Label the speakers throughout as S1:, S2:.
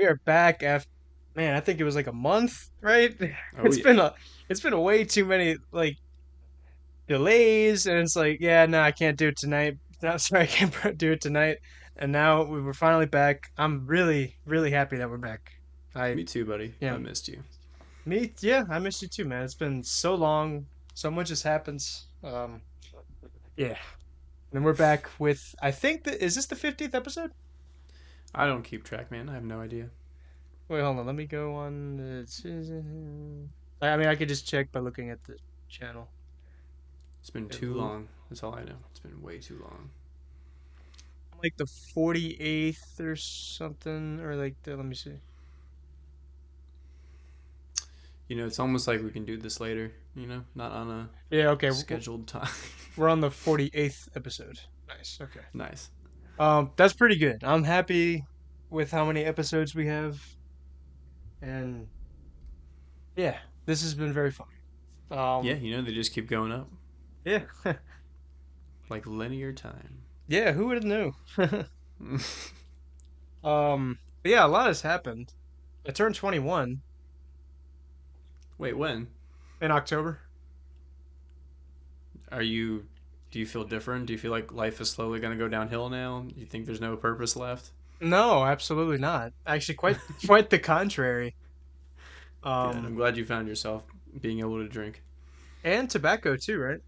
S1: We are back after, man, I think it was like a month, right?
S2: Oh
S1: It's
S2: yeah.
S1: been a it's been a way too many like delays, and it's like, yeah, no, I can't do it tonight. No, sorry, I can't do it tonight. And now we were finally back. I'm really, really happy that we're back. I
S2: Me too, buddy.
S1: yeah,
S2: I missed you.
S1: yeah, I missed you too, man. It's been so long, so much has happened. Yeah. And we're back with, I think that is this the 50th episode?
S2: I don't keep track, man. I have no idea.
S1: Wait, hold on. Let me go on. I mean, I could just check by looking at the channel.
S2: It's been
S1: It
S2: too long. That's all I know. It's been way too long.
S1: like the 48th or something, or like let me see.
S2: It's almost like we can do this later. Not on a
S1: Yeah, okay.
S2: scheduled time.
S1: We're on the 48th episode. Nice. Okay.
S2: Nice.
S1: That's pretty good. I'm happy with how many episodes we have, and yeah, this has been very fun.
S2: Yeah,
S1: Um,
S2: they just keep going up
S1: yeah,
S2: like linear time.
S1: yeah. Who would have knew? But yeah, a lot has happened. I turned 21
S2: Wait, when
S1: in October.
S2: are you? Do you feel different? Do you feel like life is slowly going to go downhill now? You think there's no purpose left?
S1: No, absolutely not. Actually, quite the contrary.
S2: Good.
S1: Um,
S2: I'm glad you found yourself being able to drink.
S1: and tobacco too, right?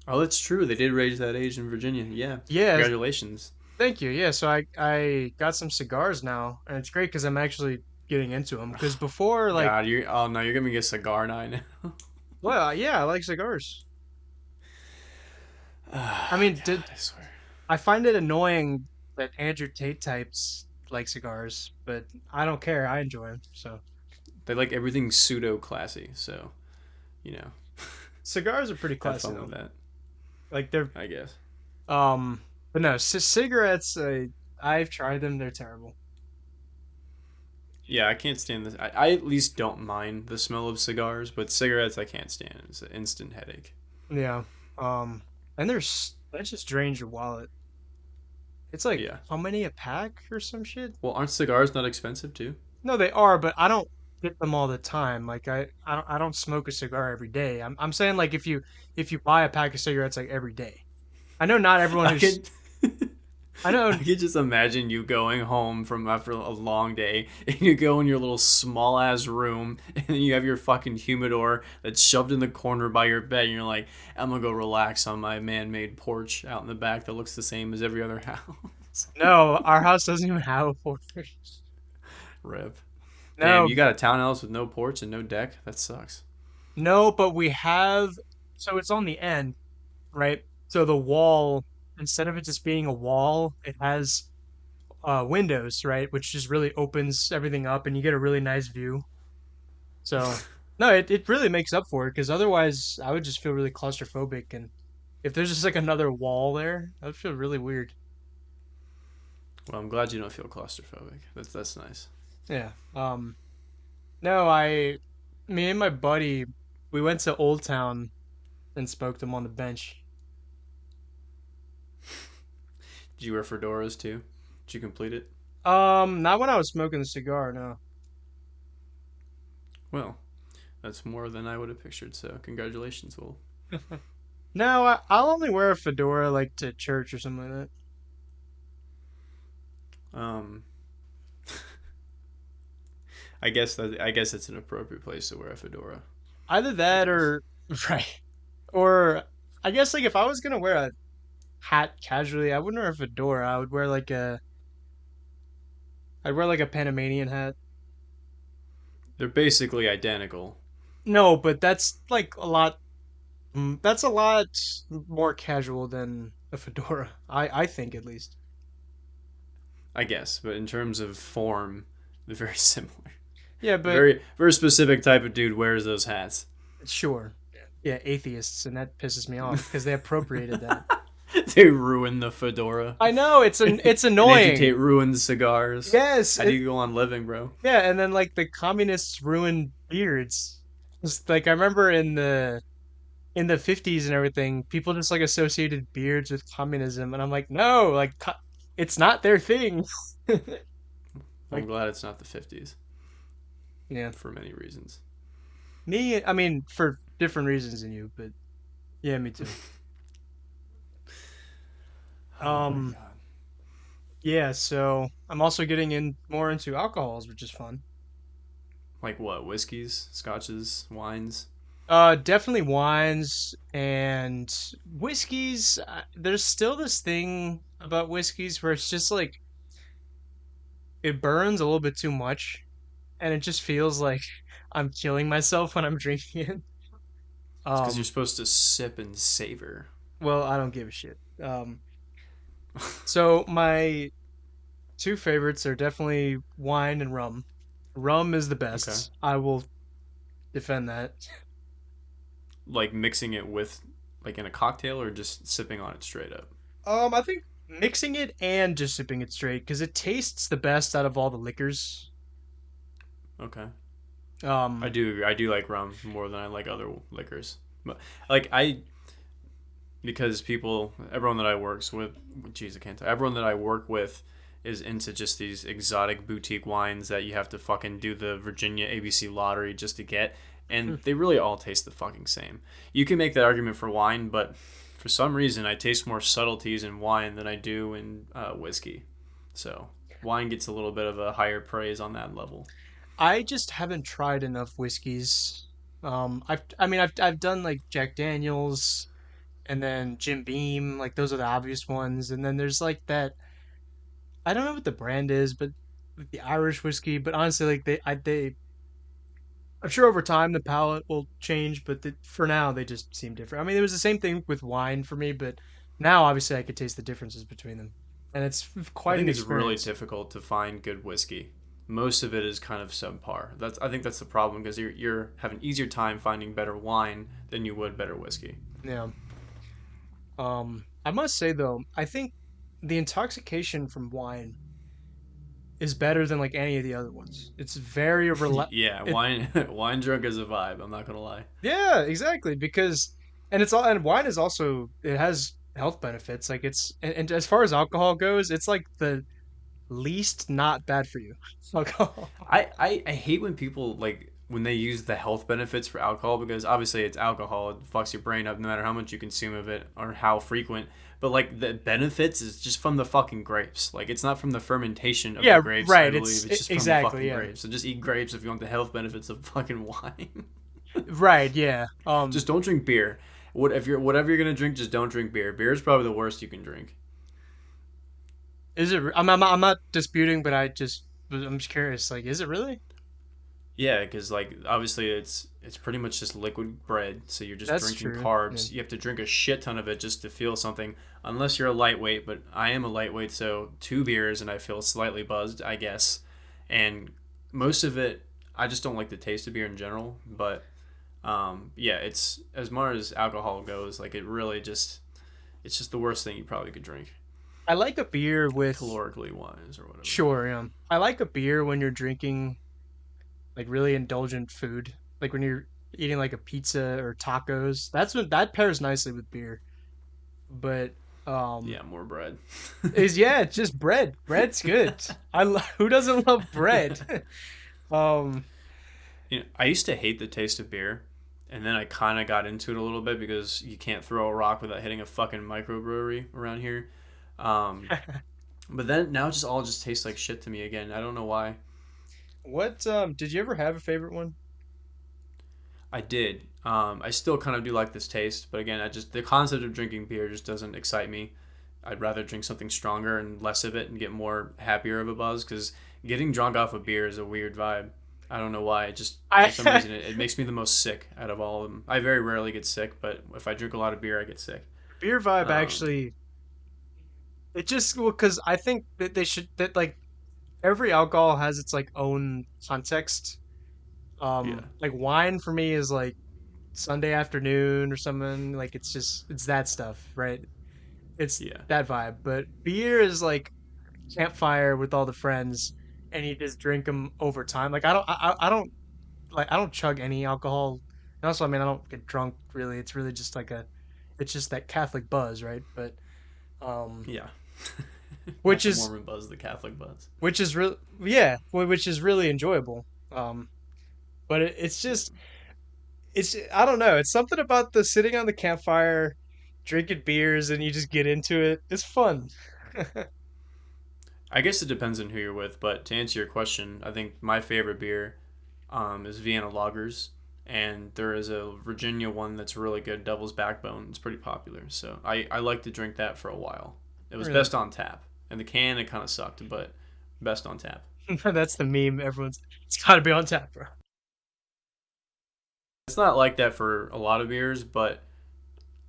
S2: Oh, that's true. They did raise that age in Virginia. Yeah.
S1: Yeah,
S2: Congratulations.
S1: thank you. Yeah, so I got some cigars now, and it's great because I'm actually getting into them. Because before, like,
S2: God, you're oh no, you're giving me a cigar now.
S1: well, yeah, I like cigars. I mean,
S2: God, I swear.
S1: I find it annoying that Andrew Tate types like cigars, but I don't care. I enjoy them. So
S2: They like everything pseudo classy, so you know,
S1: cigars are pretty
S2: have
S1: classy
S2: fun with
S1: though.
S2: that.
S1: Like they're
S2: I guess.
S1: but no, cigarettes. I've tried them. They're terrible.
S2: Yeah, I can't stand this. I at least don't mind the smell of cigars, but cigarettes I can't stand. It's an instant headache.
S1: Yeah. And that just drains your wallet. It's like
S2: Yeah.
S1: how many a pack or some shit?
S2: Well, aren't cigars not expensive too?
S1: No, they are, but I don't get them all the time. Like I don't smoke a cigar every day. I'm saying like if you buy a pack of cigarettes like every day. I know not everyone
S2: I
S1: who's
S2: could.
S1: I
S2: I
S1: know
S2: could just imagine you going home from after a long day, and you go in your little small ass room, and then you have your fucking humidor that's shoved in the corner by your bed, and you're like, I'm gonna go relax on my man made porch out in the back that looks the same as every other house.
S1: no, our house doesn't even have a porch.
S2: Rip. Damn,
S1: No,
S2: you got a townhouse with no porch and no deck? That sucks.
S1: no, but we have so it's on the end, right? So the wall instead of it just being a wall, it has windows, right? Which just really opens everything up and you get a really nice view. So, no, it really makes up for it because otherwise I would just feel really claustrophobic. And if there's just like another wall there, I would feel really weird.
S2: Well, I'm glad you don't feel claustrophobic. That's nice.
S1: Yeah. No, me and my buddy, we went to Old Town and smoked them on the bench.
S2: Did you wear fedoras too? Did you complete it?
S1: Not when I was smoking the cigar, no.
S2: Well, that's more than I would have pictured. So congratulations, Will.
S1: No, I'll only wear a fedora like to church or something like that.
S2: Um, I guess it's an appropriate place to wear a fedora.
S1: Either
S2: I
S1: that
S2: guess.
S1: or right. Or I guess like if I was gonna wear a hat casually, I wouldn't wear a fedora. I'd wear like a Panamanian hat.
S2: They're basically identical.
S1: No, but that's like a lot. That's a lot more casual than a fedora. I think at least.
S2: I guess, but in terms of form, they're very similar.
S1: Yeah, but
S2: Very very specific type of dude wears those hats.
S1: sure. Yeah, atheists, and that pisses me off because they appropriated that.
S2: They ruin the fedora.
S1: I know it's
S2: And amputate
S1: annoying.
S2: ruins cigars.
S1: Yes,
S2: How do you go on living, bro?
S1: yeah, and then like the communists ruined beards. It's like I remember in the 50s and everything, people just like associated beards with communism, and I'm like, no, like it's not their thing.
S2: Well, I'm
S1: Like,
S2: glad it's not the 50s
S1: yeah,
S2: for many reasons.
S1: me. I mean, for different reasons than you, but yeah, me too.
S2: Oh my
S1: Um,
S2: god.
S1: yeah. So I'm also getting in more into alcohols, which is fun.
S2: Like what? Whiskeys, scotches, wines?
S1: Definitely wines and whiskeys. There's still this thing about whiskeys where it's just like it burns a little bit too much, and it just feels like I'm killing myself when I'm drinking it.
S2: It's because you're
S1: Um,
S2: supposed to sip and savor.
S1: well, I don't give a shit. So my two favorites are definitely wine and rum. Rum is the
S2: Okay.
S1: best. I will defend that.
S2: Like mixing it with, like in a cocktail or just sipping on it straight up?
S1: I think mixing it and just sipping it straight because it tastes the best out of all the liquors.
S2: Okay. I
S1: Um,
S2: do I do like rum more than I like other liquors. But like I because everyone that I works with, jeez, I can't tell. Everyone that I work with is into just these exotic boutique wines that you have to fucking do the Virginia ABC lottery just to get, and they really all taste the fucking same. You can make that argument for wine, but for some reason, I taste more subtleties in wine than I do in whiskey. So wine gets a little bit of a higher praise on that level.
S1: I just haven't tried enough whiskeys. I mean, I've done like Jack Daniels and then Jim Beam, like those are the obvious ones, and then there's like that. I don't know what the brand is, but like the Irish whiskey. But honestly, like I'm sure over time the palate will change, but for now they just seem different. I mean, it was the same thing with wine for me, but now obviously I could taste the differences between them, and it's
S2: I
S1: quite
S2: think
S1: an
S2: it's really
S1: experience.
S2: difficult to find good whiskey. Most of it is kind of subpar. I think that's the problem because you're having easier time finding better wine than you would better whiskey.
S1: Yeah. I must say though, I think the intoxication from wine is better than like any of the other ones. It's very
S2: Yeah,
S1: it
S2: wine wine drunk is a vibe. I'm not gonna lie.
S1: yeah, exactly because and wine is also it has health benefits. Like and as far as alcohol goes, it's like the least not bad for you. Alcohol.
S2: I hate when people like when they use the health benefits for alcohol because obviously it's alcohol. It fucks your brain up no matter how much you consume of it or how frequent. But like the benefits is just from the fucking grapes. Like it's not from the fermentation of the
S1: Yeah,
S2: grapes. I
S1: right.
S2: believe it's just from the
S1: Exactly,
S2: fucking
S1: yeah.
S2: grapes. So just eat grapes if you want the health benefits of fucking wine.
S1: Right, yeah.
S2: Just don't drink beer. Whatever you're gonna drink, just don't drink beer. Beer is probably the worst you can drink.
S1: Is it I'm not disputing, but I'm just curious like is it really?
S2: Yeah, because like obviously it's pretty much just liquid bread, so you're just
S1: That's
S2: drinking
S1: true. Yeah.
S2: carbs. You have to drink a shit ton of it just to feel something, unless you're a lightweight. But I am a lightweight, so 2 beers and I feel slightly buzzed, I guess. And most of it, I just don't like the taste of beer in general. But yeah, it's as far as alcohol goes, like it's just the worst thing you probably could drink,
S1: I like a beer with
S2: calorically wise or whatever.
S1: sure, yeah. I like a beer when you're drinking like really indulgent food. Like when you're eating like a pizza or tacos. That's what that pairs nicely with beer. But um
S2: Yeah, more bread.
S1: is yeah, it's just bread. Bread's good. Who doesn't love bread? um
S2: I used to hate the taste of beer, and then I kind of got into it a little bit because you can't throw a rock without hitting a fucking microbrewery around here. Um, but then now it just all just tastes like shit to me again. I don't know why.
S1: what did you ever have a favorite one?
S2: I did. I still kind of do like this taste, but again, I just the concept of drinking beer just doesn't excite me. I'd rather drink something stronger and less of it and get more happier of a buzz because getting drunk off of beer is a weird vibe. I don't know why. It just for some
S1: I
S2: reason it makes me the most sick out of all of them. I very rarely get sick, but if I drink a lot of beer, I get sick.
S1: beer vibe
S2: Um,
S1: actually it just well because I think that they should that like every alcohol has its like own context.
S2: yeah,
S1: Like wine for me is like Sunday afternoon or something. Like it's that stuff, right? It's
S2: yeah,
S1: that vibe. But beer is like campfire with all the friends, and you just drink them over time. Like I don't like I don't chug any alcohol. And also, I mean, I don't get drunk really. It's really just like it's just that Catholic buzz, right? But um,
S2: yeah.
S1: which
S2: Not the
S1: is
S2: Mormon buzz, the Catholic buzz.
S1: which is real, yeah, which is really enjoyable. But it's just it's I don't know, it's something about the sitting on the campfire, drinking beers, and you just get into it. It's fun.
S2: I guess it depends on who you're with, but to answer your question, I think my favorite beer is Vienna Lagers, and there is a Virginia one that's really good, Devil's Backbone. It's pretty popular, so I like to drink that for a while. It was
S1: Really,
S2: best on tap. In the can, it kind of sucked, but best on tap.
S1: that's the meme. Everyone's it's got to be on tap, bro.
S2: It's not like that for a lot of beers, but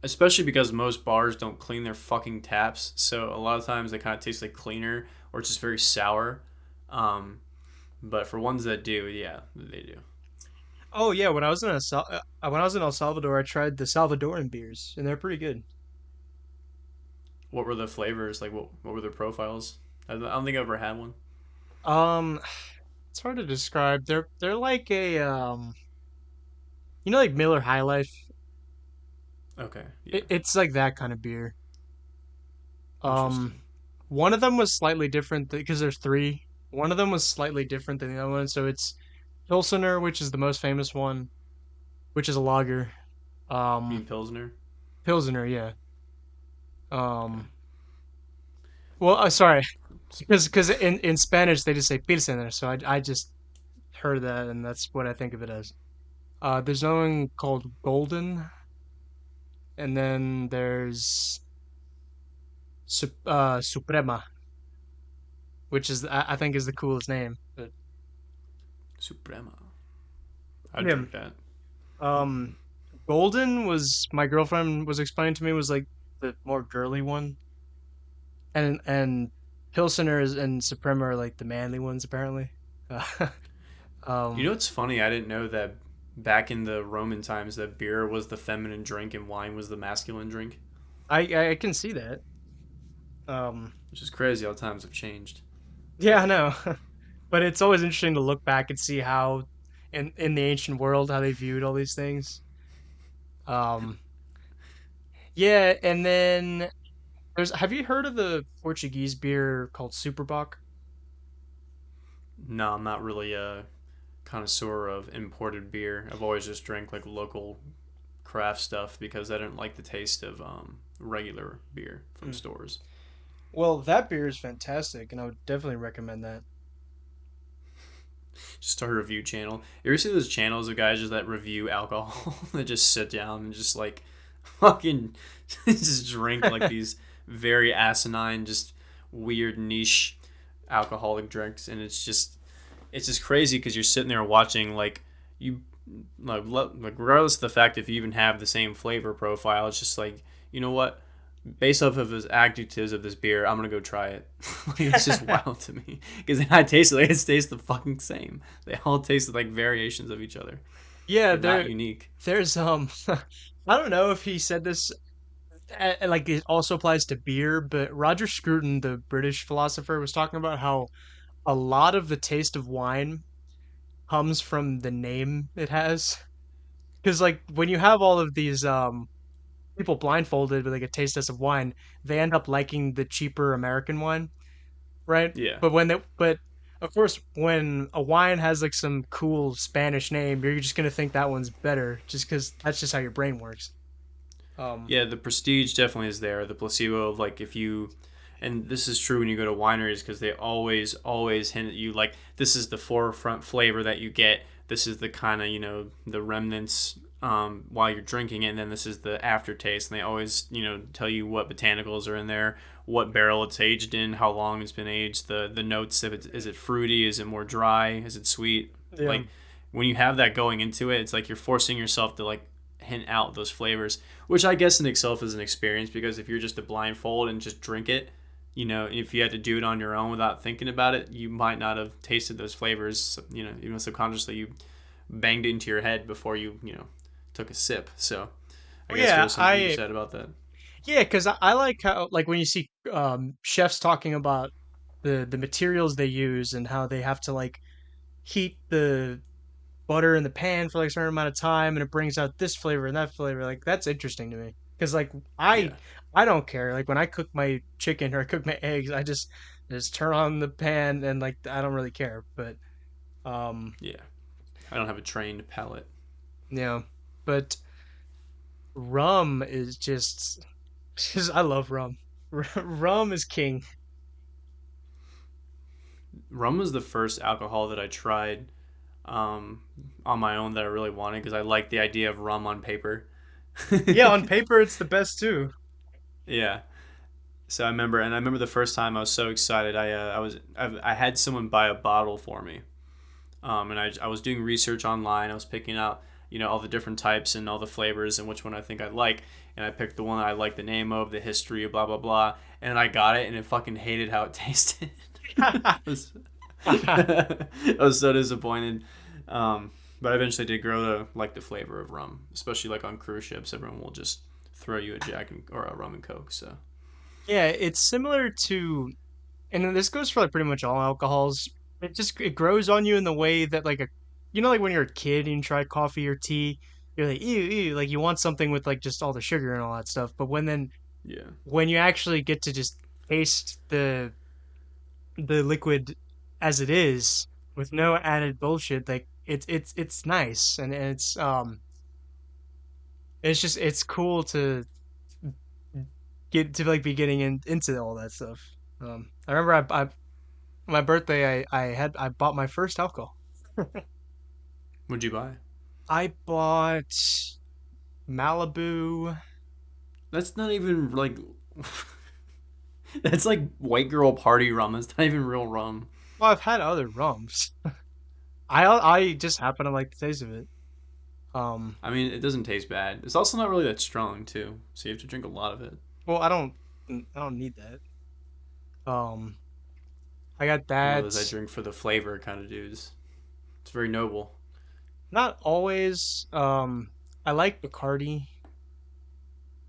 S2: especially because most bars don't clean their fucking taps, so a lot of times they kind of taste like cleaner or it's just very sour. Um, but for ones that do, yeah, they do.
S1: Oh yeah, when I was in El Salvador, I tried the Salvadoran beers, and they're pretty good.
S2: What were the flavors? Like, what were their profiles? I don't think I've ever had one.
S1: Um, it's hard to describe. They're like a like Miller High Life.
S2: Okay, yeah,
S1: It's like that kind of beer. Um,
S2: interesting.
S1: one of them was slightly different because there's three. One of them was slightly different than the other one. So it's Pilsener, which is the most famous one, which is a lager.
S2: You
S1: Um,
S2: mean Pilsner?
S1: Pilsener, yeah.
S2: Okay.
S1: Um, well, sorry, because in Spanish they just say Pilsener, so I just heard that and that's what I think of it as. There's another one called Golden, and then there's Suprema, which is I think is the coolest name. But
S2: Suprema. I'd
S1: yeah,
S2: drink that.
S1: um, Golden was my girlfriend was explaining to me was like the more girly one, and Pilseners and Suprema are like the manly ones apparently.
S2: You know
S1: um,
S2: what's funny? I didn't know that back in the Roman times that beer was the feminine drink and wine was the masculine drink,
S1: I can see that. Um,
S2: which is crazy how times have changed.
S1: yeah, I know, but it's always interesting to look back and see how in the ancient world how they viewed all these things. Um, yeah, and then there's have you heard of the Portuguese beer called Superbock?
S2: No, I'm not really a connoisseur of imported beer. I've always just drank like local craft stuff because I didn't like the taste of regular beer from
S1: Mm.
S2: stores.
S1: Well, that beer is fantastic, and I would definitely recommend that.
S2: Just start a review channel. You ever see those channels of guys just that review alcohol that just sit down and just like fucking just drink like these very asinine, just weird niche alcoholic drinks, and it's just crazy because you're sitting there watching like you like regardless of the fact if you even have the same flavor profile, it's just like you know what based off of his adjectives of this beer, I'm gonna go try it. Like, it's just wild to me because I taste it like it tastes the fucking same. They all taste like variations of each other.
S1: Yeah,
S2: They're not unique.
S1: there's I don't know if he said this like it also applies to beer, but Roger Scruton, the British philosopher, was talking about how a lot of the taste of wine comes from the name it has. Because like when you have all of these people blindfolded with like a taste test of wine, they end up liking the cheaper American wine, right?
S2: Yeah,
S1: But of course when a wine has like some cool Spanish name, you're just gonna think that one's better just because that's just how your brain works. Um,
S2: yeah. The prestige definitely is there. The placebo of like if you, and this is true when you go to wineries because they always hint at you like this is the forefront flavor that you get. This is the kind of the remnants while you're drinking it, and then this is the aftertaste. And they always tell you what botanicals are in there, what barrel it's aged in, how long it's been aged, the notes if it's is it fruity, is it more dry, is it sweet.
S1: yeah.
S2: Like when you have that going into it, it's like you're forcing yourself to like hint out those flavors, which I guess in itself is an experience because if you're just a blindfold and just drink it, if you had to do it on your own without thinking about it, you might not have tasted those flavors, even subconsciously you banged it into your head before you took a sip. So I
S1: Well,
S2: guess there
S1: yeah,
S2: is something to be said about that.
S1: because I like how like when you see chefs talking about the materials they use and how they have to like heat the butter in the pan for like a certain amount of time and it brings out this flavor and that flavor. Like that's interesting to me. because like I
S2: Yeah,
S1: I don't care. Like when I cook my chicken or I cook my eggs, I just turn on the pan and like I don't really care. But um,
S2: yeah. I don't have a trained palate.
S1: you know, but rum is just I love rum. Rum is king.
S2: Rum was the first alcohol that I tried um, on my own that I really wanted because I liked the idea of rum on paper.
S1: Yeah, on paper it's the best too.
S2: Yeah. So I remember the first time I was so excited. I had someone buy a bottle for me, and I was doing research online. I was picking out all the different types and all the flavors and which one I think I'd like, and I picked the one that I liked the name of, the history, blah blah blah, and I got it and it fucking hated how it tasted. I was, I was so disappointed. But I eventually did grow to like the flavor of rum, especially like on cruise ships. Everyone will just throw you a Jack or a rum and Coke. So
S1: Yeah, it's similar to, and then this goes for like pretty much all alcohols. It grows on you in the way that like like when you're a kid and you try coffee or tea, you're like ew ew, like you want something with like just all the sugar and all that stuff. But
S2: yeah,
S1: when you actually get to just taste the liquid as it is with no added bullshit, like it's nice and it's just it's cool to get to like be getting into all that stuff. I remember I my birthday I bought my first alcohol.
S2: what'd you buy?
S1: I bought Malibu.
S2: That's not even like that's like white girl party rum. That's not even real rum.
S1: Well, I've had other rums. I just happen to like the taste of it. Um,
S2: I mean, it doesn't taste bad. It's also not really that strong too, so you have to drink a lot of it.
S1: well, I don't need that. Um, I got
S2: I'm one of
S1: that.
S2: those I drink for the flavor kind of dudes. It's very noble.
S1: Not always. I like Bacardi,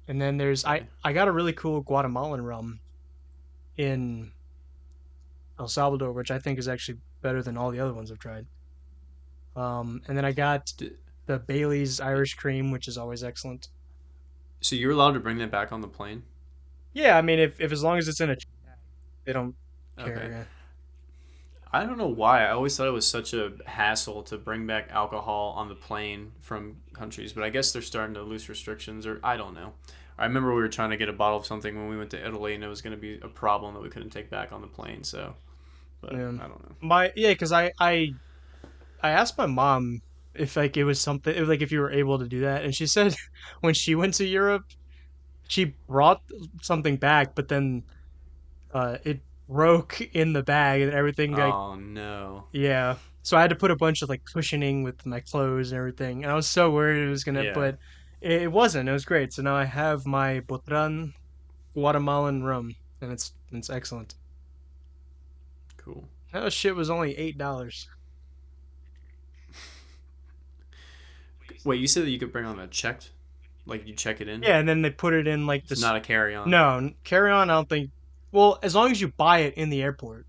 S1: and then there's I
S2: Okay.
S1: I got a really cool Guatemalan rum in El Salvador, which I think is actually better than all the other ones I've tried. And then I got
S2: D-
S1: the Bailey's Irish Cream, which is always excellent.
S2: So you're allowed to bring that back on the plane?
S1: Yeah, I mean, if as long as it's in a, they don't
S2: Okay.
S1: care.
S2: I don't know why. I always thought it was such a hassle to bring back alcohol on the plane from countries, but I guess they're starting to loose restrictions, or I don't know. I remember we were trying to get a bottle of something when we went to Italy, and it was going to be a problem that we couldn't take back on the plane. So, but
S1: Yeah,
S2: I don't know.
S1: because I asked my mom if like it was something if, like if you were able to do that, and she said when she went to Europe, she brought something back, but then it broke in the bag and everything like
S2: Oh no.
S1: yeah. So I had to put a bunch of like cushioning with my clothes and everything, and I was so worried it was gonna,
S2: Yeah.
S1: but it wasn't. It was great. So now I have my Botran Guatemalan rum, and it's excellent.
S2: Cool.
S1: That shit was only $8.
S2: Wait, you said that you could bring on a checked, like you check it in.
S1: Yeah, and then they put it in like
S2: It's
S1: this.
S2: not a carry on.
S1: No, carry on. I don't think. Well, as long as you buy it in the airport,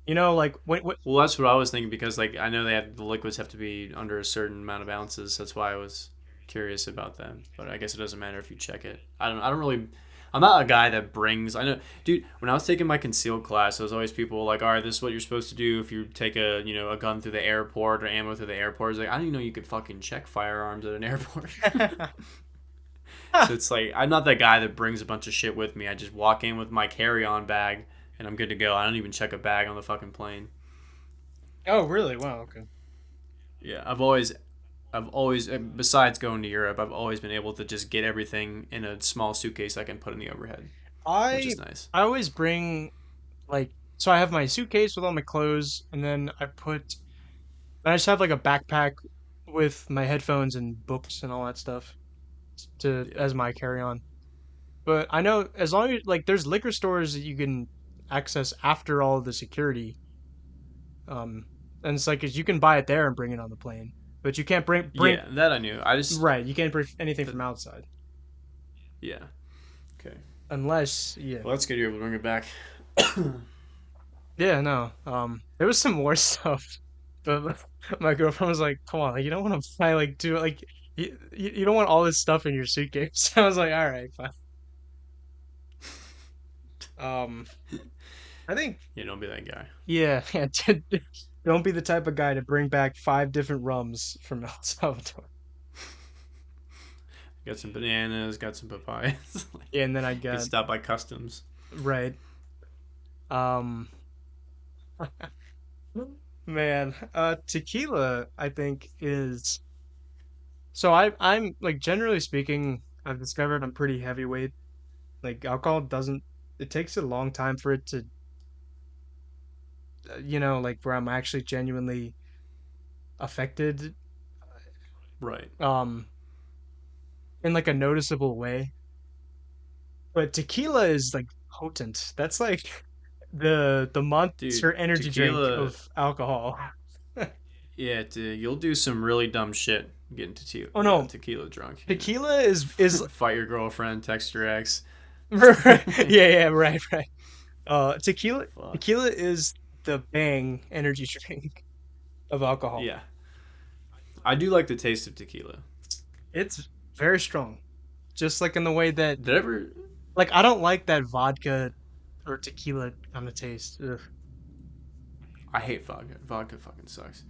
S1: like when
S2: Well, that's what I was thinking because like I know they have the liquids have to be under a certain amount of ounces. That's why I was curious about that. But I guess it doesn't matter if you check it. I don't really. I'm not a guy that brings. I know, dude. When I was taking my concealed class, there was always people like, "All right, this is what you're supposed to do if you take a gun through the airport or ammo through the airport." It's like I didn't even know you could fucking check firearms at an airport. So it's like I'm not that guy that brings a bunch of shit with me. I just walk in with my carry-on bag and I'm good to go. I don't even check a bag on the fucking plane.
S1: oh really? Wow. Okay.
S2: Yeah, I've always, besides going to Europe, I've always been able to just get everything in a small suitcase I can put in the overhead, which
S1: I
S2: is nice.
S1: I always bring like so I have my suitcase with all my clothes, and then I just have like a backpack with my headphones and books and all that stuff to
S2: Yeah,
S1: as my carry on. But I know as long as like there's liquor stores that you can access after all of the security. Um, and it's like you can buy it there and bring it on the plane, but you can't bring
S2: yeah, that I knew. I just,
S1: right. You can't bring anything
S2: th-
S1: from outside
S2: yeah, okay.
S1: unless yeah.
S2: Well, that's good. You're able to bring it back.
S1: Yeah, no. There was some more stuff, but my girlfriend was like, "Come on, like you don't want to buy like do like." You don't want all this stuff in your suitcase. I was like, all right, fine. Um, I think
S2: Yeah, don't be that guy.
S1: yeah, yeah. Don't be the type of guy to bring back five different rums from El Salvador.
S2: Got some bananas, got some papayas. Like,
S1: Yeah, and then I
S2: get
S1: got
S2: stopped by customs.
S1: right. Um, man, tequila, I think is so I'm like generally speaking, I've discovered I'm pretty heavyweight. Like alcohol doesn't it takes a long time for it to like where I'm actually genuinely affected
S2: Right.
S1: um in like a noticeable way. But tequila is like potent. That's like the
S2: Dude,
S1: Monster energy drink
S2: tequila,
S1: of alcohol.
S2: yeah, dude, you'll do some really dumb shit getting
S1: Oh no,
S2: tequila drunk. You
S1: tequila is
S2: know? Fight your girlfriend, text your ex.
S1: yeah,
S2: Like,
S1: yeah, right, right. Tequila
S2: fuck.
S1: tequila is the bang energy drink of alcohol.
S2: Yeah. I do like the taste of tequila.
S1: It's very strong. Just like in the way that
S2: Did I ever.
S1: like I don't like that vodka or tequila kind of taste. Ugh.
S2: I hate vodka. Vodka fucking sucks.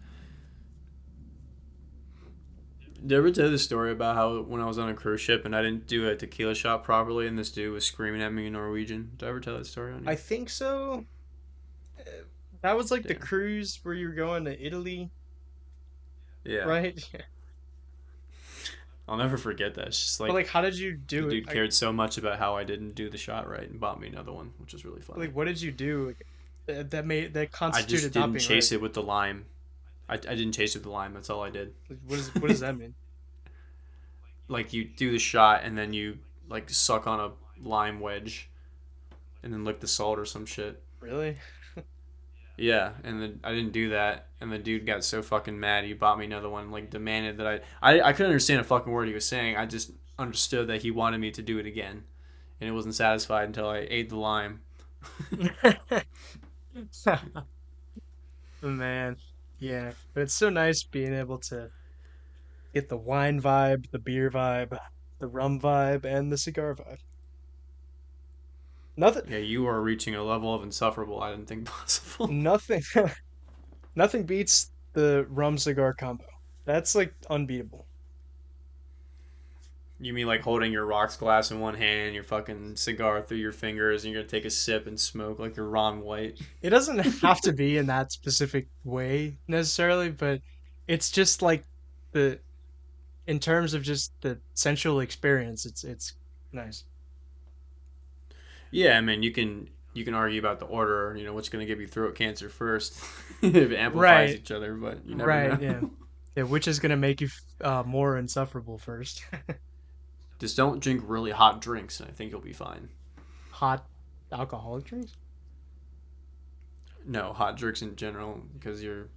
S2: Did I ever tell you the story about how when I was on a cruise ship and I didn't do a tequila shot properly and this dude was screaming at me in Norwegian? Did I ever tell that story on
S1: I
S2: here?
S1: think so. Uh, That was like the
S2: Damn.
S1: cruise where you were going to Italy,
S2: Yeah.
S1: right?
S2: I'll never forget that. It's just
S1: But
S2: like
S1: like, how did you
S2: the
S1: do it?
S2: dude cared so much about how I didn't do the shot right and bought me another one, which was really funny.
S1: Like, what did you do that
S2: I
S1: constituted
S2: just
S1: not
S2: didn't
S1: being right?
S2: chase it with the lime. I didn't chase it with the lime. That's all I did.
S1: Like, what does that mean?
S2: Like you do the shot and then you like suck on a lime wedge and then lick the salt or some shit.
S1: Really?
S2: Yeah, and then I didn't do that, and the dude got so fucking mad he bought me another one. Like demanded that I couldn't understand a fucking word he was saying. I just understood that he wanted me to do it again, and it wasn't satisfied until I ate the lime.
S1: Man, yeah. But it's so nice being able to get the wine vibe, the beer vibe, the rum vibe, and the cigar vibe. Nothing,
S2: Yeah, you are reaching a level of insufferable I didn't think possible.
S1: nothing, nothing beats the rum cigar combo. That's like unbeatable.
S2: You mean like holding your rocks glass in one hand and your fucking cigar through your fingers, and you're gonna take a sip and smoke like you're Ron White?
S1: It doesn't have to be in that specific way necessarily, but it's just like the in terms of just the sensual experience, it's nice.
S2: Yeah, I mean you can argue about the order, you know, what's gonna give you throat cancer first. If it amplifies
S1: Right,
S2: each other, but you never
S1: right,
S2: know.
S1: yeah. Yeah, which is gonna make you more insufferable first.
S2: Just don't drink really hot drinks, and I think you'll be fine.
S1: Hot alcoholic drinks?
S2: No, hot drinks in general, because your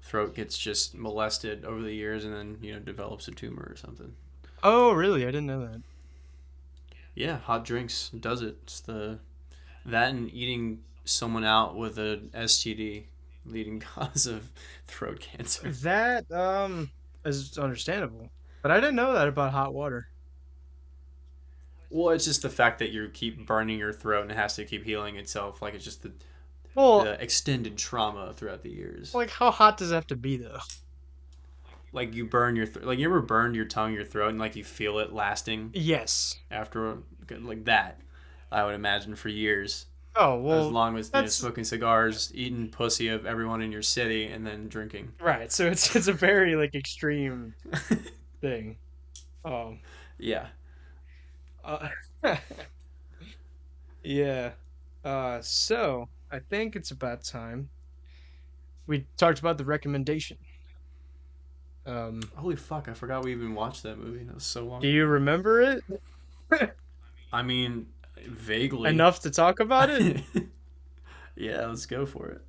S2: throat gets just molested over the years, and then develops a tumor or something.
S1: Oh, really? I didn't know that.
S2: Yeah, hot drinks does it. It's the that and eating someone out with a STD, leading cause of throat cancer.
S1: That is understandable, but I didn't know that about hot water.
S2: Well, it's just the fact that you keep burning your throat and it has to keep healing itself. Like it's just
S1: Well,
S2: the extended trauma throughout the years.
S1: like how hot does it have to be though?
S2: Like you burn your like you ever burned your tongue, your throat, and like you feel it lasting
S1: Yes.
S2: after like that. I would imagine for years,
S1: Oh,
S2: as
S1: well,
S2: long as
S1: that's
S2: smoking cigars, eating pussy of everyone in your city, and then drinking.
S1: right. So it's a very like extreme thing. Um,
S2: Yeah.
S1: uh, yeah. So I think it's about time we talked about the recommendation. Um,
S2: Holy fuck! I forgot we even watched that movie. That was so
S1: do
S2: long
S1: you
S2: ago.
S1: remember it
S2: I mean, vaguely.
S1: enough to talk about it?
S2: Yeah, let's go for it.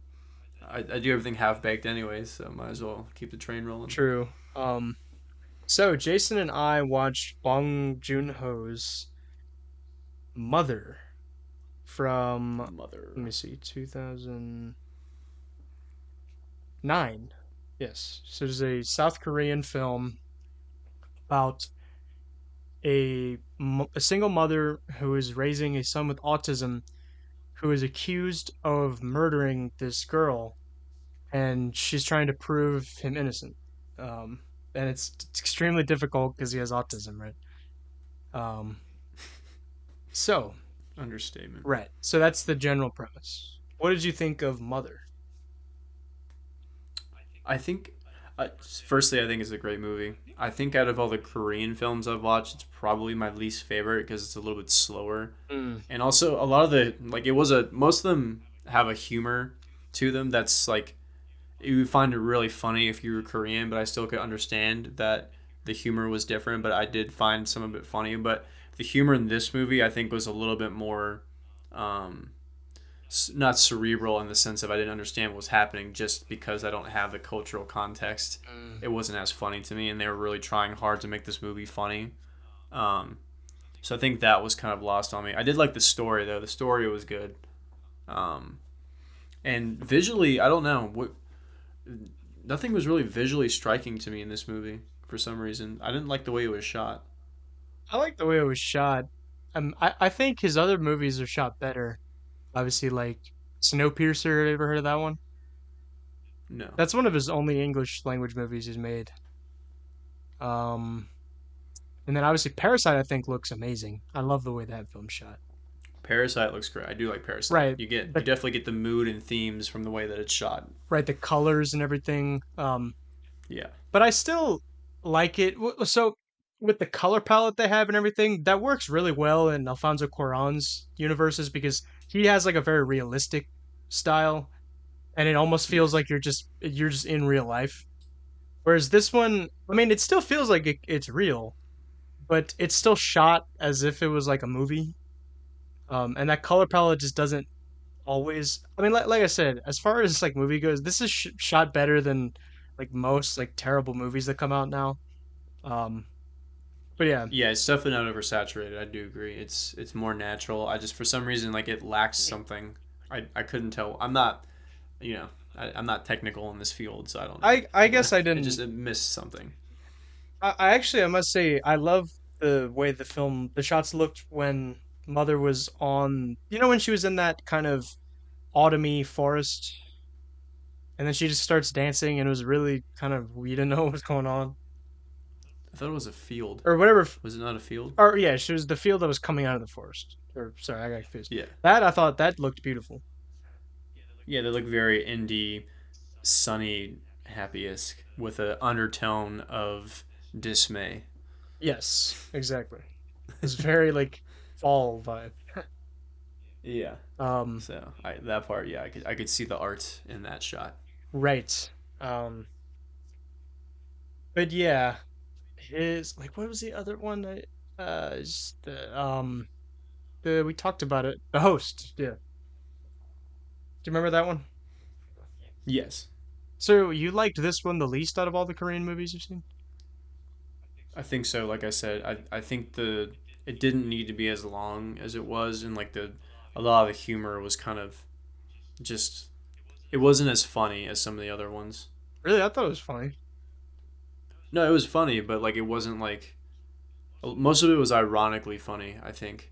S2: I do everything half baked anyways, so might as well keep the train rolling.
S1: True. So Jason and I watched Bong Joon Ho's Mother from let
S2: Mother.
S1: me see, 2009. Yes. So it's a South Korean film about a single mother who is raising a son with autism who is accused of murdering this girl, and she's trying to prove him innocent. Um, and it's extremely difficult because he has autism, right? Um, so
S2: Understatement.
S1: right, so that's the general premise. What did you think of Mother?
S2: I think, firstly, I think it's a great movie. I think out of all the Korean films I've watched, it's probably my least favorite because it's a little bit slower,
S1: Mm,
S2: and also a lot of the like it was a most of them have a humor to them that's like you would find it really funny if you were Korean, but I still could understand that the humor was different. But I did find some of it funny. But the humor in this movie, I think, was a little bit more um, not cerebral in the sense of I didn't understand what was happening just because I don't have the cultural context.
S1: mm.
S2: It wasn't as funny to me, and they were really trying hard to make this movie funny. Um, so I think that was kind of lost on me. I did like the story though. The story was good. Um, and visually, I don't know what. Nothing was really visually striking to me in this movie for some reason. I didn't like the way it was shot.
S1: I like the way it was shot. I think his other movies are shot better. Obviously, like Snowpiercer. Have you ever heard of that one?
S2: No.
S1: That's one of his only English language movies he's made. Um, and then obviously Parasite, I think looks amazing. I love the way that film's shot.
S2: Parasite looks great. I do like Parasite.
S1: Right,
S2: You
S1: the
S2: definitely get the mood and themes from the way that it's shot.
S1: right the colors and everything.
S2: Yeah.
S1: But I still like it. So with the color palette they have and everything, that works really well in Alfonso Cuarón's universes because he has like a very realistic style, and it almost feels
S2: Yes.
S1: like you're just in real life. Whereas this one, I mean, it still feels like it's real, but it's still shot as if it was like a movie. And that color palette just doesn't always. I mean, like I said, as far as like movie goes, this is shot better than like most like terrible movies that come out now. Um, but yeah,
S2: Yeah, it's definitely not oversaturated. I do agree. It's more natural. I just for some reason like it lacks something. I couldn't tell. I'm not I'm not technical in this field, so I don't know.
S1: I
S2: But
S1: guess I
S2: it just
S1: didn't.
S2: it missed something.
S1: I actually I must say I love the way the shots looked when Mother was on. You know when she was in that kind of autumny forest, and then she just starts dancing, and it was really kind of we didn't know what was going on
S2: I thought it was a field.
S1: or whatever.
S2: Was it not a field?
S1: Or yeah, she was the field that was coming out of the forest. Or sorry, I got confused.
S2: Yeah.
S1: That I thought that looked beautiful.
S2: Yeah, they look very indie, sunny, happy-esque with an undertone of dismay.
S1: Yes, exactly. It's very like fall vibe.
S2: Yeah.
S1: Um,
S2: So that part, yeah, I could see the art in that shot.
S1: right. Um, but yeah, his like what was the other one? Just the we talked about it. The host. Yeah. Do you remember that one?
S2: Yes,
S1: So you liked this one the least out of all the Korean movies you've seen?
S2: I think so. Like I said, I think the it didn't need to be as long as it was, and like the a lot of the humor was kind of just it wasn't as funny as some of the other ones.
S1: Really, I thought it was funny.
S2: No, it was funny, but like it wasn't like most of it was ironically funny. I think,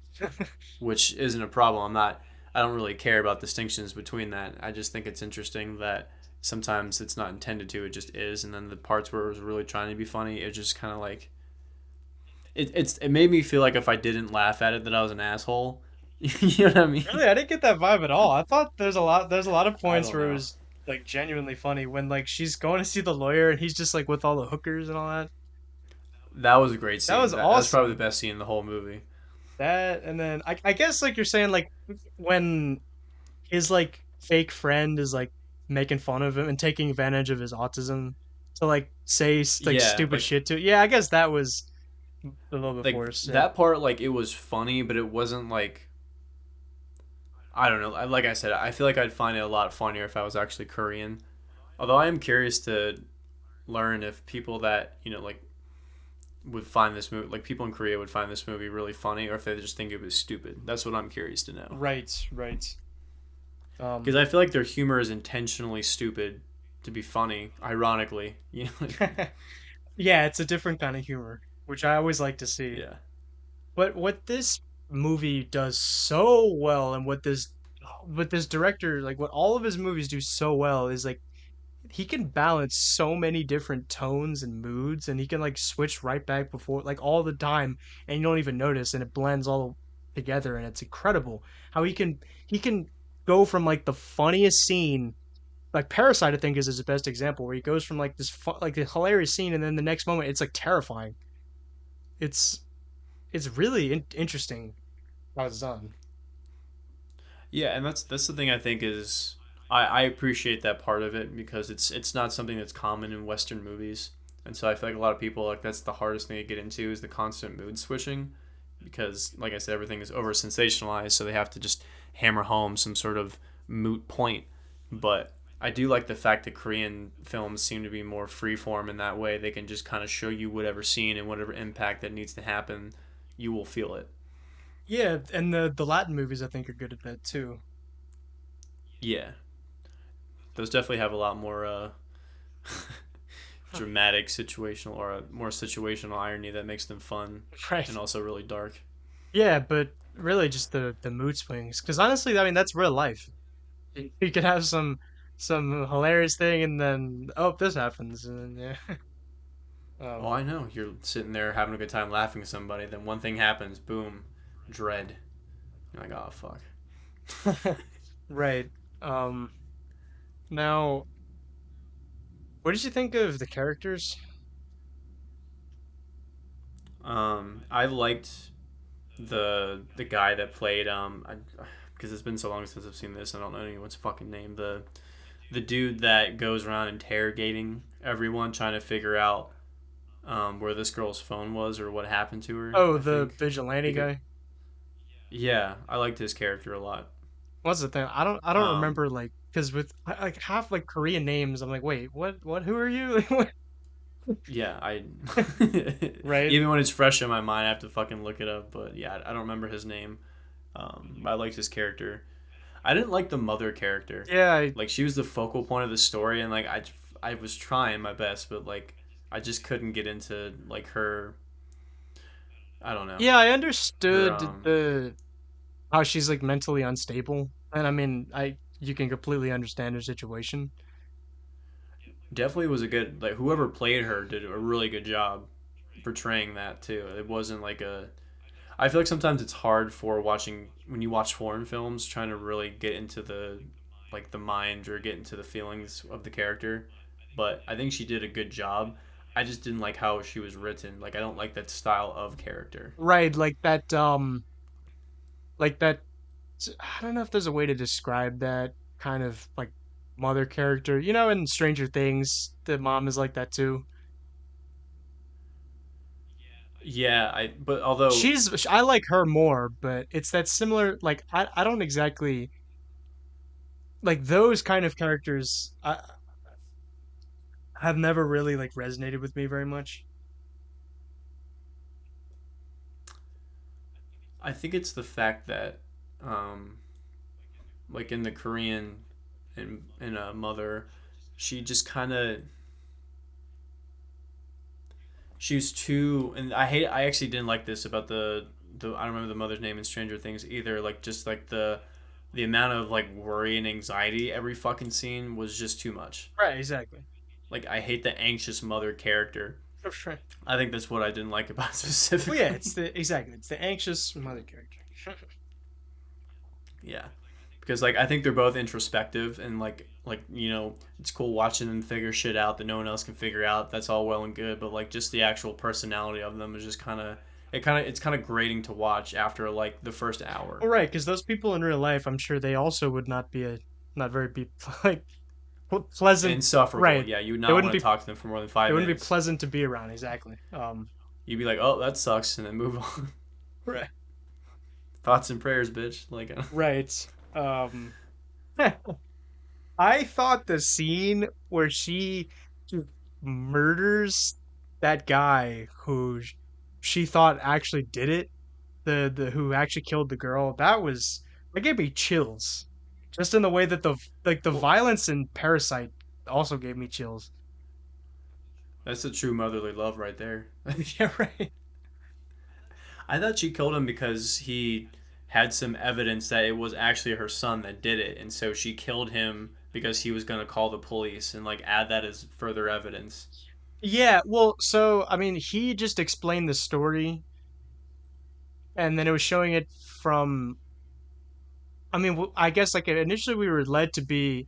S2: which isn't a problem. I don't really care about distinctions between that. I just think it's interesting that sometimes it's not intended to, it just is, and then the parts where it was really trying to be funny, it just kind of like it made me feel like if I didn't laugh at it that I was an asshole. You know what I mean?
S1: Really, I didn't get that vibe at all. I thought there's a lot of
S2: I
S1: points
S2: don't
S1: where it
S2: know.
S1: was like genuinely funny when like she's going to see the lawyer and he's just like with all the hookers and all that.
S2: That was a great
S1: That was
S2: scene. That's probably the
S1: awesome.
S2: best scene in the whole movie.
S1: That and then I guess like you're saying like when his like fake friend is like making fun of him and taking advantage of his autism to like say like
S2: Yeah,
S1: stupid shit to. Yeah, I guess that was a little bit
S2: like
S1: worse. Yeah.
S2: that part, like it was funny, but it wasn't like I don't know. Like I said, I feel like I'd find it a lot funnier if I was actually Korean. Although I am curious to learn if people that like would find this movie, like people in Korea would find this movie really funny, or if they just think it was stupid. That's what I'm curious to know.
S1: Right, right.
S2: Because I feel like their humor is intentionally stupid to be funny, ironically. You know,
S1: Yeah, it's a different kind of humor. which I always like to see.
S2: Yeah.
S1: But what this movie does so well, and what this director, like what all of his movies do so well, is like he can balance so many different tones and moods, and he can like switch right back before like all the time, and you don't even notice, and it blends all together, and it's incredible how he can go from like the funniest scene. Like Parasite, I think is his best example, where he goes from like like the hilarious scene, and then the next moment it's like terrifying. It's it's really interesting how it's done.
S2: Yeah, and that's the thing I think is I appreciate that part of it because it's not something that's common in Western movies. And so I feel like a lot of people like that's the hardest thing to get into is the constant mood switching because like I said everything is over sensationalized so they have to just hammer home some sort of moot point. But I do like the fact that Korean films seem to be more freeform in that way. They can just kind of show you whatever scene and whatever impact that needs to happen, you will feel it.
S1: Yeah, and the Latin movies I think are good at that too.
S2: Yeah. Those definitely have a lot more dramatic situational or a more situational irony that makes them fun and
S1: Right.
S2: also really dark.
S1: Yeah, but really just the mood swings. Because honestly, I mean that's real life. You could have some hilarious thing, and then oh this happens, and then yeah.
S2: Oh,
S1: Um,
S2: I know. You're sitting there having a good time laughing at somebody, then one thing happens, boom, dread. You're like, oh fuck.
S1: right. Um, now, what did you think of the characters?
S2: I liked the guy that played because it's been so long since I've seen this, I don't know anyone's fucking name. The dude that goes around interrogating everyone, trying to figure out where this girl's phone was or what happened to her.
S1: Oh,
S2: I
S1: the
S2: think
S1: vigilante
S2: because
S1: guy.
S2: yeah, I liked his character a lot.
S1: What's the thing? I don't
S2: Um,
S1: remember like because with like half like Korean names, I'm like, wait, what? Who are you? Like, what?
S2: yeah, I
S1: Right?
S2: even when it's fresh in my mind, I have to fucking look it up. But yeah, I don't remember his name. But I liked his character. I didn't like the mother character.
S1: Yeah,
S2: Like she was the focal point of the story, and like I was trying my best, but like I just couldn't get into like her. I don't know.
S1: yeah, I
S2: Her
S1: understood the how she's like mentally unstable, and I mean, I you can completely understand her situation.
S2: definitely was a good like whoever played her did a really good job portraying that too. It wasn't like a I feel like sometimes it's hard for watching when you watch foreign films trying to really get into the like the mind or get into the feelings of the character. But I think she did a good job. I just didn't like how she was written. Like I don't like that style of character.
S1: Right, like that. I don't know if there's a way to describe that kind of like mother character. You know, in Stranger Things, the mom is like that too.
S2: Yeah, I but although
S1: I like her more, but it's that similar. Like I don't exactly like those kind of characters. I have never really like resonated with me very much.
S2: I think it's the fact that um like in the Korean in a mother, she just kind of she was too and I actually didn't like this about the I don't remember the mother's name in Stranger Things either like just like the amount of like worry and anxiety every fucking scene was just too much.
S1: Right, exactly.
S2: Like I hate the anxious mother character.
S1: For sure.
S2: I think that's what I didn't like about it
S1: Well, yeah,
S2: specifically.
S1: it's the exactly. It's the anxious mother character.
S2: Yeah. Because like I think they're both introspective and it's cool watching them figure shit out that no one else can figure out. That's all well and good, but like just the actual personality of them is just it's kind of grating to watch after like the first hour.
S1: Well, right, because those people in real life, I'm sure they also would not be not very be like pleasant.
S2: Insufferable.
S1: Right,
S2: Yeah, you would
S1: they
S2: not
S1: wouldn't
S2: want to
S1: be
S2: talk to them for more than
S1: they
S2: five
S1: wouldn't be
S2: minutes.
S1: pleasant to be around. Exactly.
S2: You'd be like, oh, that sucks, and then move on.
S1: Right.
S2: Thoughts and prayers, bitch. Like,
S1: Right. Um, I thought the scene where she just murders that guy who she thought actually did it, the who actually killed the girl, that gave me chills. Just in the way that the
S2: well,
S1: violence in Parasite also gave me chills.
S2: That's the true motherly love right there.
S1: Yeah, right.
S2: I thought she killed him because he had some evidence that it was actually her son that did it, and so she killed him because he was gonna call the police and like add that as further evidence.
S1: Yeah, well, so I mean, he just explained the story, and then it was showing it from. I mean, I guess like initially we were led to be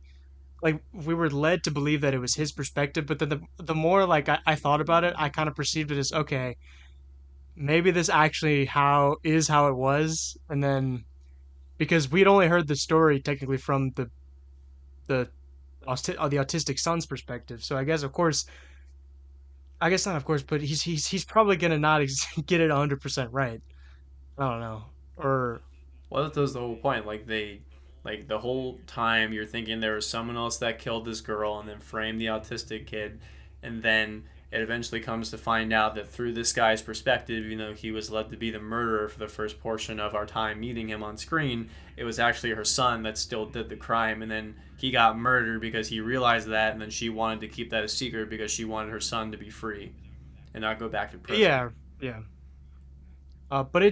S1: like we were led to believe that it was his perspective, but then the more like I thought about it, I kind of perceived it as okay, maybe this actually how it was, and then because we'd only heard the story technically from the the autistic son's perspective, so I guess of course I guess not of course, but he's probably gonna not get it 100% right. I don't know, or
S2: Well, that was the whole point. Like the whole time you're thinking there was someone else that killed this girl and then framed the autistic kid, and then it eventually comes to find out that through this guy's perspective, even though he was led to be the murderer for the first portion of our time meeting him on screen, it was actually her son that still did the crime, and then he got murdered because he realized that, and then she wanted to keep that a secret because she wanted her son to be free and not go back to prison.
S1: yeah, yeah. But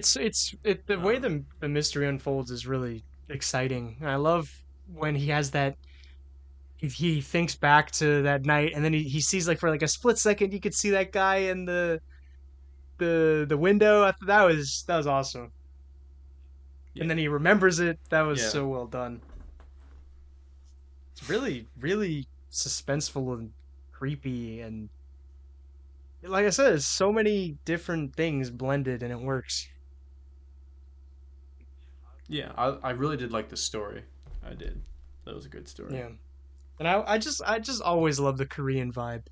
S1: the way
S2: Um,
S1: the mystery unfolds is really exciting. And I love when he has that he thinks back to that night and then he sees like for like a split second you could see that guy in the window. I thought that was awesome. And
S2: yeah,
S1: then he remembers it. That was
S2: yeah.
S1: so well done. It's really really suspenseful and creepy and like I said, it's so many different things blended and it works.
S2: Yeah, I really did like the story. I did. That was a good story.
S1: Yeah. And I just always love the Korean vibe.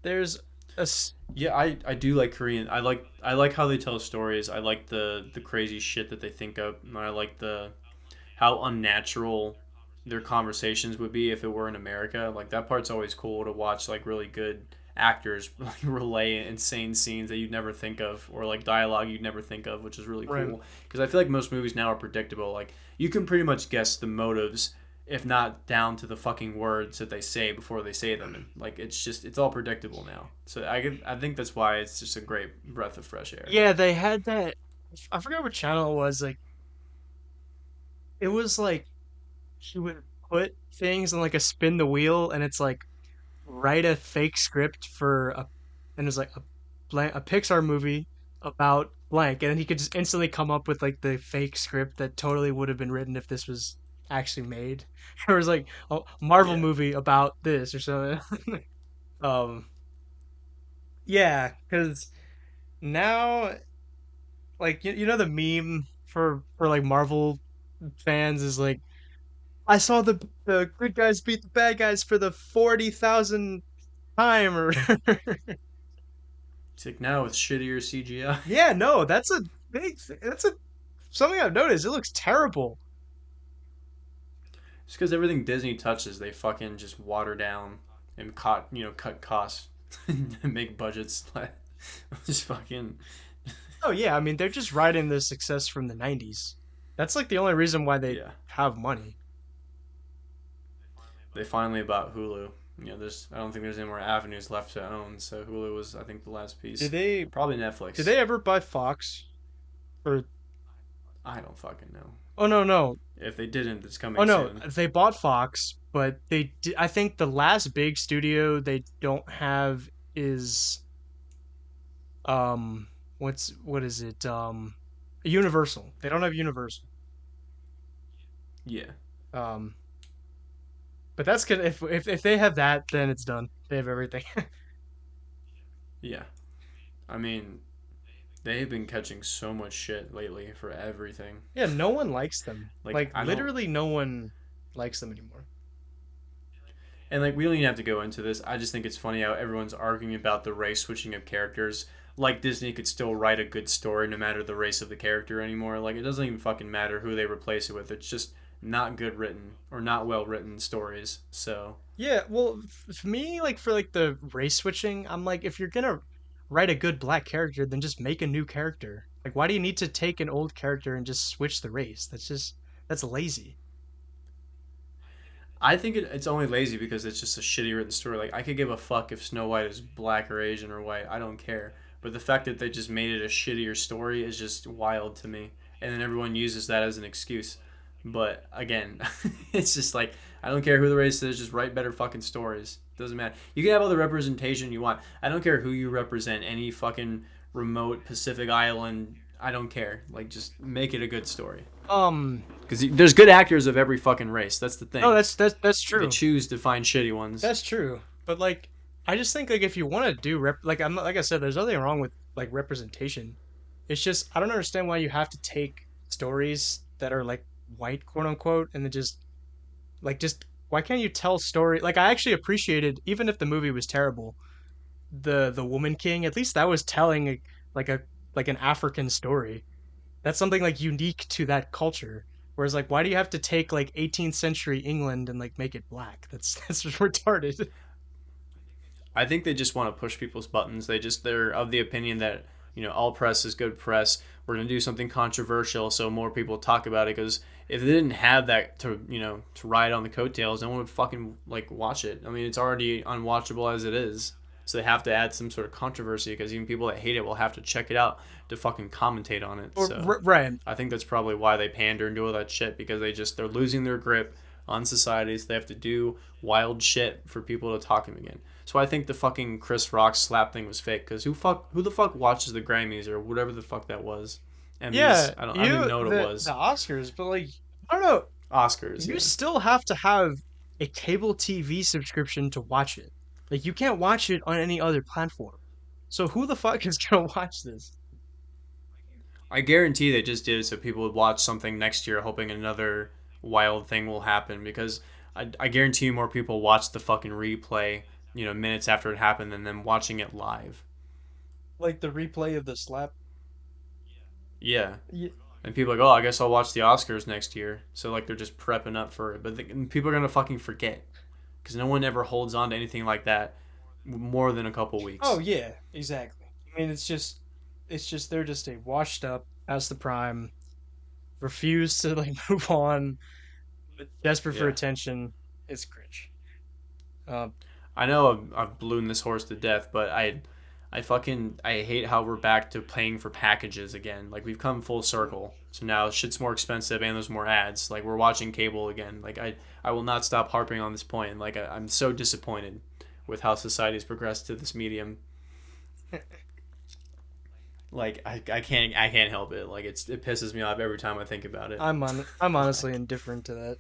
S1: There's a
S2: Yeah, I do like Korean. I like how they tell stories. I like the crazy shit that they think up. And I like the how unnatural their conversations would be if it were in America. Like that part's always cool to watch like really good actors like relay insane scenes that you'd never think of or like dialogue you'd never think of, which is really
S1: right.
S2: cool because I feel like most movies now are predictable. Like you can pretty much guess the motives if not down to the fucking words that they say before they say them and like it's all predictable now. So I think that's why it's just a great breath of fresh air.
S1: Yeah, they had that. I forgot what channel it was. Like it was like she would put things in like a spin the wheel, and it's like write a fake script for a, and it's like a Pixar movie about blank, and then he could just instantly come up with like the fake script that totally would have been written if this was actually made. Or it was like a Marvel
S2: Yeah.
S1: movie about this or something. um, yeah, because now like you know the meme for like Marvel fans is like I saw the good guys beat the bad guys for the 40,000th time or
S2: It's like now with shittier CGI.
S1: yeah, no, that's a that's a something I've noticed. It looks terrible.
S2: It's because everything Disney touches, they fucking just water down and cut costs and make budgets. Just fucking
S1: Oh yeah, I mean they're just riding the success from the 90s. That's like the only reason why they
S2: yeah.
S1: have money.
S2: They finally bought Hulu. There's I don't think there's any more avenues left to own. So Hulu was I think the last
S1: Did
S2: piece.
S1: they
S2: Probably
S1: did
S2: Netflix.
S1: they ever buy Fox or
S2: I don't fucking know.
S1: oh no no.
S2: If they didn't, it's
S1: Oh
S2: coming
S1: no,
S2: soon.
S1: they bought Fox, but I think the last big studio they don't have is um what is it Universal. They don't have Universal.
S2: Yeah,
S1: um but that's good if they have that then it's done. They have everything.
S2: yeah. I mean, they've been catching so much shit lately for everything.
S1: Yeah, no one likes them,
S2: Like
S1: like
S2: I don't
S1: literally no one likes them anymore.
S2: And like we don't even have to go into this. I just think it's funny how everyone's arguing about the race switching of characters. Like Disney could still write a good story no matter the race of the character anymore. Like it doesn't even fucking matter who they replace it with. It's just not good written or not well written stories. So
S1: Yeah, well, for me, like for like the race switching, I'm like, if you're gonna write a good black character, then just make a new character. Like, why do you need to take an old character and just switch the race? That's lazy.
S2: I think it's only lazy because it's just a shitty written story. Like I could give a fuck if Snow White is black or Asian or white. I don't care. But the fact that they just made it a shittier story is just wild to me. And then everyone uses that as an excuse. But again, it's just like I don't care who the race is. Just write better fucking stories. Doesn't matter. You can have all the representation you want. I don't care who you represent. Any fucking remote Pacific island. I don't care. Like just make it a good story.
S1: Um,
S2: Because there's good actors of every fucking race. That's the
S1: no,
S2: thing.
S1: that's
S2: They
S1: true.
S2: choose to find shitty ones.
S1: That's true. But like, I just think like if you want to do like I'm not, like I said, there's nothing wrong with like representation. It's just I don't understand why you have to take stories that are like white, quote unquote, and then just why can't you tell story? Like I actually appreciated even if the movie was terrible, the Woman King. At least that was telling like a like an African story. That's something like unique to that culture. Whereas like why do you have to take like 18th century England and like make it black? That's just retarded.
S2: I think they just want to push people's buttons. They're of the opinion that all press is good press. We're gonna do something controversial so more people talk about it. Because if they didn't have that to ride on the coattails, no one would fucking like watch it. I mean, it's already unwatchable as it is. So they have to add some sort of controversy because even people that hate it will have to check it out to fucking commentate on it.
S1: Or
S2: So
S1: right.
S2: I think that's probably why they pander and do all that shit because they're losing their grip on society. So they have to do wild shit for people to talk him again. So I think the fucking Chris Rock slap thing was fake because who the fuck watches the Grammys or whatever the fuck that was,
S1: Yeah,
S2: Emmys. I don't even know what it
S1: the
S2: was.
S1: Oscars, but like I don't know,
S2: Oscars,
S1: you
S2: yeah.
S1: still have to have a cable TV subscription to watch it. Like you can't watch it on any other platform. So who the fuck is gonna watch this?
S2: I guarantee they just did it so people would watch something next year, hoping another wild thing will happen. Because I guarantee you more people watch the fucking replay, minutes after it happened than them watching it live.
S1: Like the replay of the slap.
S2: Yeah,
S1: Yeah,
S2: and people are like, oh, I guess I'll watch the Oscars next year. So like they're just prepping up for it, but people are gonna fucking forget because no one ever holds on to anything like that more than a couple
S1: oh
S2: weeks.
S1: yeah, exactly. I mean, it's just they're just a washed up past the prime, refuse to like move on, desperate for
S2: Yeah.
S1: attention. It's cringe. Um,
S2: I know I've ballooned this horse to death, but I hate how we're back to paying for packages again. Like we've come full circle. So now shit's more expensive and there's more ads. Like we're watching cable again. Like I will not stop harping on this point. Like I'm so disappointed with how society's progressed to this medium. Like I can't help it. Like it pisses me off every time I think about it.
S1: I'm honestly
S2: Like
S1: indifferent to that.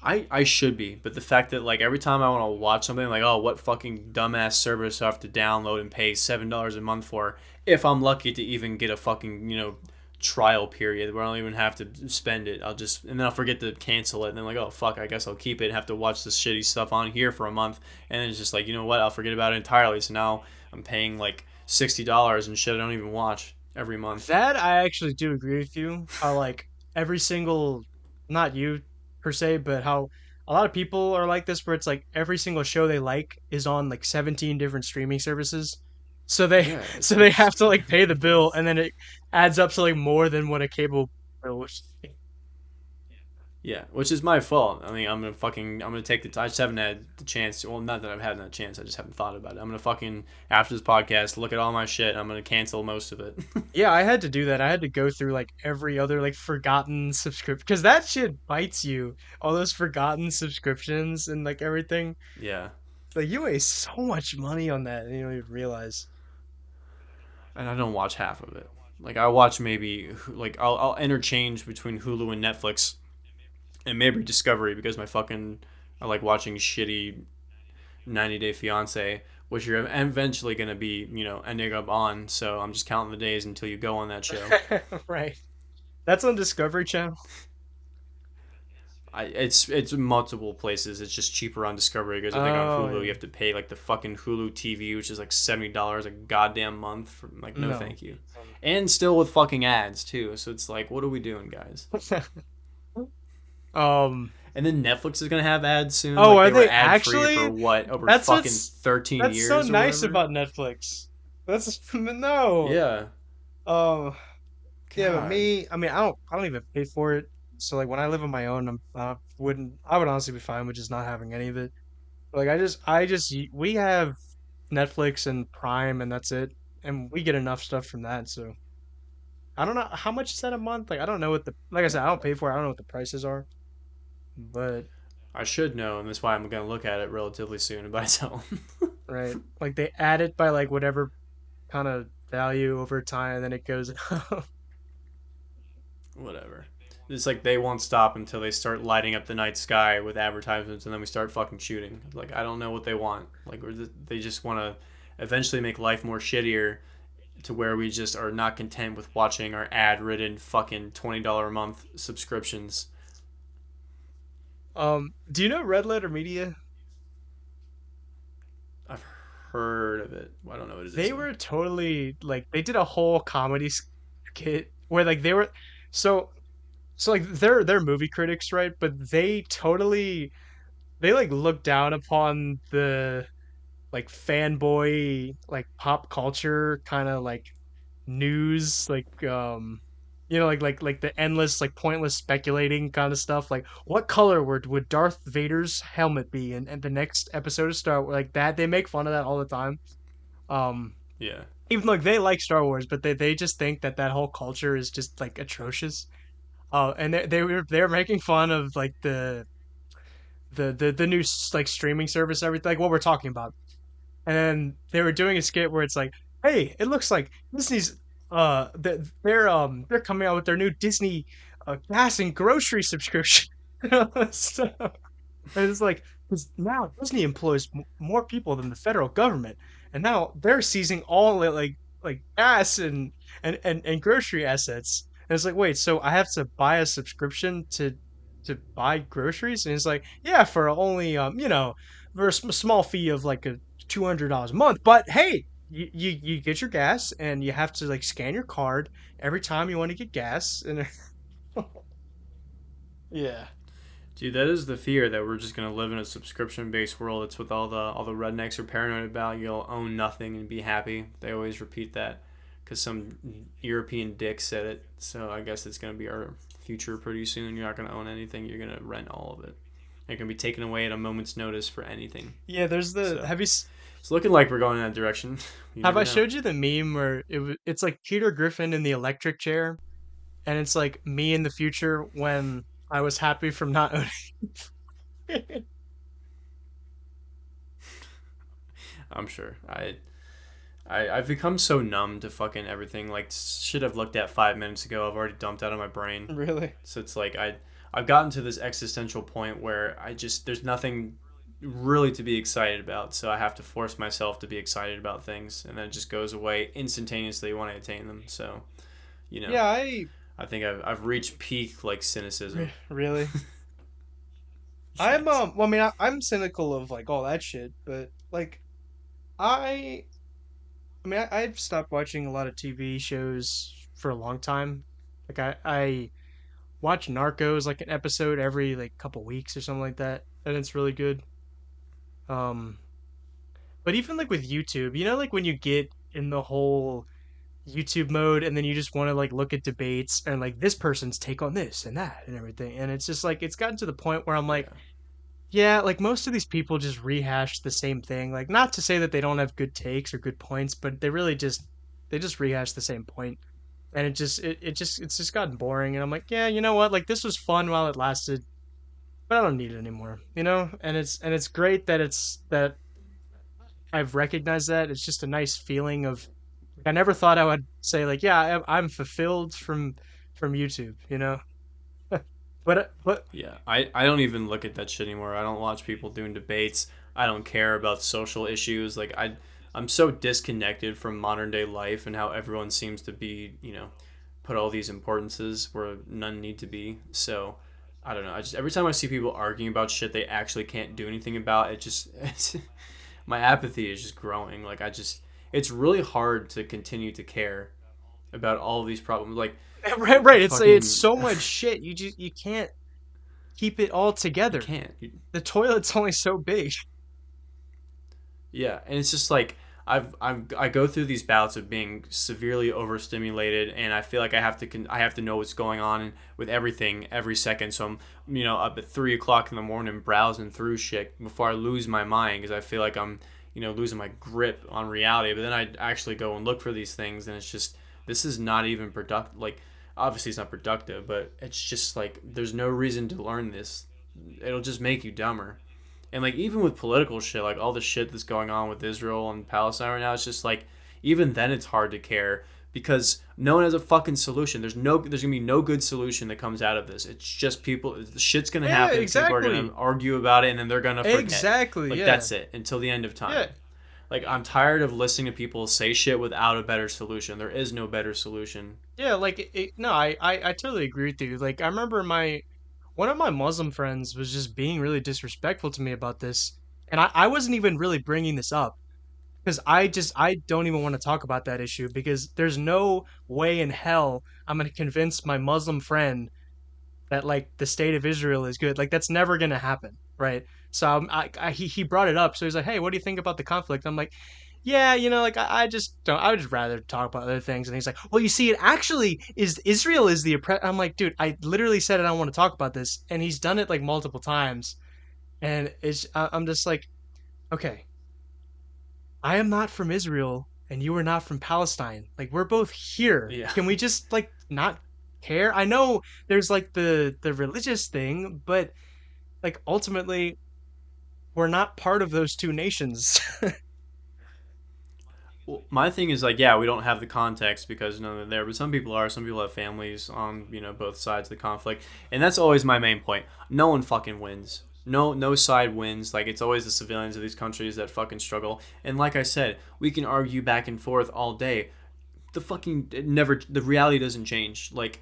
S2: I should be, but the fact that like every time I want to watch something, like oh, what fucking dumbass service do I have to download and pay $7 a month for? If I'm lucky to even get a fucking trial period where I don't even have to spend it, and then I'll forget to cancel it, and then like oh fuck, I guess I'll keep it and have to watch this shitty stuff on here for a month, and then it's just like what, I'll forget about it entirely. So now I'm paying like $60 and shit I don't even watch every month.
S1: That I actually do agree with you. How like every single, not you per se, but how a lot of people are like this, where it's like every single show they like is on like 17 different streaming services. So they
S2: Yeah,
S1: so
S2: it's
S1: they
S2: it's
S1: have to like pay the bill, and then it adds up to like more than what a cable bill would.
S2: Yeah, which is my fault. I mean, I'm gonna take the. I just haven't had the chance. Well, not that I've had that chance. I just haven't thought about it. I'm gonna fucking after this podcast look at all my shit. I'm gonna cancel most of it.
S1: Yeah, I had to do that. I had to go through like every other like forgotten subscription because that shit bites you. All those forgotten subscriptions and like everything.
S2: Yeah,
S1: Like you waste so much money on that, and you don't even realize.
S2: and I don't watch half of it. Like I watch maybe like I'll interchange between Hulu and Netflix and maybe Discovery because I like watching shitty 90 Day Fiance, which you're eventually gonna be ending up on. So I'm just counting the days until you go on that show.
S1: Right. That's on Discovery Channel.
S2: It's multiple places. It's just cheaper on Discovery because I think on
S1: Oh
S2: Hulu you
S1: yeah.
S2: have to pay like the fucking Hulu TV, which is like $70 a goddamn month. For like no,
S1: No.
S2: thank you. And still with fucking ads too. So it's like, what are we doing, guys?
S1: um.
S2: And then Netflix is gonna have ads soon.
S1: Oh,
S2: Like
S1: are
S2: they were
S1: they
S2: ad free for
S1: actually?
S2: what over
S1: That's
S2: fucking
S1: what's
S2: 13
S1: that's so
S2: years or
S1: nice
S2: whatever.
S1: about Netflix. That's no.
S2: Yeah.
S1: Um. Yeah, but
S2: God.
S1: me. I mean, I don't even pay for it. So like when I live on my own, I would honestly be fine with just not having any of it. Like we have Netflix and Prime and that's it, and we get enough stuff from that. So I don't know how much is that a month. Like I don't know what the like I said I don't pay for it. I don't know what the prices are, but
S2: I should know, and that's why I'm gonna look at it relatively soon and buy some.
S1: right, like they add it by like whatever kind of value over time, and then it goes.
S2: Whatever. It's like they won't stop until they start lighting up the night sky with advertisements, and then we start fucking shooting. Like I don't know what they want. Like they just want to eventually make life more shittier to where we just are not content with watching our ad-ridden fucking $20 a month subscriptions.
S1: Do you know Red Letter Media?
S2: I've heard of it. I don't know what it is
S1: They
S2: though.
S1: were totally like they did a whole comedy skit where like they were so like they're movie critics, right? But they like look down upon the like fanboy like pop culture kind of like news like the endless like pointless speculating kind of stuff like what color would Darth Vader's helmet be and the next episode of Star Wars like that they make fun of that all the time um
S2: Yeah.
S1: even like they like Star Wars but they just think that that whole culture is just like atrocious and they were making fun of like the new like streaming service everything like what we're talking about and then they were doing a skit where it's like, "Hey, it looks like Disney's they're coming out with their new Disney gas and grocery subscription." So, and it's like 'cause now Disney employs more people than the federal government, and now they're seizing all like gas and grocery assets. And it's like, wait, so I have to buy a subscription to buy groceries? And it's like, yeah, for only for a small fee of like a $200 a month. But hey, you get your gas, and you have to like scan your card every time you want to get gas, and yeah,
S2: Dude, that is the fear that we're just gonna live in a subscription-based world. It's what all the rednecks are paranoid about. You'll own nothing and be happy. They always repeat that because some European dick said it. So I guess it's gonna be our future pretty soon. You're not gonna own anything. You're gonna rent all of it. It can be taken away at a moment's notice for anything.
S1: yeah. There's the
S2: So
S1: have you
S2: it's looking like we're going in that direction. You
S1: have
S2: never
S1: I
S2: know.
S1: showed you the meme where it's like Peter Griffin in the electric chair, and it's like me in the future when I was happy from not owning.
S2: I'm sure. I've become so numb to fucking everything. Like shit I've looked at 5 minutes ago, I've already dumped out of my brain.
S1: Really?
S2: So it's like I've gotten to this existential point where I just there's nothing really to be excited about. So I have to force myself to be excited about things, and then it just goes away instantaneously when I attain them. So you know,
S1: Yeah,
S2: I think I've reached peak like cynicism.
S1: really. I'm
S2: Yes.
S1: well, I mean, I'm cynical of like all that shit, but like I I've stopped watching a lot of TV shows for a long time. Like I watch Narcos like an episode every like couple weeks or something like that, and it's really good. Um, but even like with YouTube, like when you get in the whole YouTube mode and then you just want to like look at debates and like this person's take on this and that and everything, and it's just like it's gotten to the point where I'm like,
S2: Yeah.
S1: yeah, like most of these people just rehash the same thing. Like not to say that they don't have good takes or good points, but they just rehash the same point. And it's just gotten boring and I'm like, yeah, you know what? Like this was fun while it lasted, but I don't need it anymore, And it's great that it's that I've recognized that. It's just a nice feeling of like, I never thought I would say like, yeah, I'm fulfilled from YouTube. But
S2: Yeah, I don't even look at that shit anymore. I don't watch people doing debates. I don't care about social issues. Like I'm so disconnected from modern day life and how everyone seems to be, put all these importances where none need to be. So I don't know. I just every time I see people arguing about shit they actually can't do anything about, it just my apathy is just growing. Like it's really hard to continue to care about all of these problems. Like
S1: right, it's
S2: fucking
S1: so much shit. You can't keep it all
S2: you
S1: together.
S2: can't.
S1: The toilet's only so big.
S2: Yeah, and it's just like I go through these bouts of being severely overstimulated, and I feel like I have to know what's going on with everything every second. So I'm up at 3 o'clock in the morning browsing through shit before I lose my mind because I feel like I'm losing my grip on reality. But then I actually go and look for these things, and it's just this is not even productive. Like obviously it's not productive, but it's just like there's no reason to learn this. It'll just make you dumber. And like even with political shit, like all the shit that's going on with Israel and Palestine right now, it's just like even then it's hard to care because no one has a fucking solution. There's gonna be no good solution that comes out of this. It's just people shit's gonna
S1: Yeah,
S2: happen, people are gonna
S1: exactly.
S2: argue about it and then they're gonna forget.
S1: Exactly.
S2: Like
S1: Yeah.
S2: that's it until the end of
S1: Yeah.
S2: time. Like I'm tired of listening to people say shit without a better solution. There is no better solution.
S1: Yeah, like no, I totally agree with you. Like I remember my one of my Muslim friends was just being really disrespectful to me about this, and I wasn't even really bringing this up because I don't even want to talk about that issue because there's no way in hell I'm gonna convince my Muslim friend that like the state of Israel is good. Like that's never gonna happen, right? So he brought it up. So he's like, "Hey, what do you think about the conflict?" I'm like, "Yeah, like I just don't. I would just rather talk about other things." And he's like, "Well, you see, it actually is Israel is the oppressor." I'm like, "Dude, I literally said I don't want to talk about this," and he's done it like multiple times, and I'm just like, okay, I am not from Israel and you are not from Palestine. Like we're both here.
S2: Yeah.
S1: Can we just like not care? I know there's like the religious thing, but like ultimately we're not part of those two nations.
S2: Well, my thing is like, yeah, we don't have the context because none of them there, but some people are. Some people have families on both sides of the conflict, and that's always my main point. No one fucking wins. No side wins. Like it's always the civilians of these countries that fucking struggle. And like I said, we can argue back and forth all day. The fucking it never the reality doesn't change. Like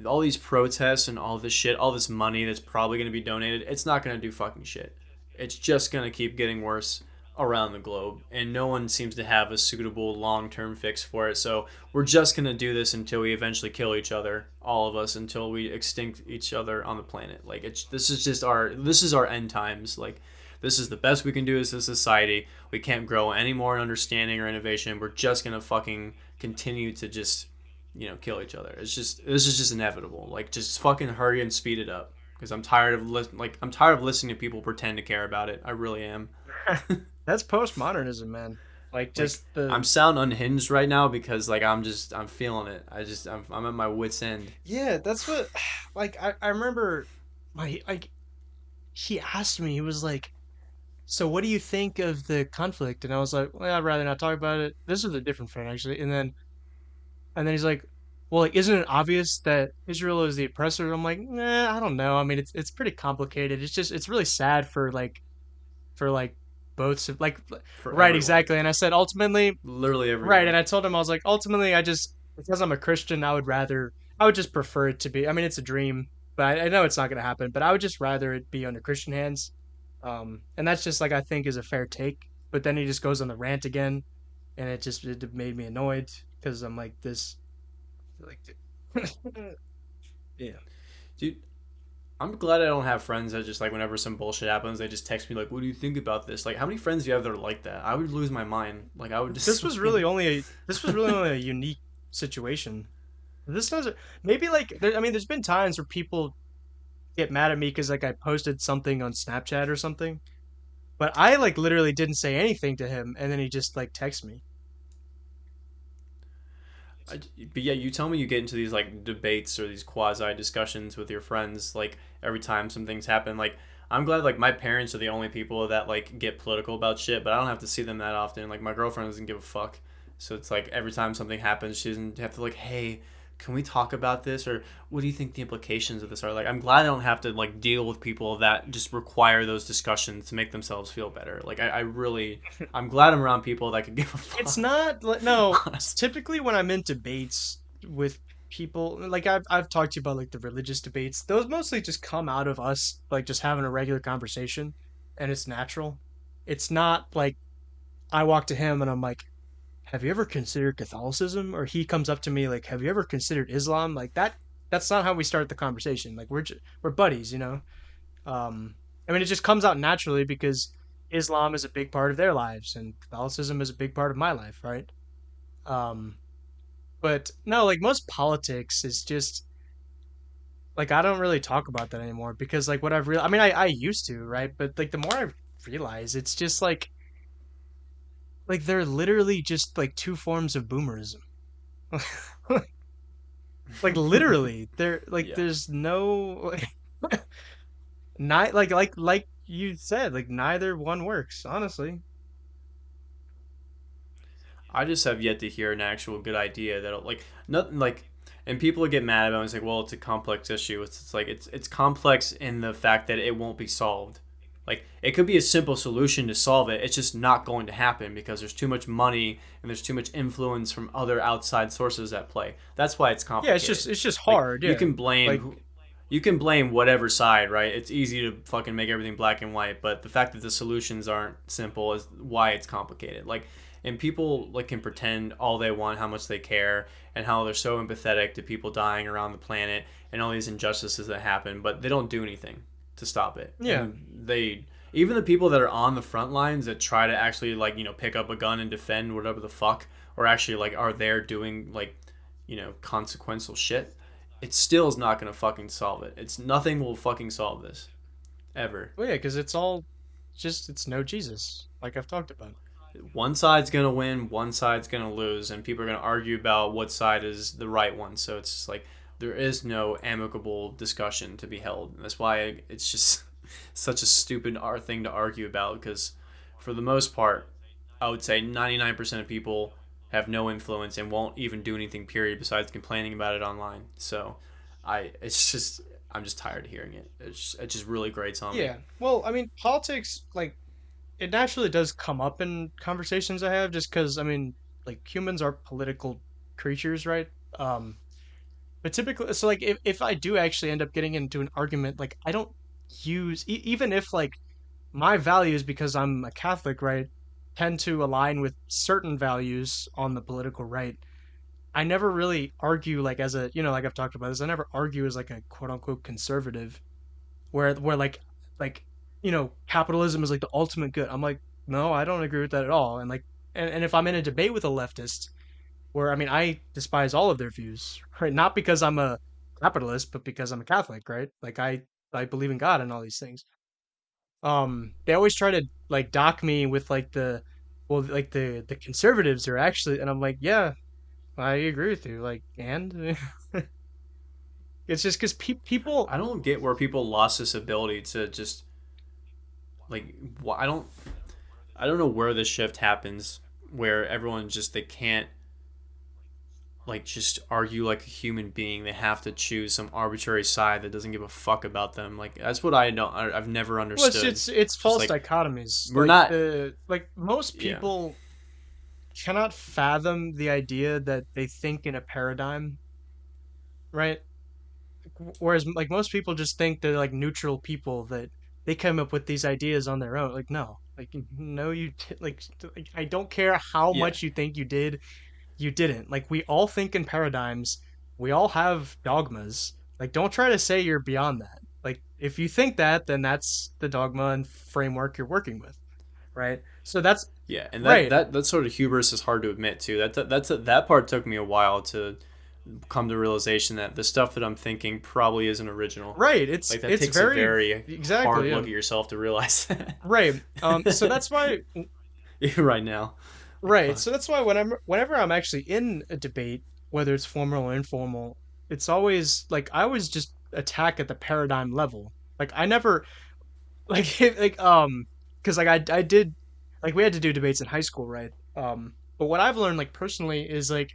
S2: all these protests and all this shit, all this money that's probably going to be donated, it's not going to do fucking shit. It's just going to keep getting worse around the globe, and no one seems to have a suitable long-term fix for it. So we're just going to do this until we eventually kill each other, all of us, until we extinct each other on the planet. Like it's this is our end times. Like this is the best we can do as a society. We can't grow any more in understanding or innovation. We're just going to fucking continue to just kill each other. It's just this is just inevitable. Like just fucking hurry and speed it up because I'm tired of listening to people pretend to care about it. I really am.
S1: That's postmodernism, man. Like
S2: Like
S1: just
S2: I'm
S1: the
S2: sound unhinged right now because like I'm feeling it. I'm at my wits end.
S1: yeah, that's what like I remember my like he asked me, he was like, "So what do you think of the conflict?" And I was like, "Well, I'd rather not talk about it." This is a different friend actually. And then he's like, "Well, like, isn't it obvious that Israel is the oppressor?" I'm like, "Nah, I don't know. I mean, it's pretty complicated. It's really sad for like like
S2: For
S1: right,
S2: everyone.
S1: exactly." And I said ultimately,
S2: Literally
S1: right,
S2: everyone.
S1: and I told him I was like, ultimately, I just because I'm a Christian, I would just prefer it to be. I mean, it's a dream, but I know it's not gonna happen. But I would just rather it be under Christian hands. And that's just like I think is a fair take. But then he just goes on the rant again, and it made me annoyed because I'm like this like yeah.
S2: Dude, I'm glad I don't have friends that just like whenever some bullshit happens, they just text me like, "What do you think about this?" Like, how many friends do you have that are like that? I would lose my mind. Like, I would just fucking
S1: This was really only a unique situation. This doesn't maybe like I mean there's been times where people get mad at me because like I posted something on Snapchat or something, but I like literally didn't say anything to him, and then he just like texts me.
S2: but yeah, you tell me you get into these like debates or these quasi discussions with your friends like every time some things happen. Like I'm glad like my parents are the only people that like get political about shit, but I don't have to see them that often. Like my girlfriend doesn't give a fuck. So it's like every time something happens, she doesn't have to like, "Hey, can we talk about this?" or "What do you think the implications of this are?" Like I'm glad I don't have to like deal with people that just require those discussions to make themselves feel better. Like I really I'm glad I'm around people that can give a
S1: It's
S2: fuck.
S1: not no.
S2: Honestly.
S1: Typically, when I'm in debates with people, like I've talked to you about like the religious debates, those mostly just come out of us like just having a regular conversation, and it's natural. It's not like I walk to him and I'm like, "Have you ever considered Catholicism?" Or he comes up to me like, "Have you ever considered Islam?" Like that. That's not how we start the conversation. Like we're buddies. I mean, it just comes out naturally because Islam is a big part of their lives and Catholicism is a big part of my life, right? Um, but no, like most politics is just like I don't really talk about that anymore because like what I've real I mean I used to, right? But like the more I realize it's just like they're literally just like two forms of boomerism. Like literally, there like
S2: Yeah.
S1: there's no like, like you said, like neither one works, honestly.
S2: I just have yet to hear an actual good idea that like nothing like, and people get mad about it. It's like, well, it's a complex issue. It's like it's complex in the fact that it won't be solved. Like it could be a simple solution to solve it. It's just not going to happen because there's too much money and there's too much influence from other outside sources at play. That's why it's
S1: Yeah,
S2: complicated.
S1: it's just
S2: Like
S1: hard, yeah. Like
S2: you can blame whatever side, right? It's easy to fucking make everything black and white, but the fact that the solutions aren't simple is why it's complicated. Like, and people like can pretend all they want how much they care and how they're so empathetic to people dying around the planet and all these injustices that happen, but they don't do anything to stop it.
S1: yeah.
S2: And they, even the people that are on the front lines that try to actually like, pick up a gun and defend whatever the fuck, or actually like are there doing like, consequential shit, it still is not gonna fucking solve it. It's nothing will fucking solve this ever.
S1: Well, yeah, because it's all just it's no Jesus, like I've talked about.
S2: One side's gonna win, one side's gonna lose, and people are gonna argue about what side is the right one. So it's just like there is no amicable discussion to be held. That's why it's just such a stupid thing to argue about. Because for the most part, I would say 99% of people have no influence and won't even do anything. Period. Besides complaining about it online. So I'm just tired of hearing it. It just really grates on me.
S1: Yeah. Well, I mean, politics like it naturally does come up in conversations I have just because I mean, like humans are political creatures, right? Um, but typically, so like if I do actually end up getting into an argument, like I don't use even if like my values because I'm a Catholic, right, tend to align with certain values on the political right. I never really argue like as a like I've talked about this. I never argue as like a quote unquote conservative where like capitalism is like the ultimate good. I'm like no, I don't agree with that at all. And like and if I'm in a debate with a leftist where I mean I despise all of their views, right? Not because I'm a capitalist, but because I'm a Catholic, right? Like I believe in God and all these things. They always try to like dock me with like the well like the conservatives are actually and I'm like yeah I agree with you like and it's just because people
S2: I don't get where people lost this ability to just like I don't know where the shift happens where everyone just they can't like just argue like a human being. They have to choose some arbitrary side that doesn't give a fuck about them. Like that's what I've never
S1: well
S2: understood.
S1: it's
S2: It's just
S1: false
S2: like
S1: dichotomies
S2: we're
S1: like
S2: not.
S1: the like most
S2: Yeah.
S1: people cannot fathom the idea that they think in a paradigm, right? Whereas like most people just think they're like neutral people that they come up with these ideas on their own. Like no, like no, like I don't care how
S2: Yeah.
S1: much you think you didn't. Like we all think in paradigms, we all have dogmas. Like don't try to say you're beyond that. Like if you think that, then that's the dogma and framework you're working with, right? So that's
S2: Yeah, and
S1: right,
S2: that sort of hubris is hard to admit too. That part took me a while to come to realization that the stuff that I'm thinking probably isn't original.
S1: right.
S2: Like that
S1: It's
S2: takes a
S1: very
S2: very hard
S1: exactly yeah.
S2: look at yourself to realize that.
S1: Right. So that's why
S2: Right now. Like
S1: right.
S2: fuck.
S1: So that's why whenever I'm actually in a debate, whether it's formal or informal, it's always like I always just attack at the paradigm level. Like I never like because like I did like we had to do debates in high school, right? But what I've learned like personally is like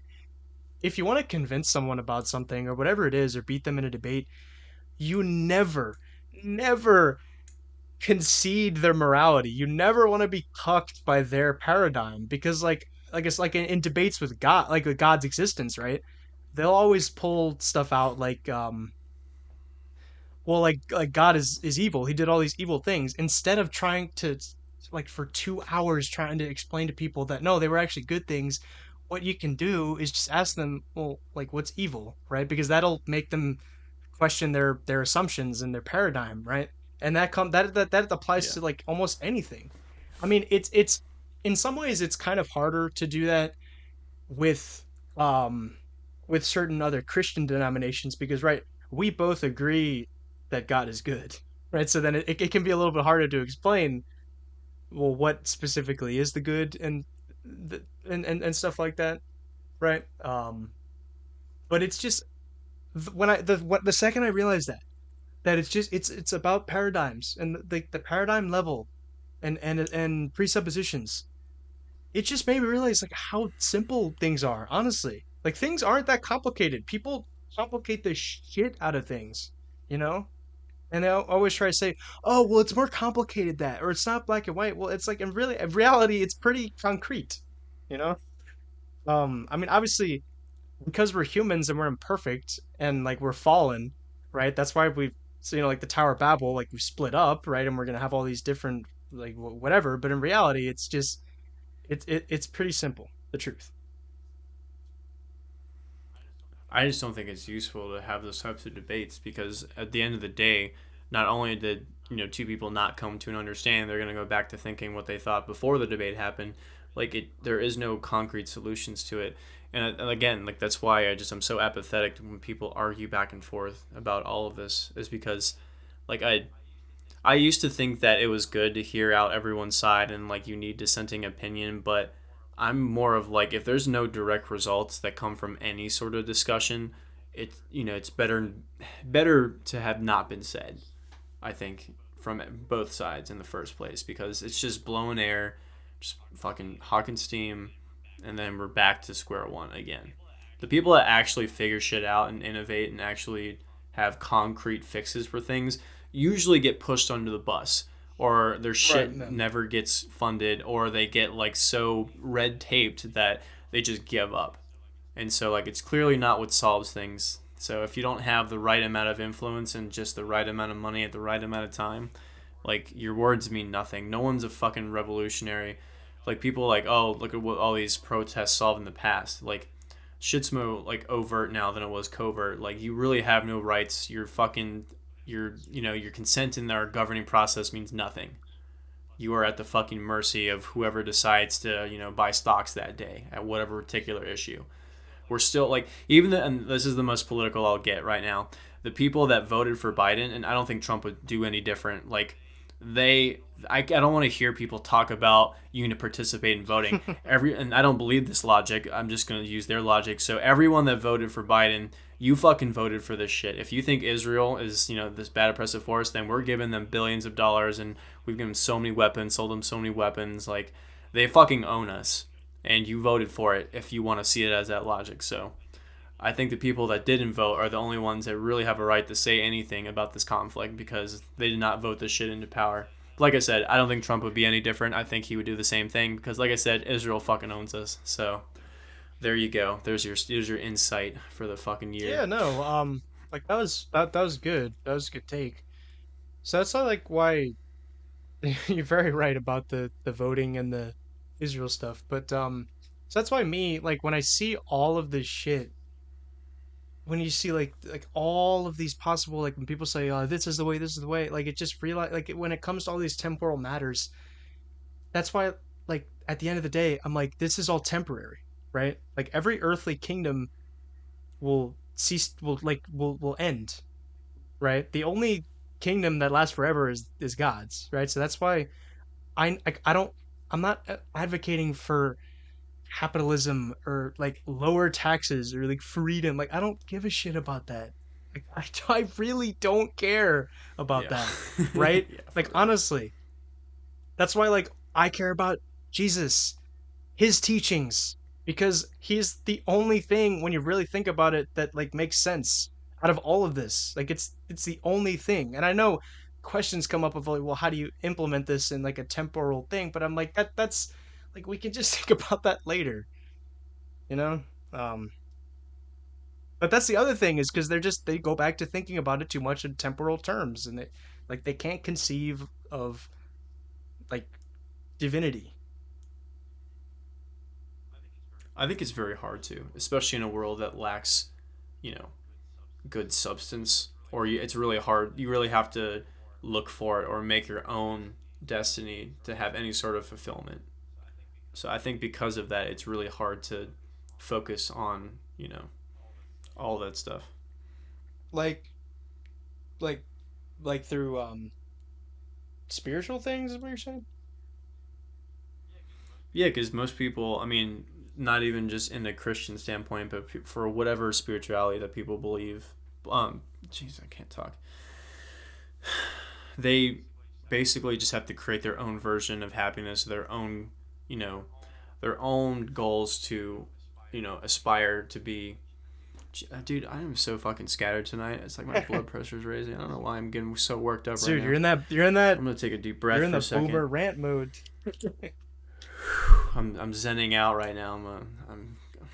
S1: if you want to convince someone about something or whatever it is or beat them in a debate, you never concede their morality. You never want to be cucked by their paradigm because like it's like in debates with God, like with God's existence, right? They'll always pull stuff out like well like God is evil. He did all these evil things instead of trying to like for 2 hours trying to explain to people that no, they were actually good things. What you can do is just ask them, well, like what's evil, right? Because that'll make them question their assumptions and their paradigm, right? And that applies
S2: Yeah.
S1: to like almost anything. I mean, it's in some ways it's kind of harder to do that with um with certain other Christian denominations because right, we both agree that God is good, right? So then it can be a little bit harder to explain well what specifically is the good and and stuff like that, right? But it's just when the second I realized that it's just it's about paradigms and the paradigm level and presuppositions. It just made me realize like how simple things are, honestly. Like things aren't that complicated. People complicate the shit out of things, you know? And they always try to say, "Oh, well, it's more complicated that, or it's not black and white." Well, it's like in reality, it's pretty concrete, you know. I mean, obviously, because we're humans and we're imperfect and like we're fallen, right? That's why we've, so, like the Tower of Babel, like we split up, right? And we're gonna have all these different like whatever. But in reality, it's just it's pretty simple. The truth.
S2: I just don't think it's useful to have those types of debates because at the end of the day, not only did two people not come to an understanding, they're going to go back to thinking what they thought before the debate happened. Like there is no concrete solutions to it, and again, like that's why I'm so apathetic when people argue back and forth about all of this. Is because like I used to think that it was good to hear out everyone's side and like you need dissenting opinion, but I'm more of like if there's no direct results that come from any sort of discussion, it's better to have not been said. I think from both sides in the first place because it's just blowing air, just fucking hawking steam, and then we're back to square one again. The people that actually figure shit out and innovate and actually have concrete fixes for things usually get pushed under the bus or their
S1: Right.
S2: shit
S1: No.
S2: never gets funded or they get like so red taped that they just give up. And so like it's clearly not what solves things. So if you don't have the right amount of influence and just the right amount of money at the right amount of time, like your words mean nothing. No one's a fucking revolutionary. Like people are like, oh, look at what all these protests solved in the past. Like shit's more like overt now than it was covert. Like you really have no rights. Your consent in our governing process means nothing. You are at the fucking mercy of whoever decides to buy stocks that day at whatever particular issue. We're still like and this is the most political I'll get right now. The people that voted for Biden, and I don't think Trump would do any different. Like I don't want to hear people talk about you need to participate in voting. And I don't believe this logic. I'm just going to use their logic. So everyone that voted for Biden, you fucking voted for this shit. If you think Israel is this bad oppressive force, then we're giving them billions of dollars and we've given them so many weapons, sold them so many weapons. Like they fucking own us, and you voted for it. If you want to see it as that logic, so I think the people that didn't vote are the only ones that really have a right to say anything about this conflict because they did not vote this shit into power. Like I said, I don't think Trump would be any different. I think he would do the same thing because, like I said, Israel fucking owns us. So there you go. There's your insight for the fucking year.
S1: Yeah. No. Like that was good. That was a good take. So that's not like why you're very right about the voting and the Israel stuff. But so that's why me like when I see all of this shit, when you see like all of these possible like when people say, "Oh, this is the way," like it just realize like when it comes to all these temporal matters, that's why like at the end of the day, I'm like, this is all temporary, right? Like every earthly kingdom will cease, will end, right? The only kingdom that lasts forever is God's, right? So that's why I don't I'm not advocating for capitalism or like lower taxes or like freedom. Like I don't give a shit about that. Like I really don't care about
S2: Yeah,
S1: that, right?
S2: yeah,
S1: Like
S2: for real.
S1: honestly, that's why like I care about Jesus, his teachings, because he's the only thing when you really think about it that like makes sense out of all of this. Like it's the only thing. And I know questions come up of like, well, how do you implement this in like a temporal thing? But I'm like that's like we can just think about that later, you know? Um but that's the other thing is because they go back to thinking about it too much in temporal terms and they can't conceive of like divinity.
S2: I think it's very hard to, especially in a world that lacks, you know, good substance, or it's really hard. You really have to look for it or make your own. destiny to have any sort of fulfillment. So I think because of that, it's really hard to focus on, all that stuff.
S1: Like like like through spiritual things is what you're saying?
S2: Yeah, because most people, I mean, not even just in a Christian standpoint, but for whatever spirituality that people believe, jeez, I can't talk. They basically just have to create their own version of happiness, you know, their own goals to, aspire to be. Dude, I am so fucking scattered tonight. It's like my blood pressure's raising. I don't know why I'm getting so worked up right
S1: Dude,
S2: now. I'm gonna take a deep
S1: you're
S2: breath
S1: in
S2: for
S1: the
S2: a second.
S1: boomer rant mode.
S2: I'm zenning out right now.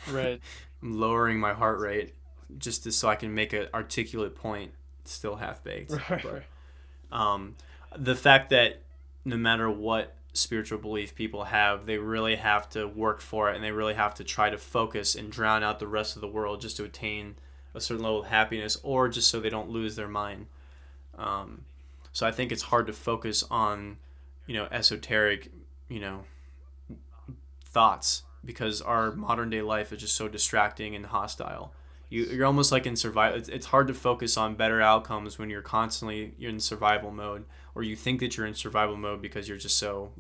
S1: Right.
S2: I'm lowering my heart rate so I can make an articulate point. Still half baked,
S1: Right,
S2: but
S1: right.
S2: um, the fact that no matter what spiritual belief people have, they really have to work for it, and they really have to try to focus and drown out the rest of the world just to attain a certain level of happiness, or just so they don't lose their mind. Um, so I think it's hard to focus on, esoteric, you know, thoughts because our modern day life is just so distracting and hostile. You're almost like in survival. It's hard to focus on better outcomes when you're in survival mode, or you think that you're in survival mode because you're just so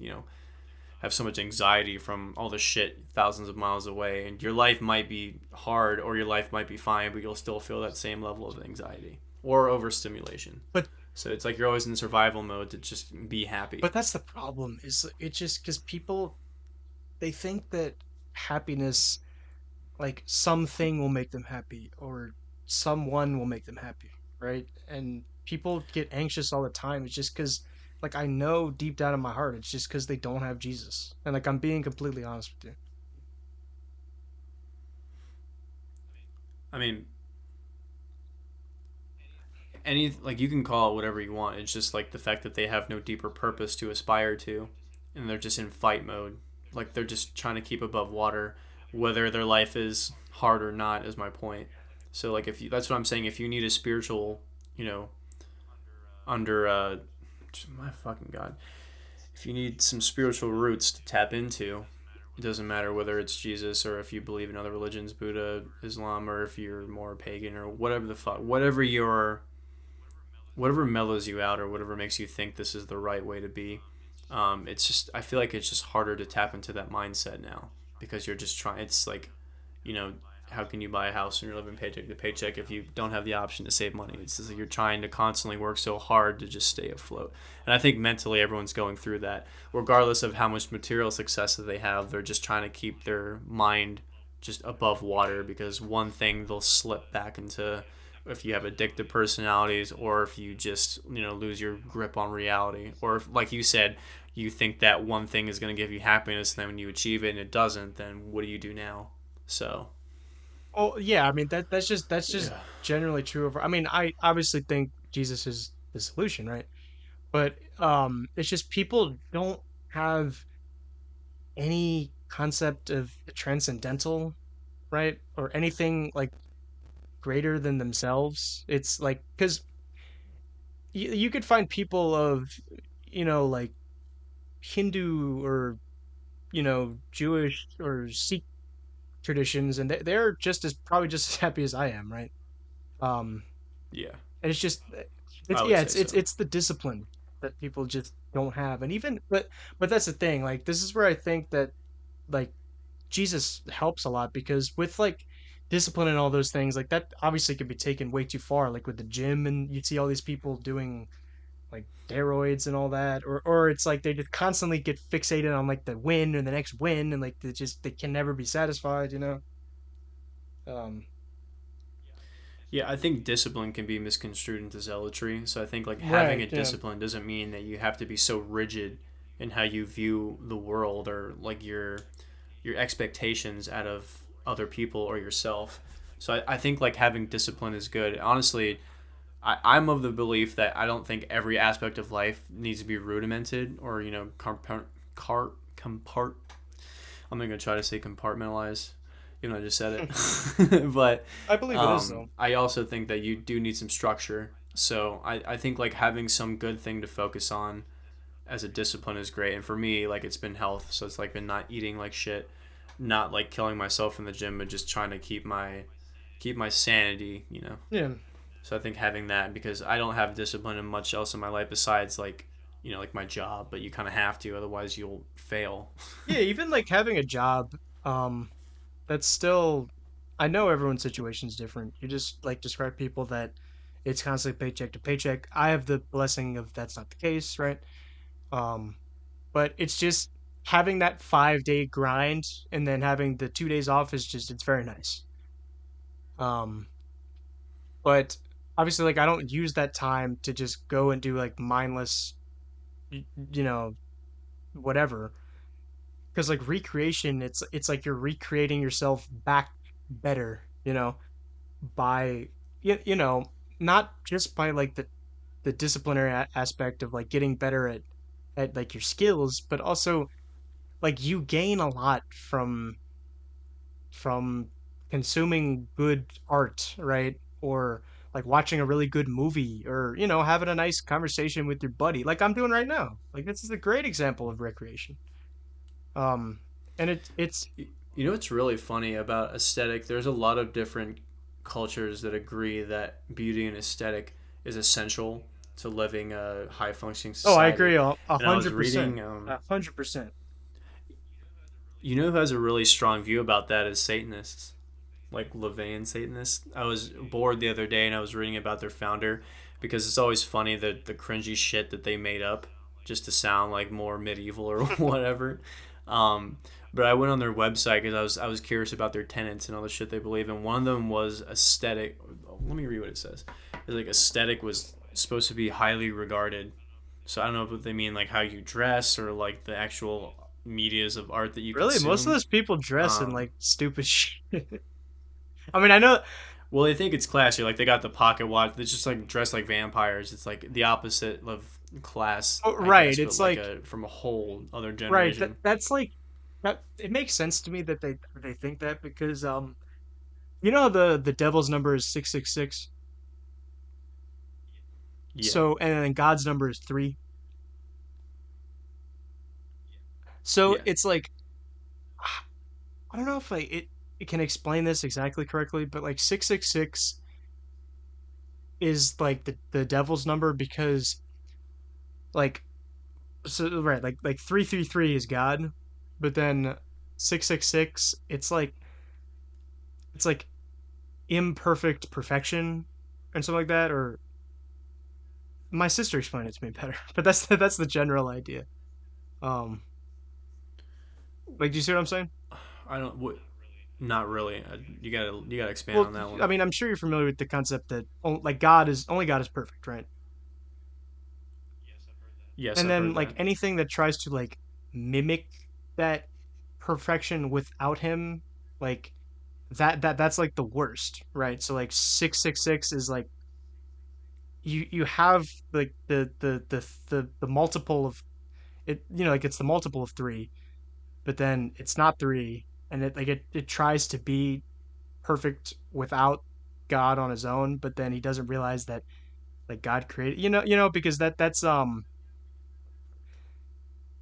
S2: have so much anxiety from all the shit thousands of miles away, and your life might be hard or your life might be fine, but you'll still feel that same level of anxiety or overstimulation.
S1: But
S2: So it's like you're always in survival mode to just be happy.
S1: that's the problem is it just because people they think that happiness like something will make them happy or someone will make them happy, right? And people get anxious all the time. It's just because like I know deep down in my heart it's just because they don't have Jesus. And like I'm being completely honest with you.
S2: I mean, you can call it whatever you want. It's just like the fact that they have no deeper purpose to aspire to, and they're just in fight mode. Like they're just trying to keep above water, whether their life is hard or not. Is my point. So like if you, that's what I'm saying. If you need a spiritual, you know, under my fucking god, if you need some spiritual roots to tap into, it doesn't matter whether it's Jesus or if you believe in other religions, Buddha, Islam, or if you're more pagan or whatever the fuck, whatever mellows you out or whatever makes you think this is the right way to be. It's just I feel like it's just harder to tap into that mindset now because you're just trying. It's like, you know, how can you buy a house when you're living paycheck to paycheck if you don't have the option to save money? It's just like you're trying to constantly work so hard to just stay afloat. And I think mentally everyone's going through that, regardless of how much material success that they have. They're just trying to keep their mind just above water because one thing they'll slip back into if you have addictive personalities or if you just lose your grip on reality or if, like you said, you think that one thing is going to give you happiness and then when you achieve it and it doesn't, then what do you do now? So
S1: Oh yeah, I mean that's just
S2: yeah.
S1: generally true of I mean I obviously think Jesus is the solution, right? But it's just people don't have any concept of transcendental, right? Or anything like greater than themselves. It's like because you could find people of like Hindu or Jewish or Sikh traditions, and they're just as probably just as happy as I am, right? Um,
S2: Yeah,
S1: and it's just it's
S2: I would
S1: yeah,
S2: say so.
S1: it's the discipline that people just don't have, and even but that's the thing. Like this is where I think that like Jesus helps a lot because with like discipline and all those things, like that obviously could be taken way too far, like with the gym and you see all these people doing like steroids and all that, or it's like they just constantly get fixated on like the win or the next win and like they can never be satisfied, you know? Um,
S2: Yeah, I think discipline can be misconstrued into zealotry. So I think like having
S1: right,
S2: a
S1: yeah.
S2: discipline doesn't mean that you have to be so rigid in how you view the world or like your expectations out of other people or yourself. So I think like having discipline is good. Honestly, I'm of the belief that I don't think every aspect of life needs to be rudimented or compart. I'm not gonna try to say compartmentalize, even though I just said it. But
S1: I believe it is though.
S2: I also think that you do need some structure. So I think like having some good thing to focus on as a discipline is great. And for me, like it's been health, so it's like been not eating like shit, not like killing myself in the gym, but just trying to keep my sanity, you know.
S1: Yeah.
S2: So I think having that, because I don't have discipline in much else in my life besides like, like my job, but you kind of have to, otherwise you'll fail.
S1: Yeah, even like having a job, um, that's still, I know everyone's situation is different. You just like describe people that it's constantly paycheck to paycheck. I have the blessing of that's not the case, right? Um, but it's just having that 5 day grind and then having the 2 days off is just it's very nice. Um, but obviously, like I don't use that time to just go and do like mindless, you know, whatever. Because like recreation, it's like you're recreating yourself back better, by you know not just by like the disciplinary aspect of like getting better at like your skills, but also like you gain a lot from consuming good art, right? Or like watching a really good movie, or having a nice conversation with your buddy like I'm doing right now. Like this is a great example of recreation. um and it's
S2: You know what's really funny about aesthetic? There's a lot of different cultures that agree that beauty and aesthetic is essential to living a high functioning
S1: oh, I
S2: society.
S1: agree a
S2: And I was
S1: hundred percent
S2: reading,
S1: 100%.
S2: who has a really strong view about that is Satanists, like Levian Satanists. I was bored the other day and I was reading about their founder because it's always funny that the cringy shit that they made up just to sound like more medieval or whatever. Um, but I went on their website because I was curious about their tenets and all the shit they believe, and one of them was aesthetic. Let me read what it says. It's like aesthetic was supposed to be highly regarded. So I don't know if they mean like how you dress or like the actual medias of art that you
S1: Really, most of
S2: consume.
S1: those people dress in
S2: Um,
S1: like stupid shit. I mean, I know.
S2: well, they think it's classy. Like they got the pocket watch. They just like dress like vampires. It's like the opposite of class,
S1: Oh,
S2: I
S1: right.
S2: guess, but
S1: It's
S2: like
S1: like
S2: a from a whole other
S1: right.
S2: generation.
S1: That's like that. It makes sense to me that they think that because the devil's number is 666.
S2: Yeah,
S1: So and then God's number is 3. So
S2: yeah,
S1: it's like I don't know if it can explain this exactly correctly, but like 666 is like the devil's number because like so right like 333 is God, but then 666 it's like imperfect perfection and something like that. Or my sister explained it to me better, but that's the general idea. um like, do you see what I'm saying?
S2: I don't. Not really. You gotta expand
S1: Well,
S2: on that
S1: I
S2: one.
S1: mean, I'm sure you're familiar with the concept that like God is perfect, right?
S2: Yes,
S1: And
S2: I've
S1: then
S2: heard
S1: like
S2: that.
S1: anything that tries to like mimic that perfection without him, like that's like the worst, right? So like 666 is like you have like the multiple of it, like it's the multiple of 3, but then it's not 3, and it tries to be perfect without God on his own, but then he doesn't realize that like God created, because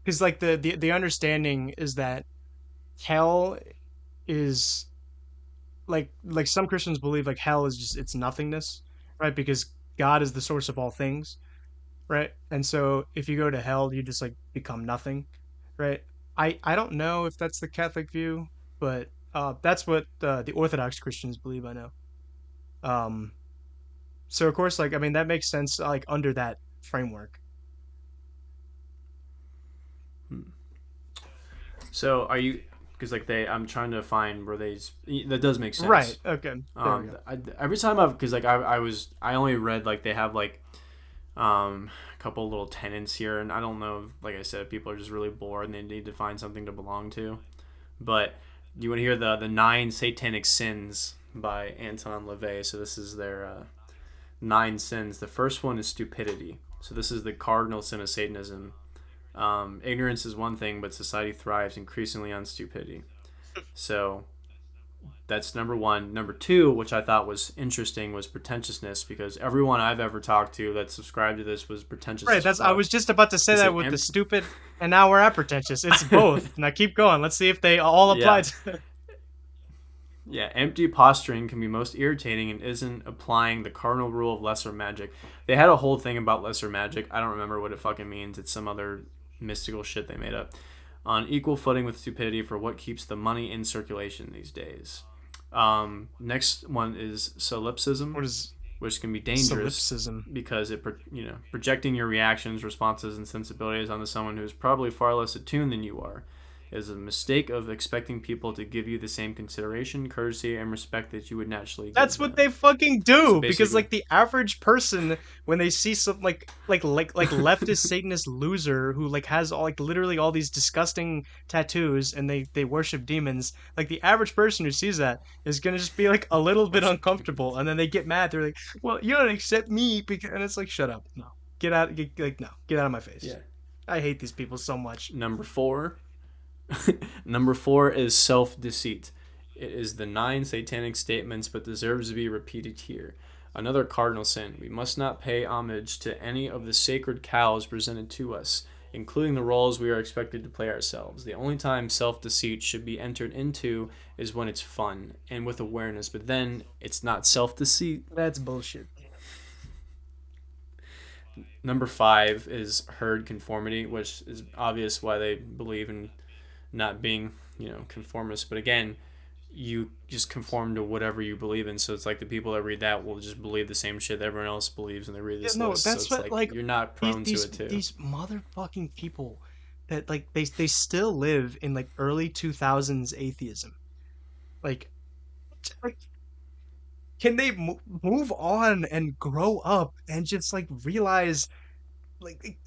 S1: because like the understanding is that hell is like some Christians believe like hell is just it's nothingness, right? Because God is the source of all things, right? And so if you go to hell, you just like become nothing, right? I don't know if that's the Catholic view, but that's what the Orthodox Christians believe. I know. Um, so of course, like I mean, that makes sense. Like under that framework.
S2: Hmm. So are you? Because like I'm trying to find where they. That does make
S1: Right.
S2: sense.
S1: Okay. There we go.
S2: Every time I've because like I only read like they have like a couple little tenants here, and I don't know. Like I said, people are just really bored and they need to find something to belong to. But you want to hear the nine satanic sins by Anton LaVey? So this is their 9 sins. The first one is stupidity. So this is the cardinal sin of Satanism. Ignorance is one thing, but society thrives increasingly on stupidity. So That's number one. Number two, which I thought was interesting, was pretentiousness, because everyone I've ever talked to that subscribed to this was pretentious
S1: Right.
S2: as
S1: That's. I
S2: fuck.
S1: was just about to say
S2: They
S1: that
S2: said
S1: with the
S2: empty.
S1: stupid, and now we're at pretentious. It's both. Now keep going. Let's see if they all apply
S2: Yeah.
S1: to.
S2: Yeah, empty posturing can be most irritating and isn't applying the cardinal rule of lesser magic. They had a whole thing about lesser magic. I don't remember what it fucking means. It's some other mystical shit they made up. On equal footing with stupidity for what keeps the money in circulation these days. Next one is solipsism,
S1: What is
S2: which can be dangerous
S1: solipsism?
S2: because it projecting your reactions, responses, and sensibilities onto someone who is probably far less attuned than you are is a mistake of expecting people to give you the same consideration, courtesy, and respect that you would naturally
S1: That's
S2: give
S1: what
S2: them.
S1: they fucking
S2: So
S1: do because
S2: basically,
S1: like the average person when they see some like leftist Satanist loser who like has all like literally all these disgusting tattoos and they worship demons, like the average person who sees that is gonna just be like a little bit uncomfortable and then they get mad. They're like, "Well, you don't accept me," because and it's like, "Shut up, no, no, get out of my face."
S2: yeah.
S1: I hate these people so much.
S2: Number four, number four is self-deceit. It is the nine satanic statements, but deserves to be repeated here. Another cardinal sin. We must not pay homage to any of the sacred cows presented to us, including the roles we are expected to play ourselves. The only time self deceit should be entered into is when it's fun and with awareness, but then it's not self deceit.
S1: That's bullshit.
S2: Number five is herd conformity, which is obvious why they believe in not being, conformist. But again, you just conform to whatever you believe in. So it's like the people that read that will just believe the same shit that everyone else believes when they read
S1: Yeah,
S2: this
S1: no,
S2: list. So
S1: that's
S2: it's
S1: what
S2: like
S1: like
S2: you're not
S1: these
S2: prone to
S1: these
S2: it too.
S1: these motherfucking people that like they still live in like early 2000s atheism. Like, like can they move on and grow up and just like realize like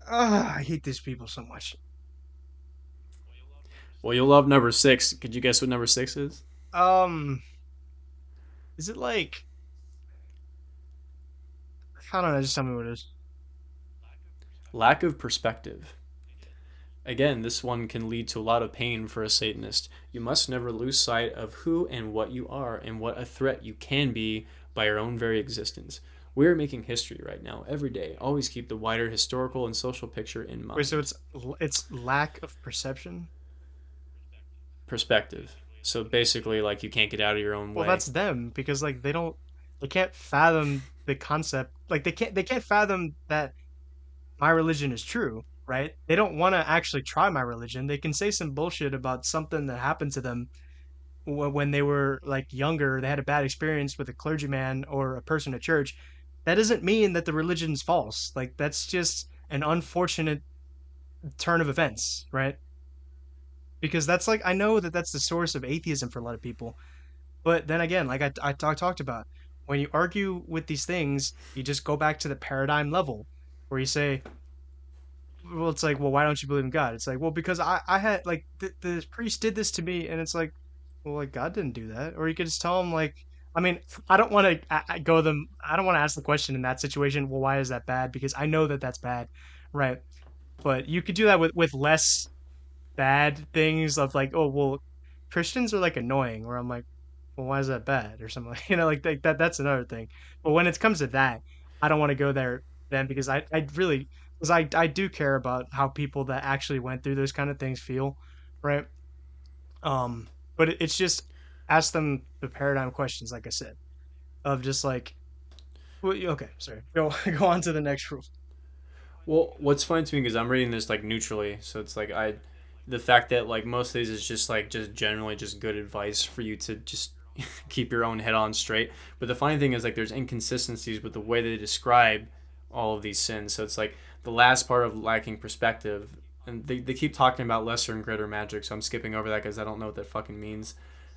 S1: I hate these people so much.
S2: Well, you'll love number six. Could you guess what number six is?
S1: Um, is it like I don't know, just tell me what it is.
S2: Lack of perspective. Again, this one can lead to a lot of pain for a Satanist. You must never lose sight of who and what you are and what a threat you can be by your own very existence. We're making history right now, every day. Always keep the wider historical and social picture in
S1: Wait, so
S2: mind.
S1: it's lack of perception?
S2: Perspective. So basically, like, you can't get out of your own
S1: Well,
S2: way.
S1: that's them because like they can't fathom the concept. Like they can't fathom that my religion is true, right? They don't want to actually try my religion. They can say some bullshit about something that happened to them when they were like younger. They had a bad experience with a clergyman or a person at church. That doesn't mean that the religion's false. Like that's just an unfortunate turn of events, right? Because that's like I know that that's the source of atheism for a lot of people. But then again, like I talked about, when you argue with these things, you just go back to the paradigm level where you say, well, it's like, well, why don't you believe in God? It's like, well, because I had like the priest did this to me, and it's like, well, like God didn't do that. Or you could just tell him like, I mean, I don't want to go them. I don't want to ask the question in that situation. Well, why is that bad? Because I know that that's bad, right? But you could do that with less bad things of like, oh, well, Christians are like annoying. Where I'm like, well, why is that bad or something like, like that. That's another thing. But when it comes to that, I don't want to go there then because I really because I do care about how people that actually went through those kind of things feel, right? Um, but it's just ask them the paradigm questions, like I said, of just like, well, okay, sorry, go go on to the next rule.
S2: Well, what's funny to me is I'm reading this like neutrally, so it's like the fact that like most of these is just like just generally just good advice for you to just keep your own head on straight. But the funny thing is like there's inconsistencies with the way they describe all of these sins. So it's like the last part of lacking perspective, and they keep talking about lesser and greater magic. So I'm skipping over that because I don't know what that fucking means.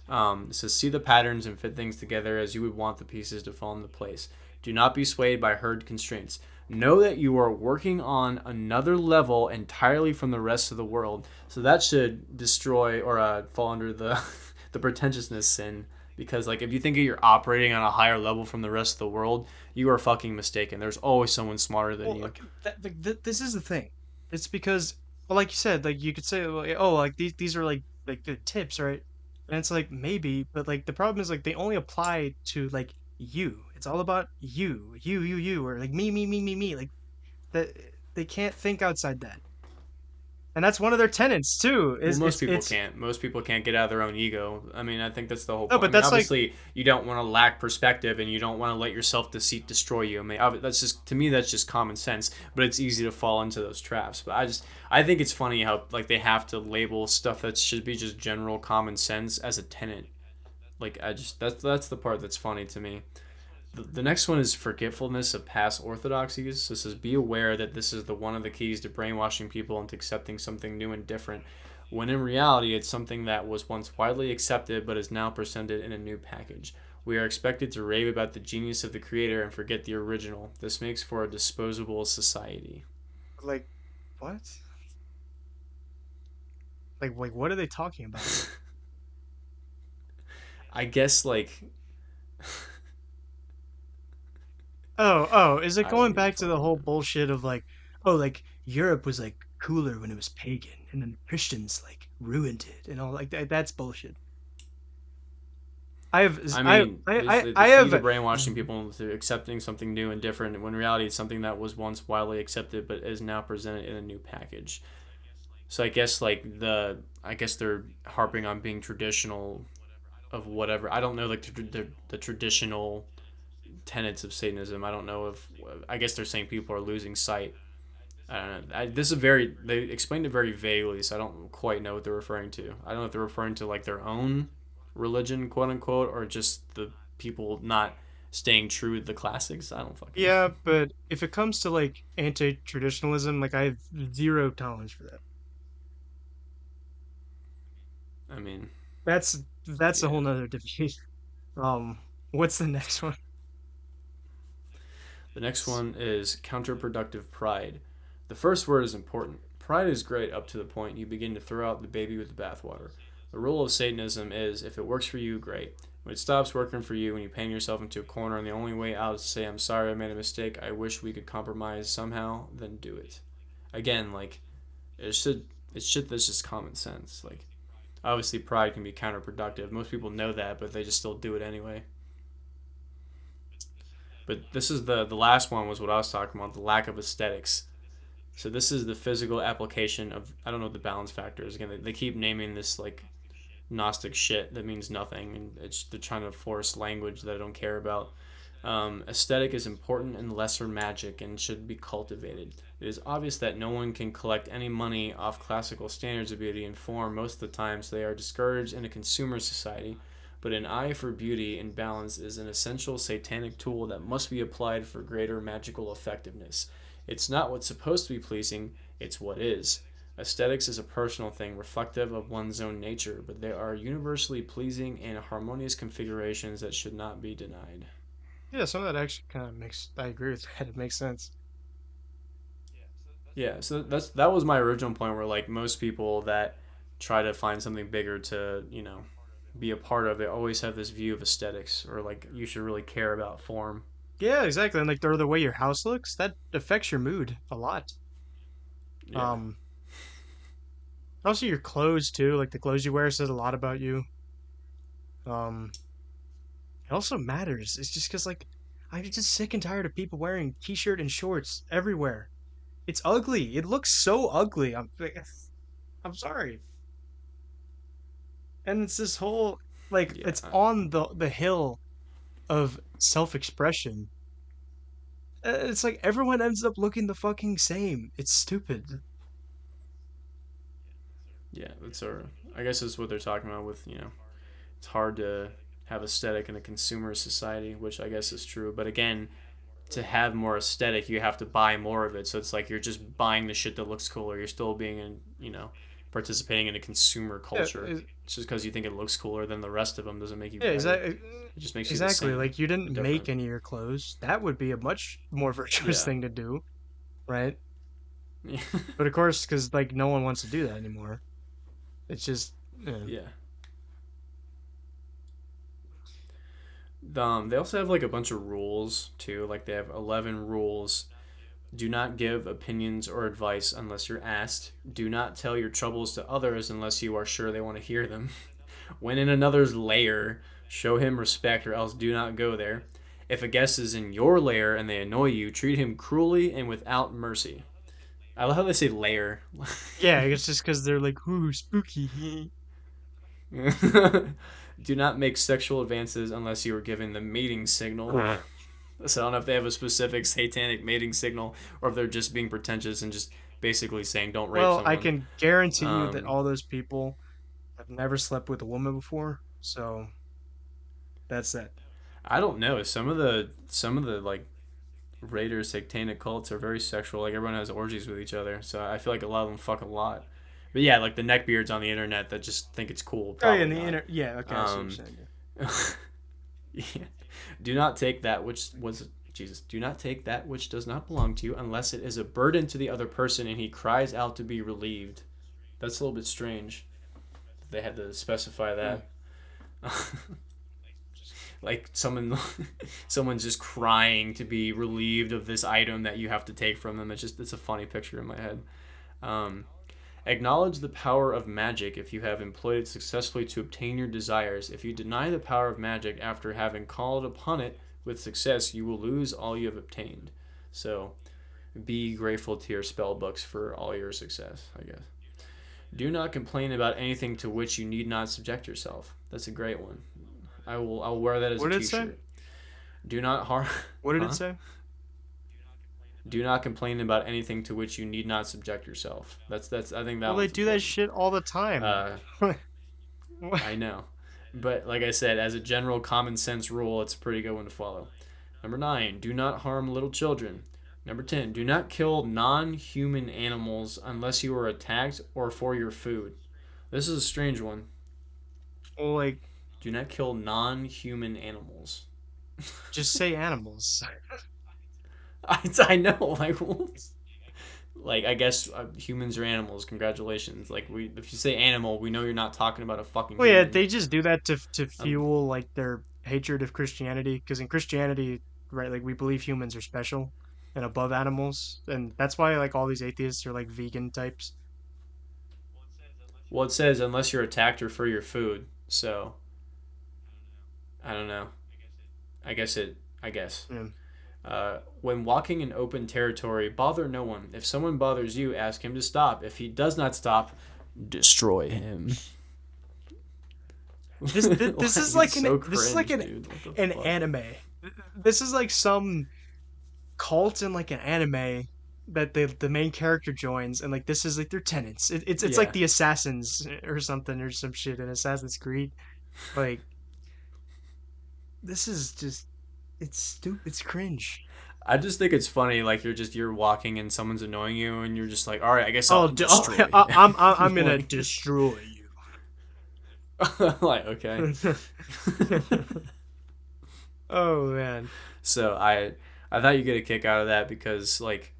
S2: It says, see the patterns and fit things together as you would want the pieces to fall into place. Do not be swayed by herd constraints. Know that you are working on another level entirely from the rest of the world. So that should destroy or fall under the the pretentiousness sin. Because like if you think you're operating on a higher level from the rest of the world, you are fucking mistaken. There's always someone smarter than
S1: Well,
S2: you.
S1: look, this is the thing. It's because, well, like you said, like you could say, like, oh, like these are like the tips, right? And it's like maybe, but like the problem is like they only apply to like you. It's all about you, or like me. Like that they can't think outside that. And that's one of their tenets too.
S2: Well,
S1: Is
S2: most people
S1: it's
S2: can't. Most people can't get out of their own ego. I mean, I think that's the whole
S1: no,
S2: point. I
S1: but
S2: mean,
S1: that's like
S2: obviously, you don't want to lack perspective, and you don't want to let your self deceit destroy you. I mean, that's just to me, that's just common sense. But it's easy to fall into those traps. But I think it's funny how like they have to label stuff that should be just general common sense as a tenet. Like that's the part that's funny to me. The next one is forgetfulness of past orthodoxies. So it says, be aware that this is the one of the keys to brainwashing people into accepting something new and different, when in reality it's something that was once widely accepted but is now presented in a new package. We are expected to rave about the genius of the creator and forget the original. This makes for a disposable society.
S1: like what? Like what are they talking about?
S2: I guess like
S1: Oh, is it
S2: I don't
S1: going
S2: even
S1: back to the
S2: fucking
S1: whole
S2: know.
S1: bullshit of like, oh, like Europe was like cooler when it was pagan, and then the Christians like ruined it and all like that? That's bullshit. I have,
S2: I mean,
S1: I
S2: the key to
S1: have,
S2: brainwashing people into accepting something new and different, when in reality it's something that was once widely accepted but is now presented in a new package. So I guess I guess they're harping on being traditional of whatever. I don't know like the traditional tenets of Satanism. I don't know if I guess they're saying people are losing sight. I don't know. This is very they explained it very vaguely, so I don't quite know what they're referring to. I don't know if they're referring to like their own religion, quote unquote, or just the people not staying true to the classics. I don't fucking know.
S1: yeah, but if it comes to like anti-traditionalism, like I have zero tolerance for that.
S2: I mean,
S1: That's a
S2: yeah.
S1: whole nother debate. What's the next one?
S2: The next one is counterproductive pride. The first word is important. Pride is great up to the point you begin to throw out the baby with the bathwater. The rule of Satanism is if it works for you, great. When it stops working for you, when you paint yourself into a corner and the only way out is to say, I'm sorry I made a mistake, I wish we could compromise somehow, then do it. Again, like, it's shit that's just common sense. Like, obviously, pride can be counterproductive. Most people know that, but they just still do it anyway. But this is the last one was what I was talking about, the lack of aesthetics. So this is the physical application of I don't know what the balance factor is. Again, they keep naming this like Gnostic shit that means nothing, and they're trying to force language that I don't care about. Aesthetic is important in lesser magic and should be cultivated. It is obvious that no one can collect any money off classical standards of beauty and form most of the time, so they are discouraged in a consumer society. But an eye for beauty and balance is an essential satanic tool that must be applied for greater magical effectiveness. It's not what's supposed to be pleasing, it's what is. Aesthetics is a personal thing, reflective of one's own nature, but they are universally pleasing and harmonious configurations that should not be denied.
S1: Yeah, some of that actually kind of makes. I agree with that. It makes sense.
S2: Yeah, so that was my original point where like most people that try to find something bigger to, be a part of, they always have this view of aesthetics or like you should really care about form.
S1: Yeah, exactly. And like the way your house looks, that affects your mood a lot.
S2: Yeah.
S1: Um, Also your clothes too. Like the clothes you wear says a lot about you. Um, it also matters. It's just because like I'm just sick and tired of people wearing t-shirt and shorts everywhere. It's ugly. It looks so ugly. I'm sorry. And it's this whole like
S2: Yeah.
S1: it's on the hill of self-expression. It's like everyone ends up looking the fucking same. It's stupid.
S2: Yeah, that's our I guess that's what they're talking about with, it's hard to have aesthetic in a consumer society, which I guess is true. But again, to have more aesthetic, you have to buy more of it. So it's like you're just buying the shit that looks cooler. You're still being in, participating in a consumer
S1: Yeah,
S2: culture. It's just because you think it looks cooler than the rest of them doesn't make you
S1: yeah,
S2: better.
S1: exactly.
S2: It just makes you the
S1: Exactly.
S2: same
S1: Like you
S2: or
S1: didn't make
S2: different.
S1: any of your clothes. That would be a much more virtuous
S2: Yeah.
S1: thing to do, right?
S2: Yeah.
S1: But of course, because like no one wants to do that anymore. It's just, yeah.
S2: Yeah. They also have like a bunch of rules too. Like they have 11 rules. Do not give opinions or advice unless you're asked. Do not tell your troubles to others unless you are sure they want to hear them. When in another's lair, show him respect or else do not go there. If a guest is in your lair and they annoy you, treat him cruelly and without mercy. I love how they say lair.
S1: Yeah, it's just because they're like, ooh, spooky.
S2: Do not make sexual advances unless you are given the mating signal. So I don't know if they have a specific satanic mating signal or if they're just being pretentious and just basically saying don't rape
S1: Well, I
S2: someone.
S1: can guarantee you that
S2: Um,
S1: all those people have never slept with a woman before, so that's that.
S2: I don't know. Some of the like Raiders satanic cults are very sexual. Like everyone has orgies with each other. So I feel like a lot of them fuck a lot. But yeah, like the neckbeards on the internet that just think it's cool,
S1: Oh yeah,
S2: probably
S1: and the
S2: not.
S1: inner, yeah, okay, I see what you're
S2: Um,
S1: saying. Yeah.
S2: yeah. Do not take that which was Jesus. Do not take that which does not belong to you unless it is a burden to the other person and he cries out to be relieved. That's a little bit strange. They had to specify
S1: Hmm.
S2: that. Like someone's just crying to be relieved of this item that you have to take from them. It's a funny picture in my head. Um, Acknowledge the power of magic if you have employed it successfully to obtain your desires. If you deny the power of magic after having called upon it with success, you will lose all you have obtained. So be grateful to your spell books for all your success, I guess. Do not complain about anything to which you need not subject yourself. That's a great one. I will wear that as a
S1: What did it say?
S2: t-shirt. Do not harm
S1: What did it
S2: huh?
S1: say?
S2: Do not complain about anything to which you need not subject yourself. That's I think
S1: Well,
S2: that
S1: they
S2: one's
S1: do that
S2: important.
S1: shit all the time.
S2: Uh
S1: What?
S2: I know. But like I said, as a general common sense rule, it's a pretty good one to follow. Number 9, do not harm little children. Number 10, do not kill non-human animals unless you are attacked or for your food. This is a strange one.
S1: Well, like,
S2: Do not kill non-human animals.
S1: just say animals.
S2: I know, like I guess humans are animals. Congratulations. Like we, if you say animal, we know you're not talking about a fucking
S1: Well, yeah,
S2: human.
S1: they just do that to
S2: Um,
S1: fuel like their hatred of Christianity. Because in Christianity, right, like we believe humans are special and above animals, and that's why like all these atheists are like vegan types.
S2: well, it says unless you're attacked or for your food. So I don't know. I guess it. I guess.
S1: Yeah.
S2: When walking in open territory, bother no one. If someone bothers you, ask him to stop. If he does not stop, destroy him.
S1: This
S2: Like
S1: is
S2: it's
S1: like
S2: so
S1: an
S2: cringe, dude. What the
S1: an
S2: fuck?
S1: anime. This is like some cult in like an anime that the main character joins, and like this is like their tenets. It's like
S2: Yeah.
S1: the assassins or something or some shit in Assassin's Creed. Like this is just it's stupid. It's cringe.
S2: I just think it's funny. Like you're walking and someone's annoying you, and you're just like, all right, I guess I'll
S1: Oh,
S2: destroy
S1: I'm
S2: him.
S1: gonna
S2: Like,
S1: destroy you.
S2: like okay.
S1: Oh man.
S2: So I thought you get a kick out of that because like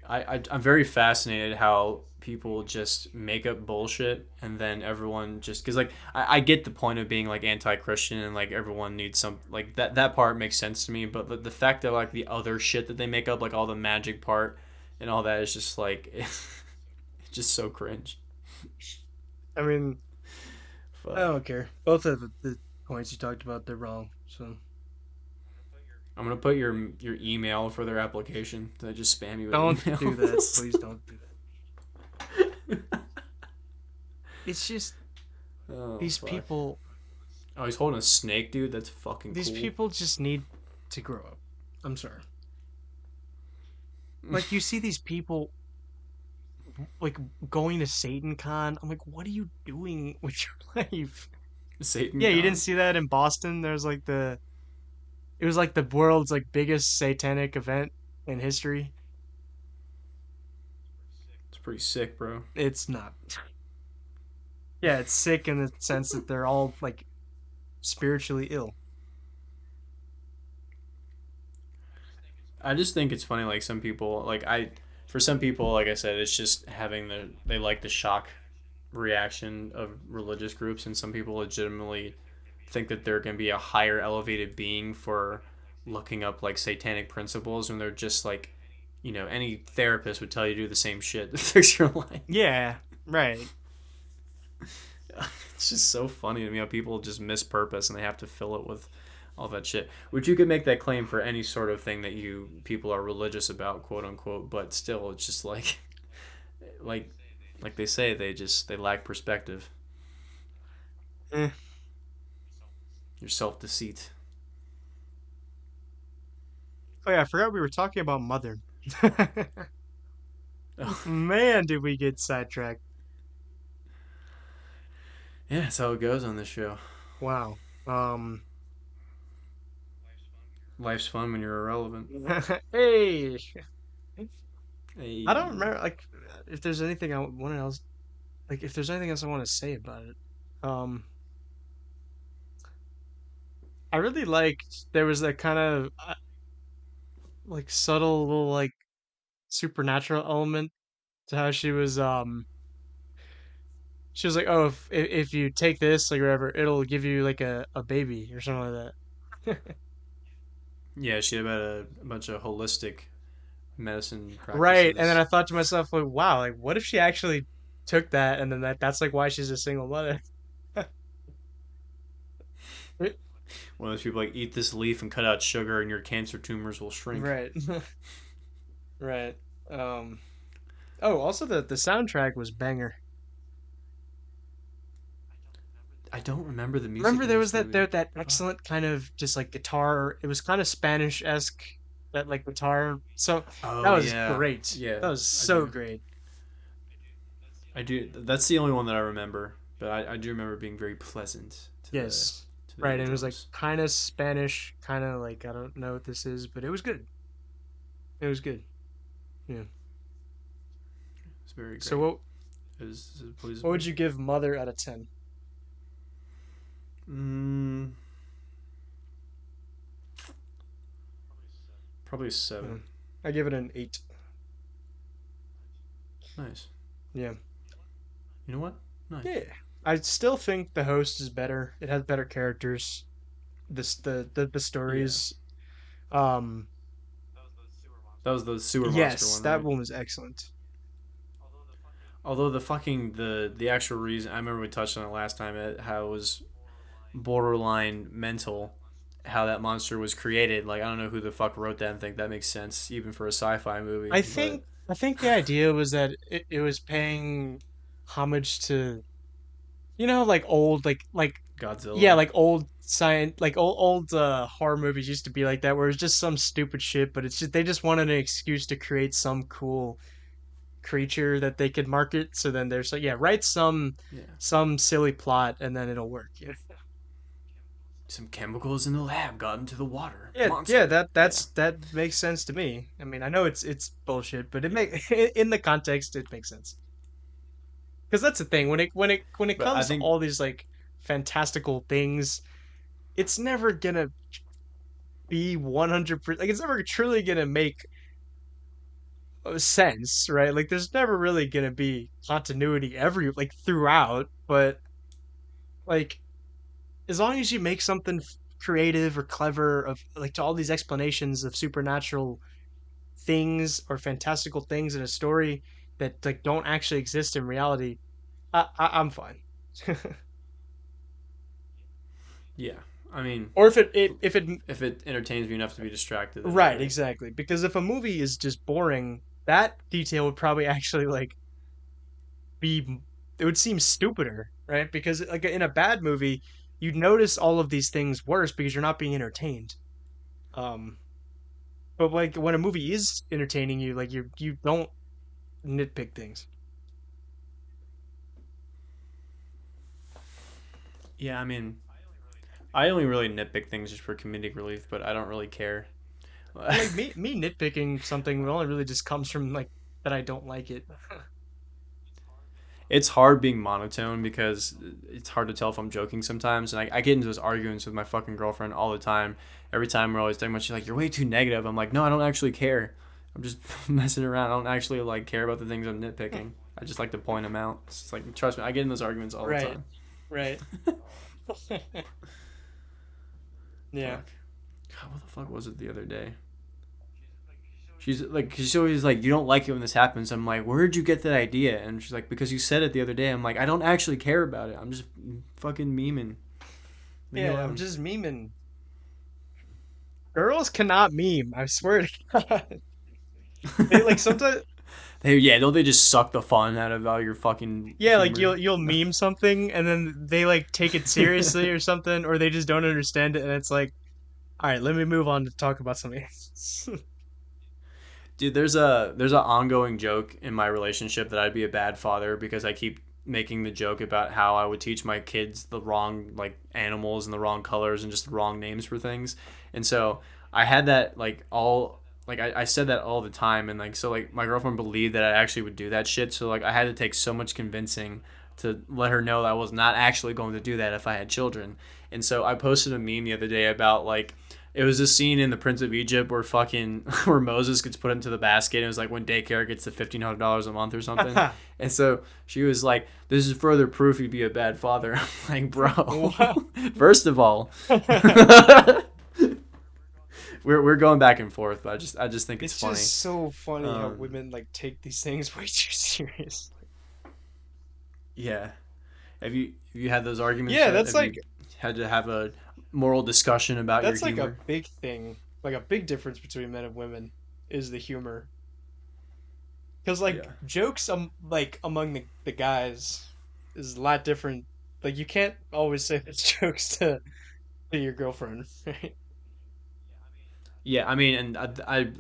S2: I'm very fascinated how people just make up bullshit and then everyone just because like I get the point of being like anti-Christian and like everyone needs some like that part makes sense to me, but the fact that like the other shit that they make up, like all the magic part and all that, is just like it's just so cringe.
S1: I mean, I
S2: Fuck.
S1: don't care. Both of the points you talked about, they're wrong. So
S2: I'm gonna put your email for their application. Did I just spam you with
S1: don't do that.
S2: emails?
S1: Please don't do that. It's just
S2: Oh
S1: these
S2: fuck.
S1: people.
S2: Oh, he's holding a snake, dude. That's fucking
S1: These
S2: cool.
S1: people just need to grow up. I'm sorry. Like you see these people like going to Satan Con. I'm like, what are you doing with your life?
S2: Satan
S1: Yeah, you didn't
S2: Con.
S1: see that in Boston. There's like the it was like the world's like biggest satanic event in history.
S2: It's pretty sick, bro.
S1: It's not. Yeah, it's sick in the sense that they're all like spiritually ill.
S2: I just think it's funny. Like some people, for some people, like I said, it's just having they like the shock reaction of religious groups, and some people legitimately think that they're gonna be a higher elevated being for looking up like satanic principles, when they're just like, any therapist would tell you to do the same shit to fix your life.
S1: Yeah, right.
S2: It's It's just so funny to me how people just miss purpose and they have to fill it with all that shit. Which you could make that claim for any sort of thing that you people are religious about, quote unquote. But still, it's just like like they say, they lack perspective.
S1: Eh.
S2: Your self deceit.
S1: Oh yeah, I forgot we were talking about Mother.
S2: Oh,
S1: Man, did we get sidetracked.
S2: yeah, that's how it goes on this show.
S1: Wow. Um,
S2: Life's fun when you're irrelevant.
S1: hey, I don't
S2: Hey.
S1: remember like if there's anything I want else like if there's anything else I want to say about it. Um, I really liked there was that kind of like subtle little like supernatural element to how she was like, oh, if you take this like whatever, it'll give you like a baby or something like that.
S2: Yeah, she had a bunch of holistic medicine
S1: Right. And then
S2: practices.
S1: I thought to myself, like, wow, like what if she actually took that and then that's like why she's a single mother.
S2: One of those people like eat this leaf and cut out sugar, and your cancer tumors will shrink.
S1: Right. Right. Um oh, also the soundtrack was banger.
S2: I don't remember the music
S1: Remember
S2: in
S1: there was
S2: this movie.
S1: that
S2: Fuck.
S1: excellent kind of just like guitar. It was kind of Spanish-esque that like guitar. So that
S2: Oh
S1: was
S2: yeah,
S1: great.
S2: yeah.
S1: That was
S2: I
S1: so
S2: do.
S1: great.
S2: I do. That's the only one that I remember. But I do remember being very pleasant
S1: Yes.
S2: to the
S1: Right, and it was like
S2: drums.
S1: kind of Spanish, kind of like I don't know what this is, but it was good. It was good. Yeah.
S2: It's very
S1: So
S2: great. It pleases
S1: what
S2: me.
S1: would you give Mother out of 10?
S2: Mm, probably a
S1: Yeah.
S2: 7.
S1: I give it an 8.
S2: Nice.
S1: Yeah.
S2: You know what? Nice.
S1: Yeah. I still think the host is better. It has better characters. The
S2: Yeah.
S1: stories. Um
S2: That was the sewer monster
S1: yes,
S2: one,
S1: that
S2: right?
S1: one was excellent.
S2: Although the actual reason I remember we touched on it last time, how it was borderline mental, how that monster was created. Like I don't know who the fuck wrote that and think that makes sense even for a sci-fi movie, but
S1: I think the idea was that it was paying homage to like old like yeah,
S2: Godzilla.
S1: like old science like old horror movies used to be like that where it's just some stupid shit, but it's just they just wanted an excuse to create some cool creature that they could market. So then there's like yeah, write
S2: Yeah.
S1: some silly plot and then it'll work. Yeah.
S2: Some chemicals in the lab got into the water.
S1: Yeah, yeah,
S2: Monster. Yeah.
S1: that makes sense to me. I mean, I know it's bullshit, but it make in the context it makes sense. Because that's the thing when it
S2: But I
S1: comes to
S2: think
S1: all these like fantastical things, it's never gonna be 100% like it's never truly gonna make sense, right? Like there's never really gonna be continuity every like throughout, but like as long as you make something creative or clever of like to all these explanations of supernatural things or fantastical things in a story that like don't actually exist in reality, I'm fine.
S2: yeah. I mean,
S1: Or if it
S2: if it entertains me enough to be distracted, then
S1: right,
S2: great.
S1: exactly. Because if a movie is just boring, that detail would probably actually like be it would seem stupider, right? Because like in a bad movie, you'd notice all of these things worse because you're not being entertained. Um, but like when a movie is entertaining you, like you don't nitpick things.
S2: Yeah, I mean, I only really nitpick things just for comedic relief, but I don't really care.
S1: And like me nitpicking something only really just comes from like that I don't like it.
S2: It's hard being monotone because it's hard to tell if I'm joking sometimes. And I get into those arguments with my fucking girlfriend all the time. Every time we're always talking about, she's like, "You're way too negative." I'm like, "No, I don't actually care. I'm just messing around. I don't actually like care about the things I'm nitpicking. I just like to point them out." It's just like, trust me, I get in those arguments all the
S1: Right.
S2: time.
S1: Right. Yeah.
S2: Fuck. God, what the fuck was it the other day? she's always like, you don't like it when this happens. I'm like, where did you get that idea? And she's like, because you said it the other day. I'm like, I don't actually care about it. I'm just fucking memeing. Leave me
S1: Yeah, I'm
S2: alone.
S1: just memeing. Girls cannot meme. I swear to God. They like sometimes.
S2: Yeah, don't they just suck the fun out of all your fucking
S1: Yeah, like
S2: humor?
S1: you'll meme something and then they like take it seriously or something, or they just don't understand it, and it's like, all right, let me move on to talk about something else.
S2: Dude, there's a ongoing joke in my relationship that I'd be a bad father because I keep making the joke about how I would teach my kids the wrong like animals and the wrong colors and just the wrong names for things. And so I had that like all like I said that all the time, and like so like my girlfriend believed that I actually would do that shit. So like I had to take so much convincing to let her know that I was not actually going to do that if I had children. And so I posted a meme the other day about like it was this scene in the Prince of Egypt where fucking where Moses gets put into the basket. And it was like when daycare gets to $1,500 a month or something. And so she was like, "This is further proof you'd be a bad father." I'm like, bro.
S1: Wow.
S2: First of all, we're going back and forth, but I just think it's
S1: It's just
S2: funny.
S1: so funny how
S2: Um,
S1: women like take these things way too serious.
S2: yeah. Have you had those arguments
S1: Yeah,
S2: yet? Have you had to have a moral discussion about your
S1: that's like a
S2: humor?
S1: big thing, like a big difference between men and women is the humor. Because like
S2: Yeah.
S1: jokes like among the guys is a lot different. Like you can't always say it's jokes to your girlfriend, right?
S2: Yeah, I mean, and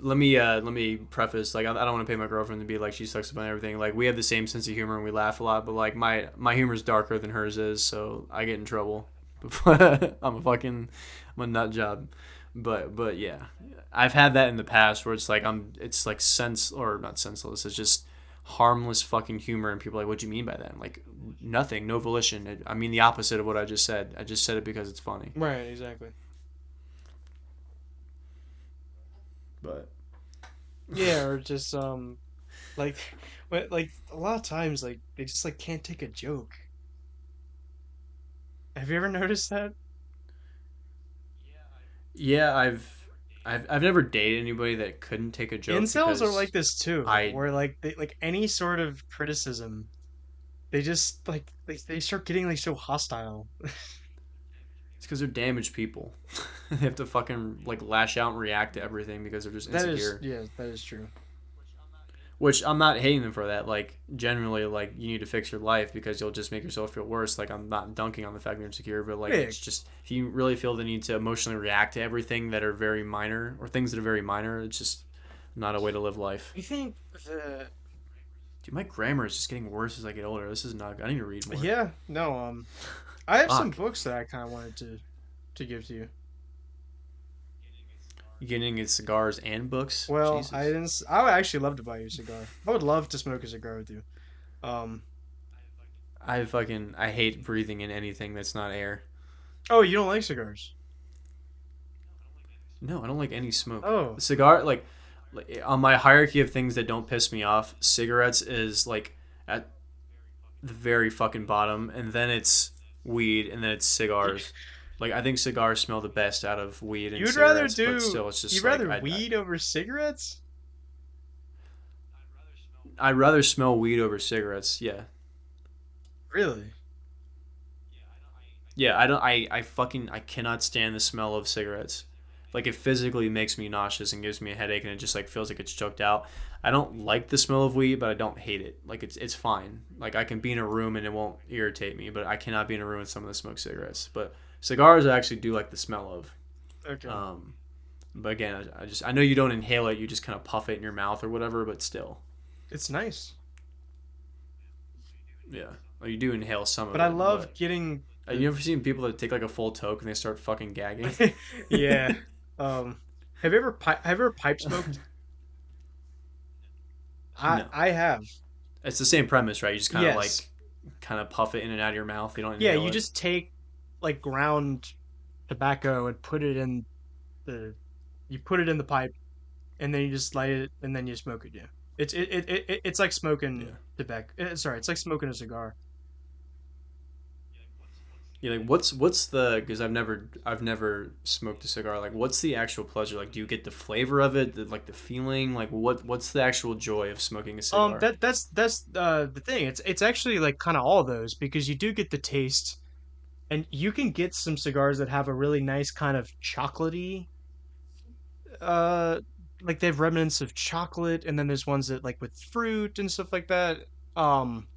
S2: let me preface like I don't want to pay my girlfriend to be like she sucks about everything. Like we have the same sense of humor and we laugh a lot, but like my humor is darker than hers is, so I get in trouble. I'm a nut job, but yeah, I've had that in the past where it's like sense or not senseless. It's just harmless fucking humor, and people are like, what do you mean by that? I'm like nothing, no volition. I mean the opposite of what I just said. I just said it because it's funny,
S1: Right, exactly.
S2: but.
S1: Yeah, or just like like a lot of times like they just like can't take a joke. Have you ever noticed that?
S2: Yeah, I've never dated anybody that couldn't take a joke
S1: Incels are like
S2: because
S1: this too,
S2: I
S1: where like they like any sort of criticism, they just like they start getting like so hostile.
S2: it's because they're damaged people. They have to fucking like lash out and react to everything because they're just
S1: That is,
S2: insecure.
S1: yeah, that is true.
S2: Which I'm not hating them for that. Like generally, like you need to fix your life because you'll just make yourself feel worse. Like I'm not dunking on the fact they're insecure, but like
S1: Yeah,
S2: it's just if you really feel the need to emotionally react to everything that are very minor or things that are very minor, it's just not a way to live life.
S1: you think the
S2: Dude, my grammar is just getting worse as I get older. This is not good. I need to read more.
S1: yeah, no, I have some
S2: Fuck.
S1: books that I kind of wanted to give to you.
S2: Getting his cigars and books.
S1: Well, I
S2: Jesus.
S1: didn't. I would actually love to buy you a cigar. I would love to smoke a cigar with you. Um.
S2: I hate breathing in anything that's not air.
S1: Oh, you don't like cigars?
S2: No, I don't like any smoke.
S1: Oh,
S2: The cigar like on my hierarchy of things that don't piss me off, cigarettes is like at the very fucking bottom, and then it's weed, and then it's
S1: y-
S2: cigars. Like I think cigars smell the best out of weed and
S1: you'd rather
S2: cigarettes, but
S1: do.
S2: still, it's
S1: You'd
S2: just like
S1: rather weed over cigarettes?
S2: I'd rather smell weed over cigarettes. Yeah,
S1: Really?
S2: yeah. I fucking I cannot stand the smell of cigarettes. Like it physically makes me nauseous and gives me a headache, and it just like feels like it's choked out. I don't like the smell of weed, but I don't hate it. Like it's fine. Like I can be in a room and it won't irritate me, but I cannot be in a room with someone that smokes cigarettes. But cigars I actually do like the smell of.
S1: Okay.
S2: Um, but again, I know you don't inhale it, you just kind of puff it in your mouth or whatever. But still,
S1: It's nice,
S2: yeah, well, you do inhale some
S1: but
S2: of
S1: I
S2: it.
S1: love
S2: But
S1: getting
S2: you
S1: the.
S2: ever seen people that take like a full toke and they start fucking gagging?
S1: Yeah. Um. Have you ever pipe smoked? I
S2: No,
S1: I have.
S2: it's the same premise, right? You just
S1: Yes.
S2: kind of puff it in and out of your mouth. You don't
S1: Yeah.
S2: inhale
S1: You
S2: it.
S1: just take like ground tobacco and put it in the. You put it in the pipe and then you just light it and then you smoke it. Yeah. It's like smoking
S2: Yeah.
S1: tobacco. Sorry, it's like smoking a cigar.
S2: Yeah, like what's the because I've never smoked a cigar. Like, what's the actual pleasure? Like, do you get the flavor of it, like the feeling? Like, what's the actual joy of smoking a cigar?
S1: That's the thing. It's actually like kind of all those because you do get the taste, and you can get some cigars that have a really nice kind of chocolatey, uh, like they have remnants of chocolate, and then there's ones that like with fruit and stuff like that. Um,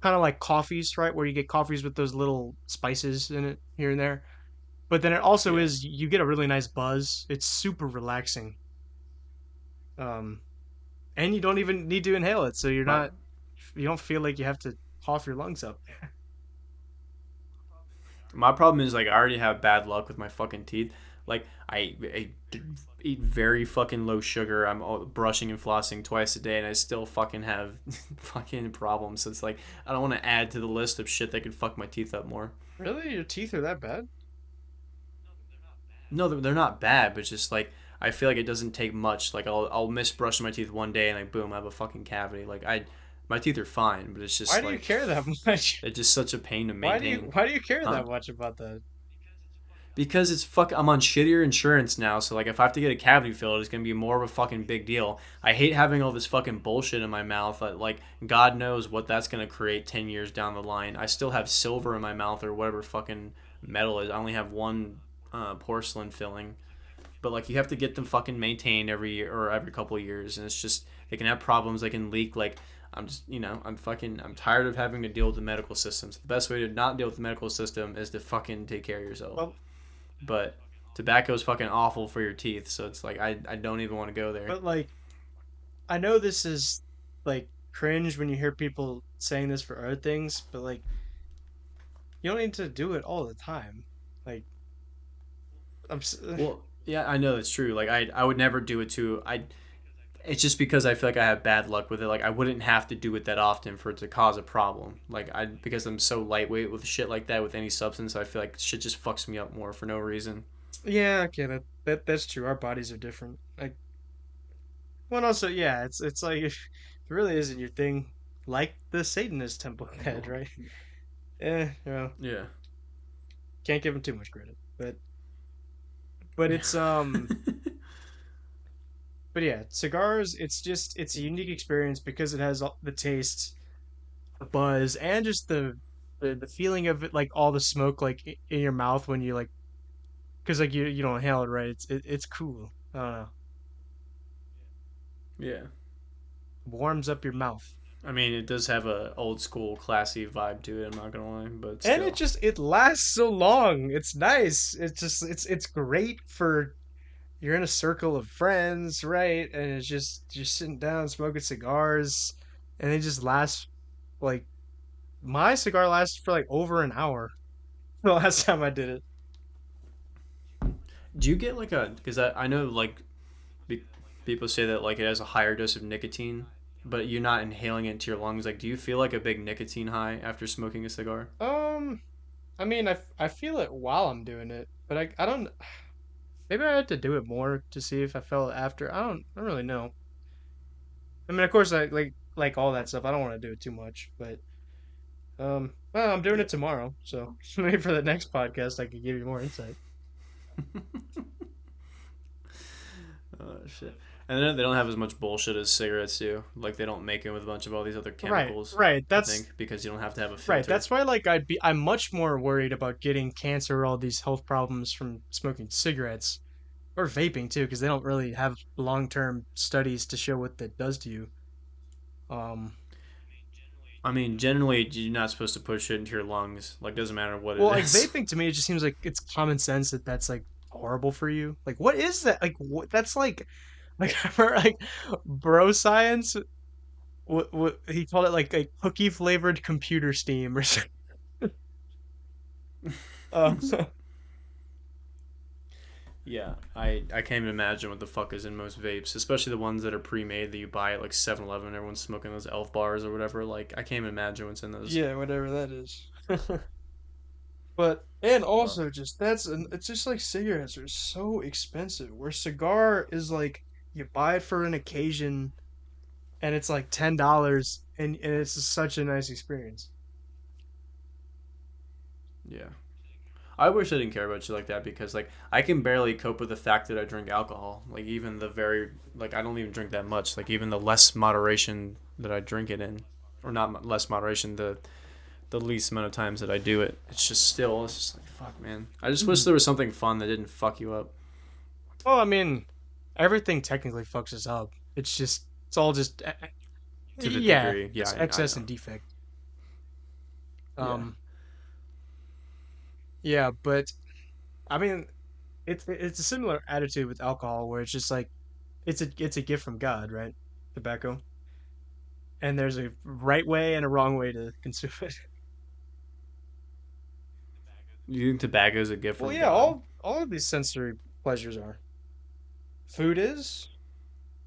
S1: Kind of like coffees, right? Where you get coffees with those little spices in it here and there. But then it also
S2: Yeah,
S1: is you get a really nice buzz. It's super relaxing. Um, and you don't even need to inhale it, so
S2: my
S1: you don't feel like you have to cough your lungs up.
S2: my problem is like I already have bad luck with my fucking teeth. Like I eat very fucking low sugar. I'm brushing and flossing twice a day, and I still fucking have fucking problems. So it's like I don't want to add to the list of shit that could fuck my teeth up more.
S1: Really, your teeth are that bad?
S2: No, they're not bad, but it's just like I feel like it doesn't take much. Like I'll miss brushing my teeth one day, and like boom, I have a fucking cavity. Like my teeth are fine, but it's
S1: Why
S2: just
S1: do you
S2: like
S1: care that much?
S2: it's just such a pain to maintain.
S1: Why do you care
S2: Huh?
S1: that much about that?
S2: Because it's fuck. I'm on shittier insurance now, so like if I have to get a cavity filled, it's gonna be more of a fucking big deal. I hate having all this fucking bullshit in my mouth. Like God knows what that's gonna create 10 years down the line. I still have silver in my mouth or whatever fucking metal is. I only have one porcelain filling, but like you have to get them fucking maintained every year or every couple of years, and it's just they can have problems. They can leak. Like I'm just I'm tired of having to deal with the medical systems. The best way to not deal with the medical system is to fucking take care of yourself.
S1: Well,
S2: But tobacco is fucking awful for your teeth, so it's like I don't even want to go there.
S1: but like I know this is like cringe when you hear people saying this for other things, but like you don't need to do it all the time. Like I'm s-
S2: Well, yeah, I know that's true. Like I would never do it too. I It's just because I feel like I have bad luck with it. Like I wouldn't have to do it that often for it to cause a problem. Like I because I'm so lightweight with shit like that with any substance, I feel like shit just fucks me up more for no reason.
S1: yeah, okay, that's true. Our bodies are different. Like well, also yeah, it's like if it really isn't your thing, like the Satanist temple head, right?
S2: Yeah.
S1: Can't give him too much credit, but
S2: Yeah.
S1: but yeah, cigars. It's a unique experience because it has all the taste, the buzz, and just the feeling of it, like all the smoke like in your mouth when you like because like you don't inhale it, right? It's cool. I don't know,
S2: Yeah.
S1: warms up your mouth.
S2: I mean, it does have a old school classy vibe to it, I'm not going to lie, but
S1: And
S2: still.
S1: it lasts so long. It's nice. It's great for you're in a circle of friends, right? And it's just sitting down smoking cigars, and they just last like my cigar lasted for like over an hour the last time I did it.
S2: Do you get like a because I know like be, people say that like it has a higher dose of nicotine, but you're not inhaling it into your lungs. Like, do you feel like a big nicotine high after smoking a cigar?
S1: Um, I mean, I feel it while I'm doing it, but I don't. Maybe I had to do it more to see if I felt it after. I don't really know. I mean, of course, I like all that stuff. I don't want to do it too much, but well, I'm doing
S2: Yeah.
S1: it tomorrow, so maybe for the next podcast I could give you more insight.
S2: Oh shit. And then they don't have as much bullshit as cigarettes do. Like they don't make it with a bunch of all these other
S1: Right,
S2: chemicals.
S1: right.
S2: I think because you don't have to have a
S1: Right.
S2: filter.
S1: That's why like I'm much more worried about getting cancer or all these health problems from smoking cigarettes or vaping too, because they don't really have long-term studies to show what that does to you. Um,
S2: I mean, generally you're not supposed to push it into your lungs. Like doesn't matter what
S1: well,
S2: it
S1: like
S2: is.
S1: vaping to me, it just seems like it's common sense that that's like horrible for you. Like, what is that? Like, what? That's like for like bro science. What he called it like cookie flavored computer steam or something. Uh,
S2: Yeah, I can't even imagine what the fuck is in most vapes, especially the ones that are pre-made that you buy at like 7-Eleven. Everyone's smoking those Elf bars or whatever. Like I can't even imagine what's in those.
S1: yeah, whatever that is. But and
S2: Fuck.
S1: also just that's and it's just like cigarettes are so expensive. Where cigar is like you buy it for an occasion and it's like $10 and it's just such a nice experience.
S2: Yeah. I wish I didn't care about shit like that because like I can barely cope with the fact that I drink alcohol. Like even the very like I don't even drink that much. Like even the less moderation that I drink it in, or not less moderation, the least amount of times that I do it, it's just like fuck man. I just wish
S1: Mhm.
S2: there was something fun that didn't fuck you up
S1: Well, I mean, everything technically fucks us up. It's all just
S2: to the
S1: yeah,
S2: degree. Yeah,
S1: it's
S2: I
S1: excess
S2: know.
S1: and defect.
S2: Yeah.
S1: Um, yeah, but I mean, it's a similar attitude with alcohol where it's just like it's a gift from God, right? Tobacco, and there's a right way and a wrong way to consume it.
S2: You think tobacco is a gift
S1: Well,
S2: from
S1: yeah,
S2: God?
S1: all of these sensory pleasures are. Food is,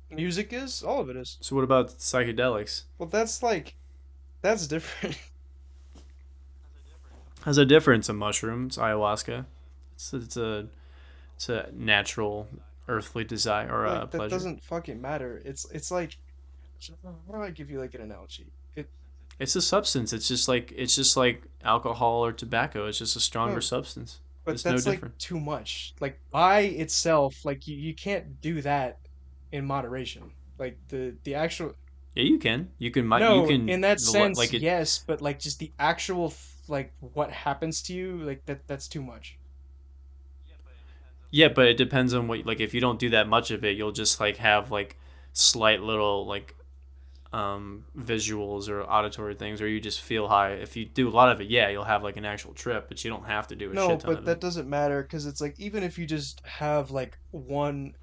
S1: music is, all of it is.
S2: So what about psychedelics?
S1: Well, that's like that's different.
S2: Has a difference in mushrooms, ayahuasca. It's it's a natural earthly desire or
S1: Like that
S2: pleasure.
S1: doesn't fucking matter. It's like how do I give you like an analogy? It
S2: It's a substance. It's just like alcohol or tobacco. It's just a stronger
S1: no,
S2: substance.
S1: but
S2: It's no
S1: that's like
S2: different.
S1: too much. Like by itself, like you can't do that in moderation. Like the actual
S2: Yeah, you can. You
S1: no,
S2: can
S1: in that
S2: the
S1: sense,
S2: like it.
S1: yes, but like just the actual like what happens to you, like that's too much.
S2: Yeah, but it depends on what like if you don't do that much of it, you'll just like have like slight little like visuals or auditory things, or you just feel high. If you do a lot of it, yeah, you'll have like an actual trip, but you don't have to do a
S1: No,
S2: shit ton
S1: but
S2: of it.
S1: that doesn't matter because it's like even if you just have like one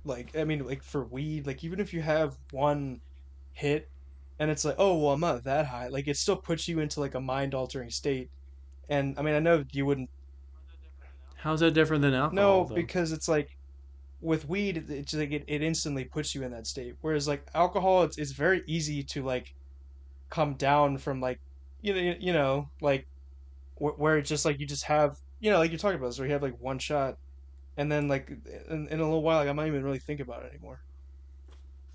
S1: like I mean like for weed, like even if you have one hit and it's like, oh well I'm not that high, like it still puts you into like a mind altering state. And I mean I know you wouldn't
S2: How's that different than
S1: no,
S2: alcohol though?
S1: because it's like with weed it's like it instantly puts you in that state. Whereas like alcohol it's very easy to like come down from like like where it's just like you just have like you're talking about this where you have like one shot and then like in a little while like I'm not even really thinking about it anymore.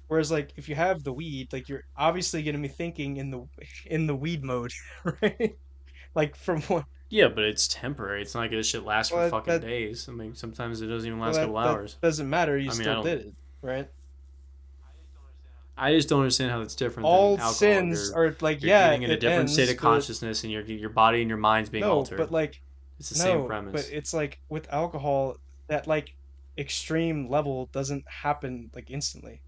S1: Whereas like if you have the weed, like you're obviously gonna be thinking in the weed mode, right? Like from one
S2: Yeah, but it's temporary. It's not like this shit lasts for
S1: well
S2: fucking days. I mean, sometimes it doesn't even last a couple
S1: that
S2: hours.
S1: doesn't matter, you
S2: I mean, I
S1: still
S2: don't.
S1: did it, right?
S2: I just don't understand how it's different than
S1: All
S2: alcohol.
S1: sins are like
S2: You're
S1: yeah,
S2: getting in a
S1: it
S2: different state
S1: ends,
S2: of
S1: but
S2: consciousness, and your body and your mind's being
S1: no,
S2: altered.
S1: but like
S2: It's the same
S1: no, but
S2: premise.
S1: it's like with alcohol that like extreme level doesn't happen like instantly.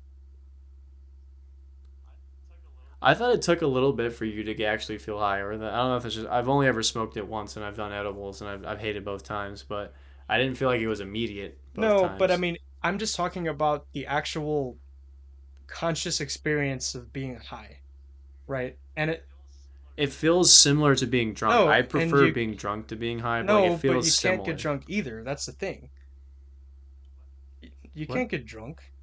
S2: I thought it took a little bit for you to actually feel high, or I don't know if it's just I've only ever smoked it once, and I've done edibles, and I've hated both times, but I didn't feel like it was immediate both
S1: No, but I
S2: times.
S1: mean, I'm just talking about the actual conscious experience of being high, right? And it
S2: It feels similar to being drunk.
S1: no,
S2: I
S1: and
S2: prefer being drunk to being high, but like it
S1: no, but
S2: feels
S1: you can't get
S2: similar.
S1: drunk either. That's the thing. You
S2: What?
S1: can't get drunk.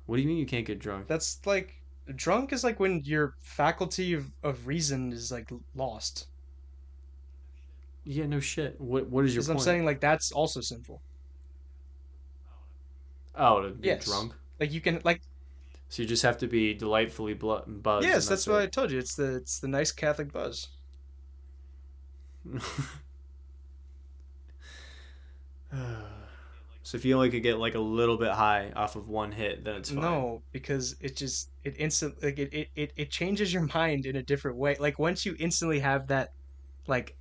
S2: What do you mean you can't get drunk?
S1: That's like drunk is like when your faculty of reason is like lost.
S2: Yeah, no shit. What is your
S1: As I'm
S2: point?
S1: saying, like that's also sinful.
S2: Oh, to be
S1: Yes.
S2: drunk.
S1: Like you can like
S2: So you just have to be delightfully buzzed,
S1: yes,
S2: and
S1: that's
S2: that's
S1: what I
S2: it.
S1: told you. It's the nice Catholic buzz.
S2: So if you only could get like a little bit high off of one hit, then it's fine.
S1: No, because it instant like it changes your mind in a different way. Like once you instantly have that like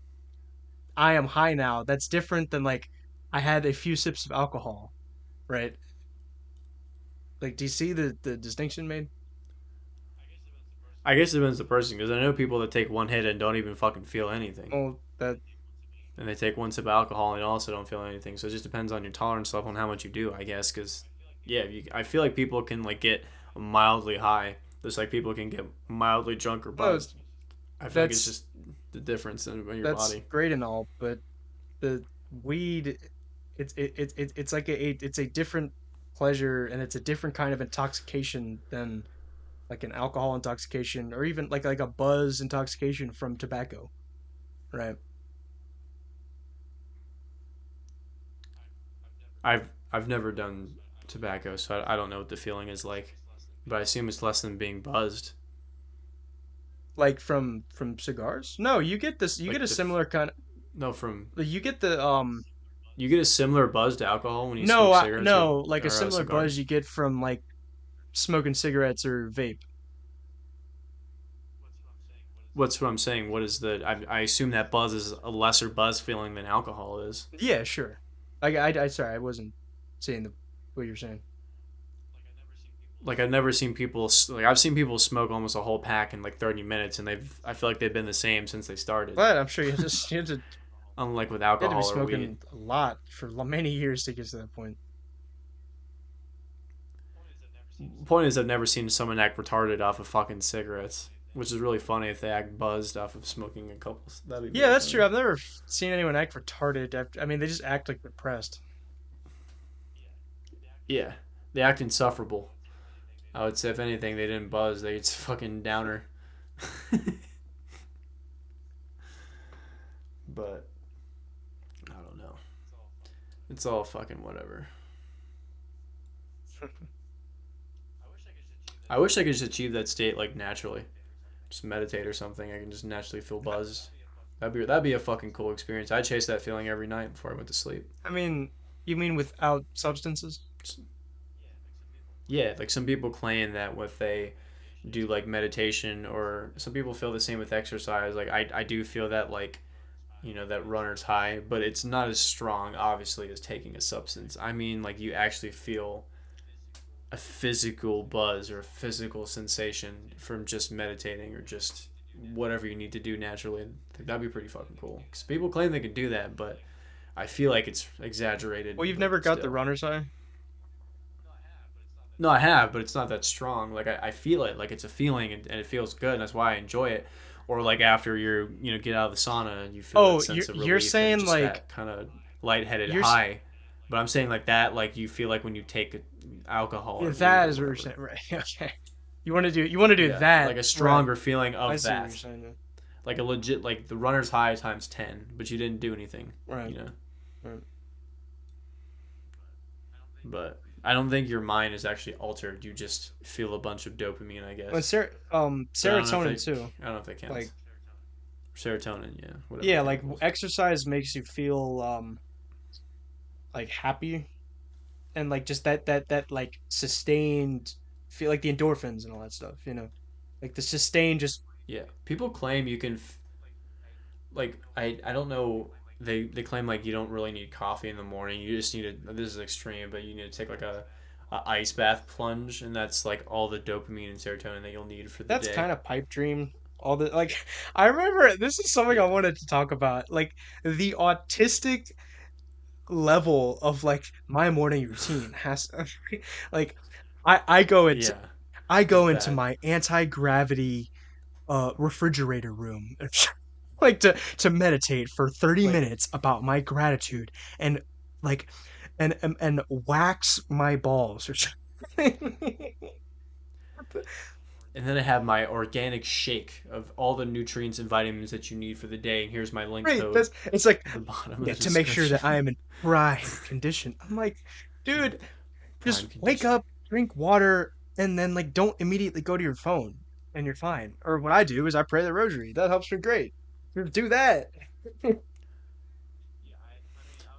S1: I am high now, that's different than like I had a few sips of alcohol, right? Like do you see the distinction made?
S2: I guess it depends the person because I know people that take one hit and don't even fucking feel anything,
S1: Well, that
S2: and they take one sip of alcohol and also don't feel anything. So it just depends on your tolerance level and how much you do, I guess. Because yeah, I feel like people can like get mildly high, just like people can get mildly drunk or
S1: no,
S2: buzzed. I feel like it's
S1: that's
S2: just the difference in your
S1: that's
S2: body.
S1: great and all, but the weed it's like it's a different pleasure and it's a different kind of intoxication than like an alcohol intoxication or even like a buzz intoxication from tobacco, right?
S2: I've never done tobacco, so I don't know what the feeling is like, but I assume it's less than being buzzed.
S1: Like from cigars? No, you get this. You get
S2: Like
S1: a
S2: the
S1: similar kind.
S2: no from
S1: You get the
S2: you get a similar buzz to alcohol when you
S1: no
S2: smoke cigarettes
S1: no like a
S2: or
S1: similar buzz you
S2: cigars.
S1: get from like smoking cigarettes or vape.
S2: What's what I'm saying? What is the? I assume that buzz is a lesser buzz feeling than alcohol is.
S1: Yeah, sure. I sorry, I wasn't saying the what you're saying.
S2: Like I've never seen people like I've seen people smoke almost a whole pack in like 30 minutes, and I feel like they've been the same since they started.
S1: But I'm sure
S2: Unlike with
S1: you had to be
S2: alcohol or weed.
S1: smoking a lot for many years to get to that point.
S2: Point is, I've never seen someone act retarded off of fucking cigarettes, which is really funny if they act buzzed off of smoking a couple. That'd be
S1: Yeah,
S2: really
S1: that's true.
S2: funny.
S1: I've never seen anyone act retarded. I mean, they just act like depressed.
S2: Yeah, they act insufferable. I would say if anything, they didn't buzz. They it's fucking downer. But I don't know. It's all fucking whatever. I wish I could just achieve that state like naturally. Just meditate or something. I can just naturally feel buzzed. That'd be a fucking cool experience. I chase that feeling every night before I went to sleep.
S1: I mean, you mean without substances?
S2: Yeah, like some people claim that if they do like meditation, or some people feel the same with exercise. Like I do feel that, like, that runner's high, but it's not as strong obviously as taking a substance. I mean, like, you actually feel a physical buzz or a physical sensation from just meditating or just whatever you need to do naturally. I think that'd be pretty fucking cool. Because people claim they can do that, but I feel like it's exaggerated.
S1: Well, you've
S2: But
S1: never got the
S2: still,
S1: runner's high.
S2: no, I have, but it's not that strong. Like I feel it, like it's a feeling, and it feels good, and that's why I enjoy it. Or like after get out of the sauna and you feel that
S1: Oh, you're
S2: sense of
S1: you're
S2: relief and
S1: saying
S2: just
S1: like
S2: that kind of lightheaded
S1: you're
S2: high. But I'm saying like that, like you feel like when you take alcohol
S1: yeah,
S2: or weed
S1: that
S2: or
S1: is what you're
S2: whatever.
S1: saying, right? Okay. You want to do
S2: Yeah,
S1: that,
S2: like a
S1: right?
S2: stronger feeling
S1: I
S2: of
S1: see what you're
S2: that,
S1: saying.
S2: like a legit, like the runner's high times 10, but you didn't do anything,
S1: Right.
S2: you know.
S1: Right.
S2: But I don't think your mind is actually altered. You just feel a bunch of dopamine, I
S1: Well,
S2: guess. But
S1: serotonin too.
S2: I don't know if that counts.
S1: Like
S2: Serotonin, yeah, whatever the
S1: yeah, like
S2: chemicals.
S1: exercise makes you feel like happy and like just that like sustained feel like the endorphins and all that stuff, like the sustained just
S2: Yeah, people claim you can like I don't know. They claim like you don't really need coffee in the morning. You just need to. This is extreme, but you need to take like a ice bath plunge, and that's like all the dopamine and serotonin that you'll need for the
S1: that's
S2: day.
S1: kind of pipe dream. All the like I remember this is something I
S2: Yeah,
S1: wanted to talk about. Like the autistic level of like my morning routine has like I go into
S2: yeah,
S1: I
S2: it's
S1: go into
S2: bad.
S1: my anti-gravity refrigerator room like to meditate for 30
S2: Wait,
S1: minutes about my gratitude and like and wax my balls or something.
S2: and then I have my organic shake of all the nutrients and vitamins that you need for the day. And here's my link
S1: Right,
S2: code
S1: that's it's like
S2: at the bottom of
S1: yeah,
S2: the
S1: to make sure that I
S2: description.
S1: am in prime condition. I'm like, dude, just
S2: Prime
S1: wake
S2: condition.
S1: up, drink water, and then like don't immediately go to your phone and you're fine. Or what I do is I pray the rosary. That helps me great. Do that.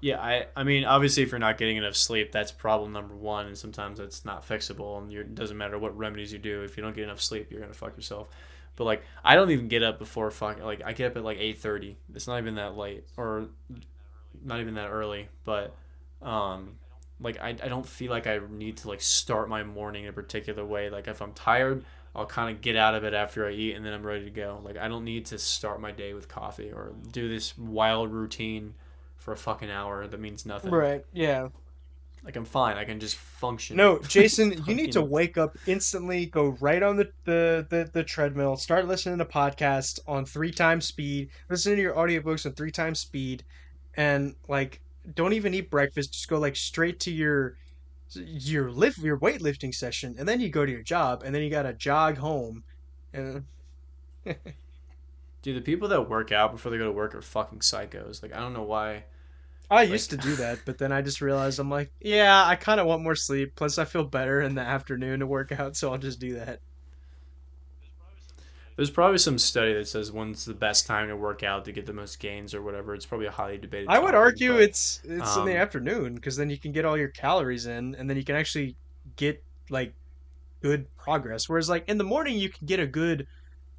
S2: Yeah, I mean, obviously, if you're not getting enough sleep, that's problem number one, and sometimes that's not fixable. And it doesn't matter what remedies you do. If you don't get enough sleep, you're gonna fuck yourself. But like, I don't even get up before fuck. Like, I get up at like 8:30. It's not even that late, or not even that early. But, um, like, I don't feel like I need to like start my morning in a particular way. Like, if I'm tired, I'll kind of get out of it after I eat, and then I'm ready to go. Like, I don't need to start my day with coffee or do this wild routine for a fucking hour that means nothing.
S1: Right. Yeah.
S2: Like, I'm fine. I can just function.
S1: No, Jason, you need to
S2: Fucking
S1: wake up instantly, go right on the treadmill, start listening to podcasts on 3 times speed, listen to your audiobooks on 3 times speed, and like don't even eat breakfast, just go like straight to your weightlifting session, and then you go to your job, and then you gotta jog home. And
S2: dude, the people that work out before they go to work are fucking psychos. Like, I don't know why.
S1: I used
S2: Like,
S1: to do that, but then I just realized I'm like, yeah, I kind of want more sleep. Plus, I feel better in the afternoon to work out, so I'll just do that.
S2: There's probably some study that says when's the best time to work out to get the most gains or whatever. It's probably a highly debated
S1: I would
S2: topic,
S1: argue
S2: but
S1: it's in the
S2: um,
S1: afternoon because then you can get all your calories in, and then you can actually get like good progress. Whereas like in the morning, you can get a good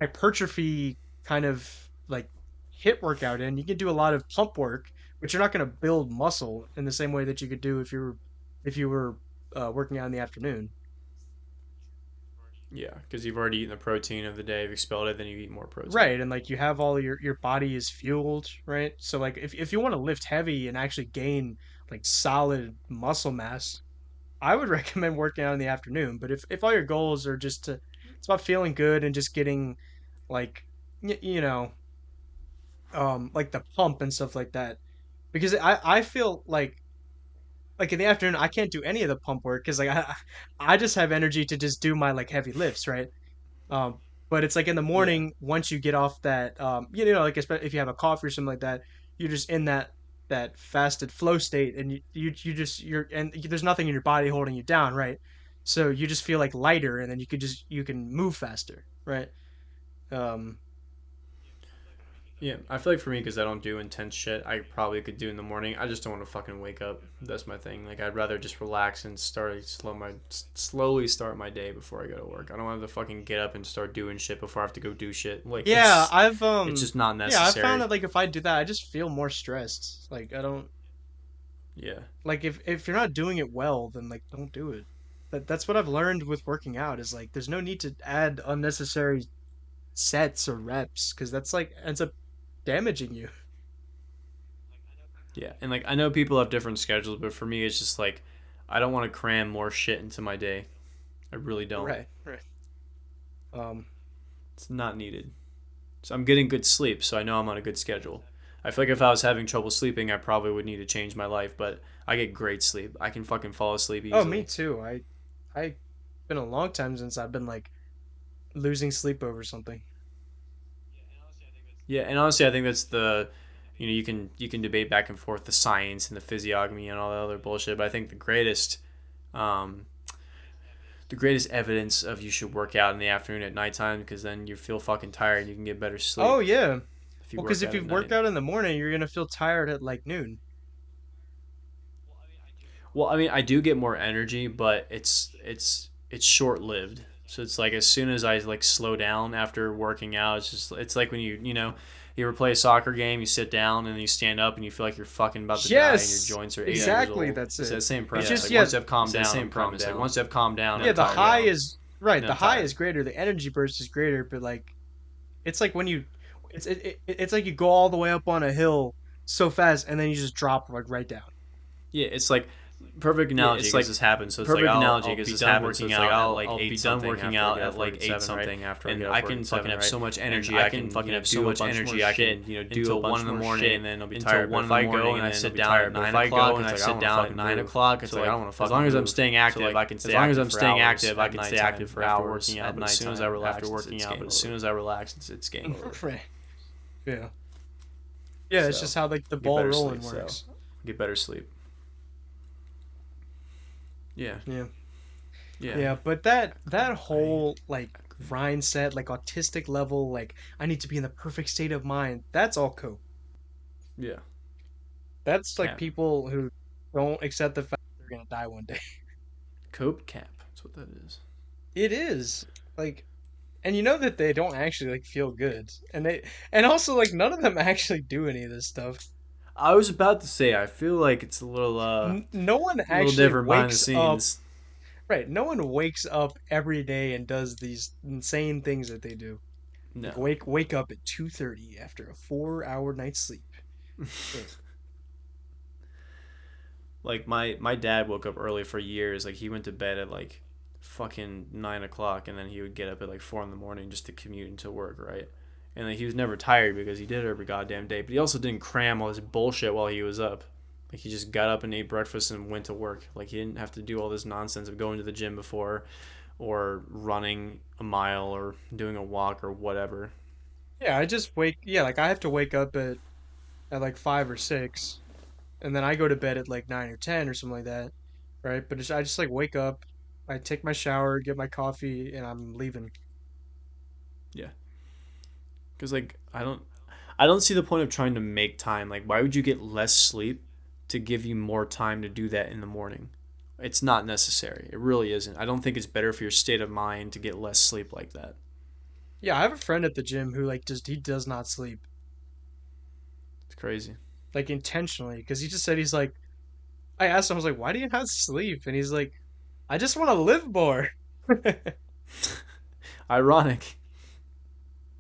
S1: hypertrophy kind of like hit workout in. You can do a lot of pump work, but you're not going to build muscle in the same way that you could do if you were working out in the afternoon.
S2: yeah, because you've already eaten the protein of the day, you've expelled it, then you eat more protein.
S1: Right, and like you have all your body is fueled, right? So like if you want to lift heavy and actually gain like solid muscle mass, I would recommend working out in the afternoon. But if all your goals are just to it's about feeling good and just getting like you know like the pump and stuff like that. Because I feel like in the afternoon I can't do any of the pump work because like I just have energy to just do my like heavy lifts, right? But it's like in the
S2: Yeah,
S1: morning, once you get off that, you know, like if you have a coffee or something like that, you're just in that fasted flow state, and you just there's nothing in your body holding you down, right? So you just feel like lighter, and then you can move faster, right? Um,
S2: yeah. I feel like for me, because I don't do intense shit, I probably could do in the morning. I just don't want to fucking wake up. That's my thing. Like I'd rather just relax and slowly start my day before I go to work. I don't have to fucking get up and start doing shit before I have to go do shit. Like
S1: yeah,
S2: it's just not
S1: yeah, I've found
S2: necessary.
S1: that like if I do that, I just feel more stressed. Like I don't
S2: Yeah.
S1: like if you're not doing it well, then like don't do it. That's what I've learned with working out is like there's no need to add unnecessary sets or reps because that's like ends up damaging you.
S2: Yeah, and like I know people have different schedules, but for me, it's just like I don't want to cram more shit into my day. I really don't.
S1: Right, right. Um,
S2: It's not needed. So I'm getting good sleep, so I know I'm on a good schedule. I feel like if I was having trouble sleeping, I probably would need to change my life, but I get great sleep. I can fucking fall asleep
S1: oh, me
S2: easily.
S1: too. I been a long time since I've been like losing sleep over something.
S2: Yeah, and honestly, I think that's the you can debate back and forth the science and the physiognomy and all that other bullshit, but I think um, the greatest evidence of you should work out in the afternoon at nighttime because then you feel fucking tired and you can get better
S1: Oh
S2: sleep
S1: yeah.
S2: if you
S1: Well, because
S2: work
S1: if
S2: out
S1: you
S2: at
S1: work
S2: night.
S1: out in the morning, you're gonna feel tired at like noon.
S2: Well, I mean, I do get more energy, but it's short lived. So it's like as soon as I like slow down after working out, it's like when you ever play a soccer game, you sit down and then you stand up and you feel like you're fucking about to die and your
S1: Yes,
S2: joints are 8 years
S1: exactly.
S2: old.
S1: That's
S2: It's
S1: it.
S2: that same
S1: It's
S2: premise.
S1: just
S2: Like
S1: yeah,
S2: once you have calmed down, I'm calm. It's like once you have calmed down,
S1: yeah.
S2: I'm
S1: The
S2: tired.
S1: high is right.
S2: Then
S1: The
S2: I'm
S1: high
S2: tired.
S1: is greater. The energy burst is greater, but like it's like when you it's like you go all the way up on a hill so fast and then you just drop like right down.
S2: Yeah, it's like perfect
S1: Yeah,
S2: analogy
S1: it's
S2: because
S1: like
S2: this happens. So it's like
S1: perfect analogy
S2: I'll
S1: because
S2: be
S1: this
S2: done
S1: happens. So
S2: working
S1: it's like
S2: out at like
S1: I'll be
S2: eight
S1: done
S2: something
S1: working
S2: after I
S1: out
S2: get
S1: at
S2: off work
S1: like
S2: at
S1: eight
S2: 7, right?
S1: something after I
S2: And
S1: get
S2: I
S1: off work
S2: can
S1: at
S2: fucking
S1: 7,
S2: have
S1: right?
S2: so much
S1: And
S2: energy.
S1: I
S2: I
S1: can
S2: can
S1: fucking have
S2: do
S1: so
S2: a
S1: much
S2: bunch more
S1: energy. I
S2: shit.
S1: can
S2: Do
S1: do
S2: a
S1: a bunch
S2: bunch
S1: more
S2: more
S1: shit
S2: shit, and then I'll be
S1: until
S2: tired. But
S1: one
S2: if
S1: in the
S2: I go
S1: morning,
S2: and
S1: and
S2: I
S1: then I'll
S2: sit
S1: be
S2: down at
S1: tired. But if
S2: nine
S1: I
S2: o'clock,
S1: go and
S2: it's
S1: I
S2: like I don't
S1: sit
S2: want to
S1: down at
S2: fucking
S1: 9 o'clock,
S2: move.
S1: it's
S2: So
S1: like I
S2: like
S1: don't want to
S2: as long
S1: fucking
S2: as I'm
S1: move.
S2: staying
S1: So
S2: active,
S1: like
S2: I can
S1: as
S2: stay
S1: long as
S2: active
S1: I'm
S2: for
S1: staying
S2: hours
S1: active, I
S2: at
S1: can stay
S2: nighttime
S1: active for
S2: after
S1: hours
S2: working out.
S1: at
S2: But as soon as I
S1: nighttime after
S2: relax,
S1: working
S2: it's
S1: out.
S2: game
S1: But as soon
S2: over.
S1: as I relax, it's game over. Right. Yeah. Yeah, it's
S2: So
S1: just how like the
S2: get
S1: ball
S2: better
S1: rolling
S2: sleep. So
S1: works.
S2: get better sleep. Yeah,
S1: Yeah.
S2: yeah.
S1: Yeah, but that
S2: I
S1: whole like
S2: agree.
S1: mindset, like autistic level, like I need to be in the perfect state of mind. That's all cope.
S2: Yeah,
S1: That's like
S2: cap.
S1: people who don't accept the fact they're gonna die one day.
S2: Cope cap. That's what that is.
S1: It is like, and you know that they don't actually like feel good, and also like none of them actually do any of this stuff.
S2: I was about to say I feel like it's
S1: No one
S2: a little
S1: actually
S2: different behind the
S1: wakes up.
S2: scenes.
S1: Right, no one wakes up every day and does these insane things that they do. Like
S2: No.
S1: wake up at 2:30 after a 4 hour night's sleep. Yeah.
S2: Like my dad woke up early for years. Like he went to bed at like fucking 9 o'clock, and then he would get up at like 4 in the morning just to commute into work, right? And like he was never tired because he did it every goddamn day. But he also didn't cram all this bullshit while he was up. Like he just got up and ate breakfast and went to work. Like he didn't have to do all this nonsense of going to the gym before, or running a mile or doing a walk or whatever.
S1: Yeah, I just wake yeah, like I have to wake up at like 5 or 6, and then I go to bed at like 9 or 10 or something like that. Right? But I just like wake up, I take my shower, get my coffee, and I'm leaving.
S2: Yeah. Because like I don't see the point of trying to make time. Like, why would you get less sleep to give you more time to do that in the morning? It's not necessary. It really isn't. I don't think it's better for your state of mind to get less sleep like that.
S1: Yeah, I have a friend at the gym who like just he does not sleep
S2: It's crazy.
S1: like intentionally because he just said he's like I asked him I was like why do you not sleep and he's like I just want to live more.
S2: Ironic.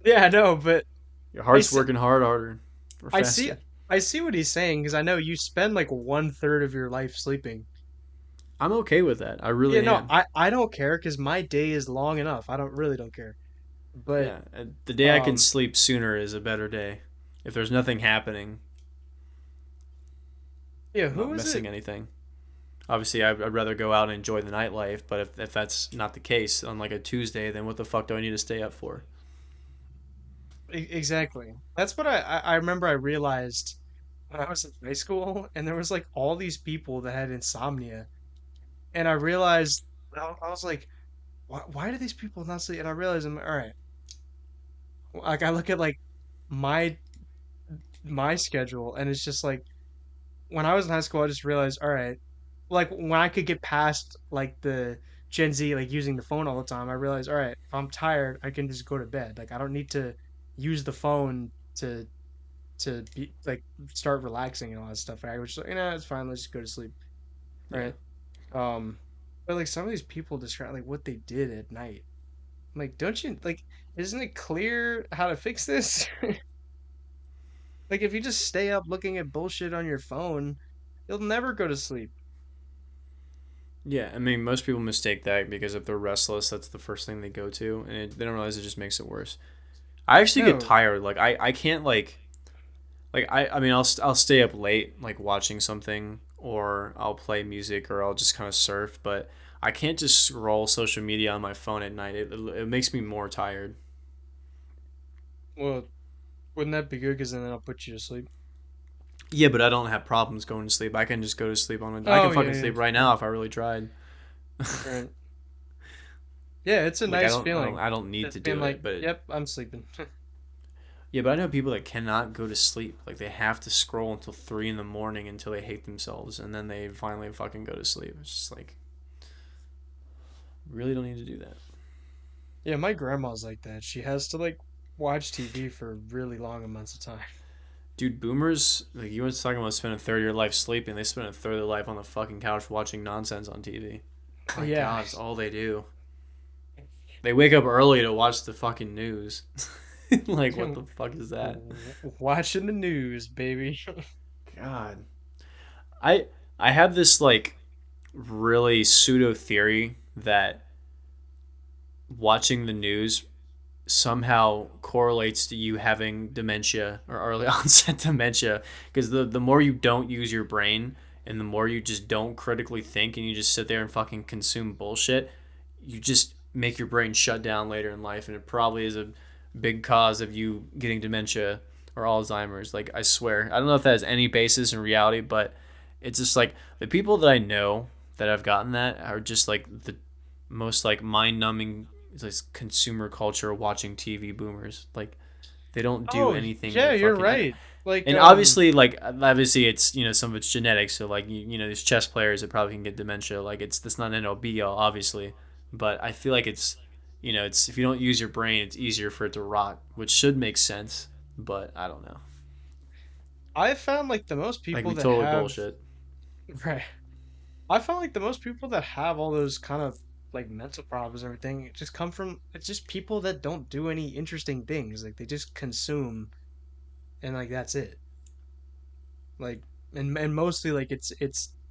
S1: Yeah, I know, but
S2: Your
S1: I
S2: heart's
S1: see,
S2: working harder or
S1: I see,
S2: faster.
S1: I see what he's saying because I know you spend like 1/3 of your life sleeping.
S2: I'm okay with that. I
S1: Yeah,
S2: really
S1: no,
S2: am.
S1: I don't care because my day is long enough. I don't care. But
S2: Yeah, the day I can
S1: um,
S2: sleep sooner is a better day. If there's nothing happening,
S1: yeah,
S2: I'm
S1: who
S2: not
S1: is it?
S2: missing anything. Obviously, I'd rather go out and enjoy the nightlife, but if that's not the case on like a Tuesday, then what the fuck do I need to stay up for?
S1: Exactly. That's what I remember. I realized when I was in high school, and there was like all these people that had insomnia, and I realized I was like, why do these people not sleep? And I realized I'm all right. Like I look at like my my schedule, and it's just like when I was in high school, I just realized, all right, like when I could get past like the Gen Z, like using the phone all the time, I realized, all right, if I'm tired, I can just go to bed. Like I don't need to use the phone to be like start relaxing and all that stuff. I was just like, it's fine. Let's just go to sleep.
S2: Yeah,
S1: Right. Um, but like some of these people describe like what they did at night. I'm like, don't you like? Isn't it clear how to fix this? Like if you just stay up looking at bullshit on your phone, you'll never go to sleep.
S2: yeah. I mean, most people mistake that because if they're restless, that's the first thing they go to, and they don't realize it just makes it worse. I actually get
S1: No,
S2: tired. Like I can't I mean I'll stay up late like watching something or I'll play music or I'll just kind of surf, but I can't just scroll social media on my phone at night. It makes me more tired.
S1: well, wouldn't that be good? Because then I'll put you to sleep.
S2: Yeah, but I don't have problems going to sleep. I can just go to sleep I can
S1: Oh yeah,
S2: fucking
S1: yeah,
S2: sleep right
S1: yeah.
S2: now if I really tried.
S1: Right. Yeah, it's a
S2: Like I
S1: nice
S2: don't I don't
S1: feeling.
S2: I don't need
S1: Just
S2: to
S1: being
S2: do
S1: like,
S2: it, but
S1: yep, I'm sleeping.
S2: yeah, but I know people that cannot go to sleep. Like they have to scroll until 3 in the morning until they hate themselves, and then they finally fucking go to sleep. It's just like really don't need to do that.
S1: Yeah, my grandma's like that. She has to like watch TV for really long amounts of time.
S2: Dude, boomers, like you were talking about spending a third of your life sleeping, they spend a third of their life on the fucking couch watching nonsense on TV. My
S1: Yeah.
S2: god, it's all they do. They wake up early to watch the fucking news. Like, what the fuck is that?
S1: Watching the news, baby.
S2: God. I I have this like really pseudo theory that watching the news somehow correlates to you having dementia or early onset dementia because the more you don't use your brain and the more you just don't critically think and you just sit there and fucking consume bullshit, you just make your brain shut down later in life and it probably is a big cause of you getting dementia or Alzheimer's. Like I swear, I don't know if that has any basis in reality, but it's just like the people that I know that have gotten that are just like the most like mind numbing this consumer culture watching TV boomers. Like they don't do
S1: Oh,
S2: anything
S1: yeah,
S2: to
S1: you're
S2: fucking
S1: right. Like,
S2: and obviously like obviously it's some of it's genetics. So like these chess players that probably can get dementia. Like it's that's not an end all be all obviously, but I feel like it's it's if you don't use your brain, it's easier for it to rot, which should make sense. But I don't know.
S1: I found like the most
S2: Like
S1: people
S2: we
S1: that
S2: totally
S1: have,
S2: bullshit.
S1: right. I found like the most people that have all those kind of like mental problems and everything just come from it's just people that don't do any interesting things. Like they just consume and like that's it. Like and mostly like it's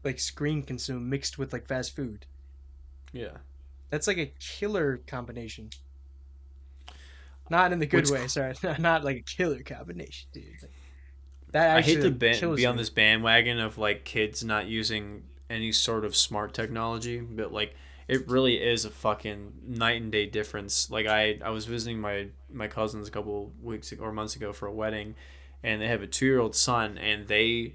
S1: like screen consume mixed with like fast food.
S2: Yeah.
S1: That's like a killer combination. Not in the good
S2: What's
S1: way, sorry. Not like a killer combination, dude. Like, that
S2: I hate
S1: actually
S2: to
S1: like kills
S2: be on
S1: you.
S2: this bandwagon of like kids not using any sort of smart technology, but like it really is a fucking night and day difference. Like I was visiting my cousins a couple weeks or months ago for a wedding, and they have a 2 year old son, and they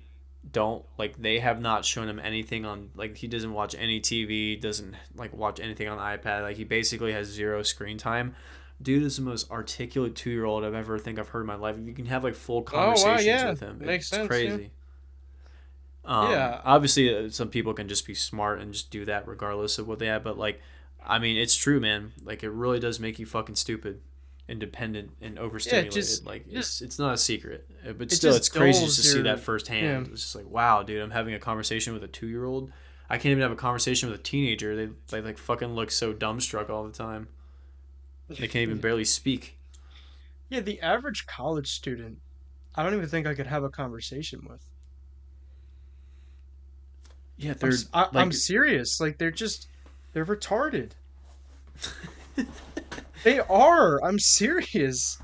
S2: have not shown him anything on like he doesn't watch any TV, doesn't like watch anything on the iPad. Like he basically has zero screen time, Dude is the most articulate 2 year old I've ever think I've heard in my life. You can have like full
S1: Oh wow,
S2: conversations
S1: yeah,
S2: with him.
S1: makes
S2: It's
S1: sense. Yeah,
S2: crazy.
S1: yeah.
S2: Obviously, some people can just be smart and just do that regardless of what they have. But like, I mean, it's true, man. Like, it really does make you fucking stupid, independent, and
S1: Yeah,
S2: overstimulated. Like,
S1: just
S2: it's not a secret. But
S1: it
S2: still, it's
S1: just
S2: crazy just to
S1: dulls
S2: see that
S1: your, yeah.
S2: firsthand. It's just like, wow, dude, I'm having a conversation with a 2 year old. I can't even have a conversation with a teenager. They like fucking look so dumbstruck all the time. They can't even barely speak.
S1: Yeah, the average college student, I don't even think I could have a conversation with.
S2: Yeah, they're
S1: I'm
S2: like,
S1: serious. Like they're retarded. They are. I'm serious.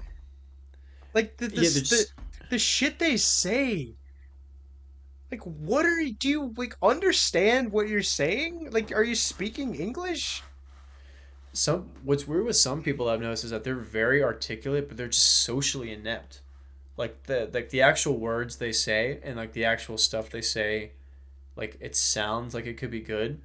S1: Like
S2: yeah, they're just
S1: the shit they say. Like what are you, do you like understand what you're saying? Like are you speaking English?
S2: some. What's weird with some people I've noticed is that they're very articulate, but they're just socially inept. Like the actual words they say and like the actual stuff they say, like it sounds like it could be good,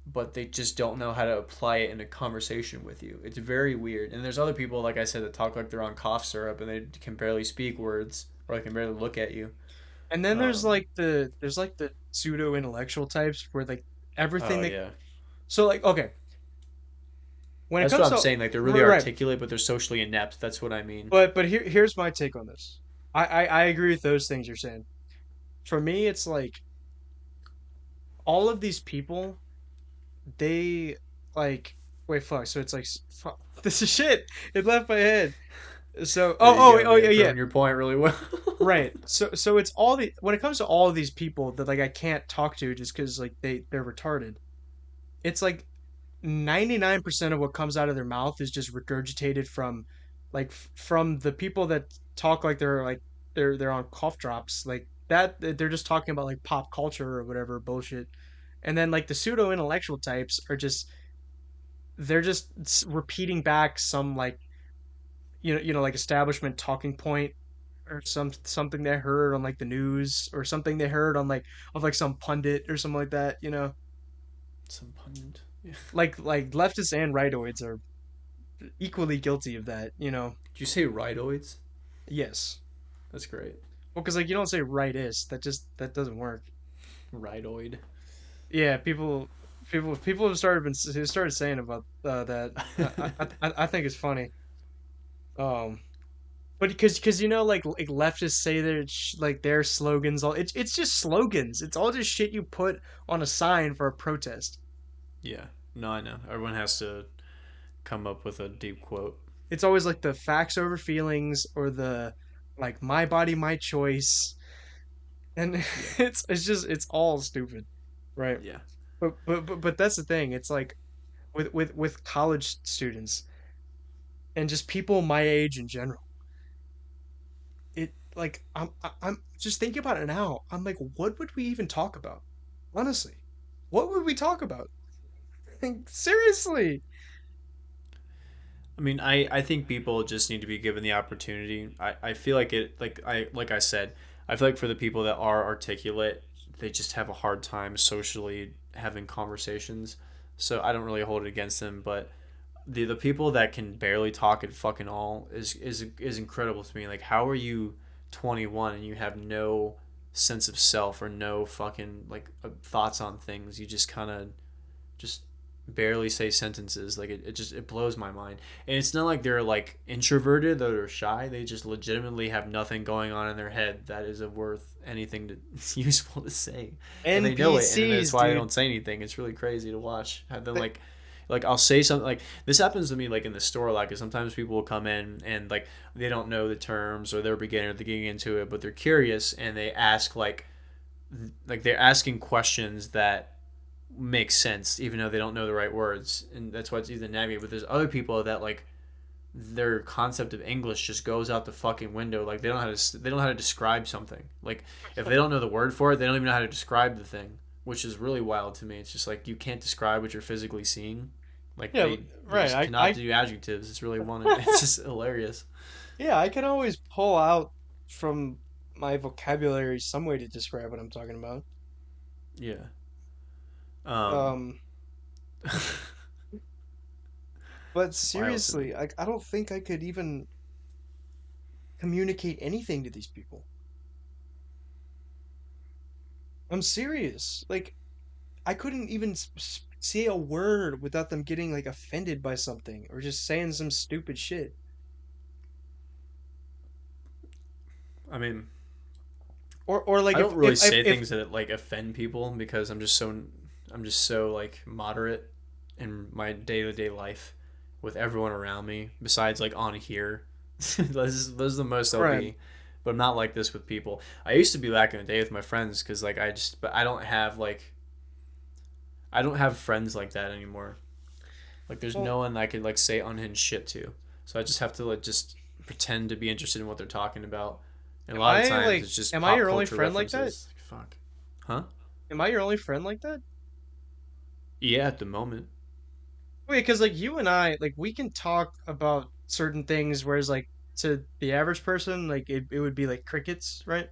S2: but they just don't know how to apply it in a conversation with you. It's very weird. And there's other people, like I said, that talk like they're on cough syrup and they can barely speak words or they can barely look at you.
S1: And then
S2: Um,
S1: there's like the pseudo intellectual types where like everything
S2: oh
S1: that,
S2: yeah,
S1: so like okay, when it
S2: that's what
S1: comes
S2: I'm
S1: to,
S2: saying. Like they're really
S1: right,
S2: articulate, but they're socially inept. That's what I mean.
S1: but here's my take on this. I agree with those things you're saying. For me, it's like all of these people, they like wait, fuck. So it's like fuck, this is shit. It left my head. So
S2: There you go,
S1: oh yeah,
S2: man.
S1: yeah,
S2: Proving your point really well.
S1: right. So it's all the when it comes to all of these people that like I can't talk to just because like they're retarded. It's like 99% of what comes out of their mouth is just regurgitated from like from the people that talk like they're on cough drops like that. They're just talking about like pop culture or whatever bullshit. And then like the pseudo intellectual types are just they're just repeating back some like like establishment talking point or something they heard on like the news or something they heard on like of like some pundit or something like that,
S2: Some pundit. Yeah.
S1: like leftists and rightoids are equally guilty of that.
S2: Did you say rightoids?
S1: Yes.
S2: That's great.
S1: Well, because like you don't say rightist, that doesn't work.
S2: Rightoid.
S1: Yeah, people have started saying about that. I think it's funny. Um, but because like leftists say like their slogans all it's just slogans. It's all just shit you put on a sign for a protest.
S2: Yeah. No, I know. Everyone has to come up with a deep quote.
S1: It's always like the facts over feelings or the like my body my choice, and
S2: Yeah.
S1: it's all stupid, right?
S2: Yeah.
S1: But that's the thing. It's like with college students and just people my age in general. It like I'm just thinking about it now. I'm like, what would we even talk about? Honestly, what would we talk about? Seriously.
S2: I mean, I think people just need to be given the opportunity. I feel like it like I said, I feel like for the people that are articulate, they just have a hard time socially having conversations. So I don't really hold it against them, but the people that can barely talk at fucking all is incredible to me. Like how are you 21 and you have no sense of self or no fucking like thoughts on things. You just kind of just barely say sentences. Like it just it blows my mind. And it's not like they're like introverted or they're shy. They just legitimately have nothing going on in their head that is of worth anything to useful to say. And they know it, and then that's
S1: NPCs,
S2: why they
S1: dude.
S2: don't say anything. It's really crazy to watch. Have them like I'll say something like this happens to me like in the store a lot because sometimes people will come in and like they don't know the terms or they're beginner, they're getting into it, but they're curious and they ask like they're asking questions that make sense even though they don't know the right words, and that's why it's easy to navigate. But there's other people that like their concept of English just goes out the fucking window. Like they don't know how to describe something. Like if they don't know the word for it, they don't even know how to describe the thing, which is really wild to me. It's just like you can't describe what you're physically seeing. Like
S1: Yeah,
S2: they
S1: right.
S2: just cannot do adjectives. It's really one. It's just hilarious.
S1: Yeah, I can always pull out from my vocabulary some way to describe what I'm talking about.
S2: Yeah. Um.
S1: Um, But
S2: Wild to me.
S1: seriously, I don't think I could even communicate anything to these people. I'm serious. Like, I couldn't even say a word without them getting like offended by something or just saying some stupid shit.
S2: I mean,
S1: Or like
S2: I don't really say
S1: if
S2: things that like offend people because I'm just so like moderate in my day to day life with everyone around me. Besides like on here, those are the most I'll
S1: right.
S2: be. But I'm not like this with people. I used to be back in the day with my friends because like but I don't have friends like that anymore. Like there's
S1: Well,
S2: no one I could like say unhinged shit to. So I just have to like just pretend to be interested in what they're talking about. And a lot of times it's just
S1: am I
S2: pop
S1: your only
S2: culture
S1: friend like that?
S2: references. Like, fuck. Huh?
S1: Am I your only friend like that?
S2: Yeah, at the moment.
S1: Wait, because like you and I, like we can talk about certain things, whereas like to the average person, like it would be like crickets, right?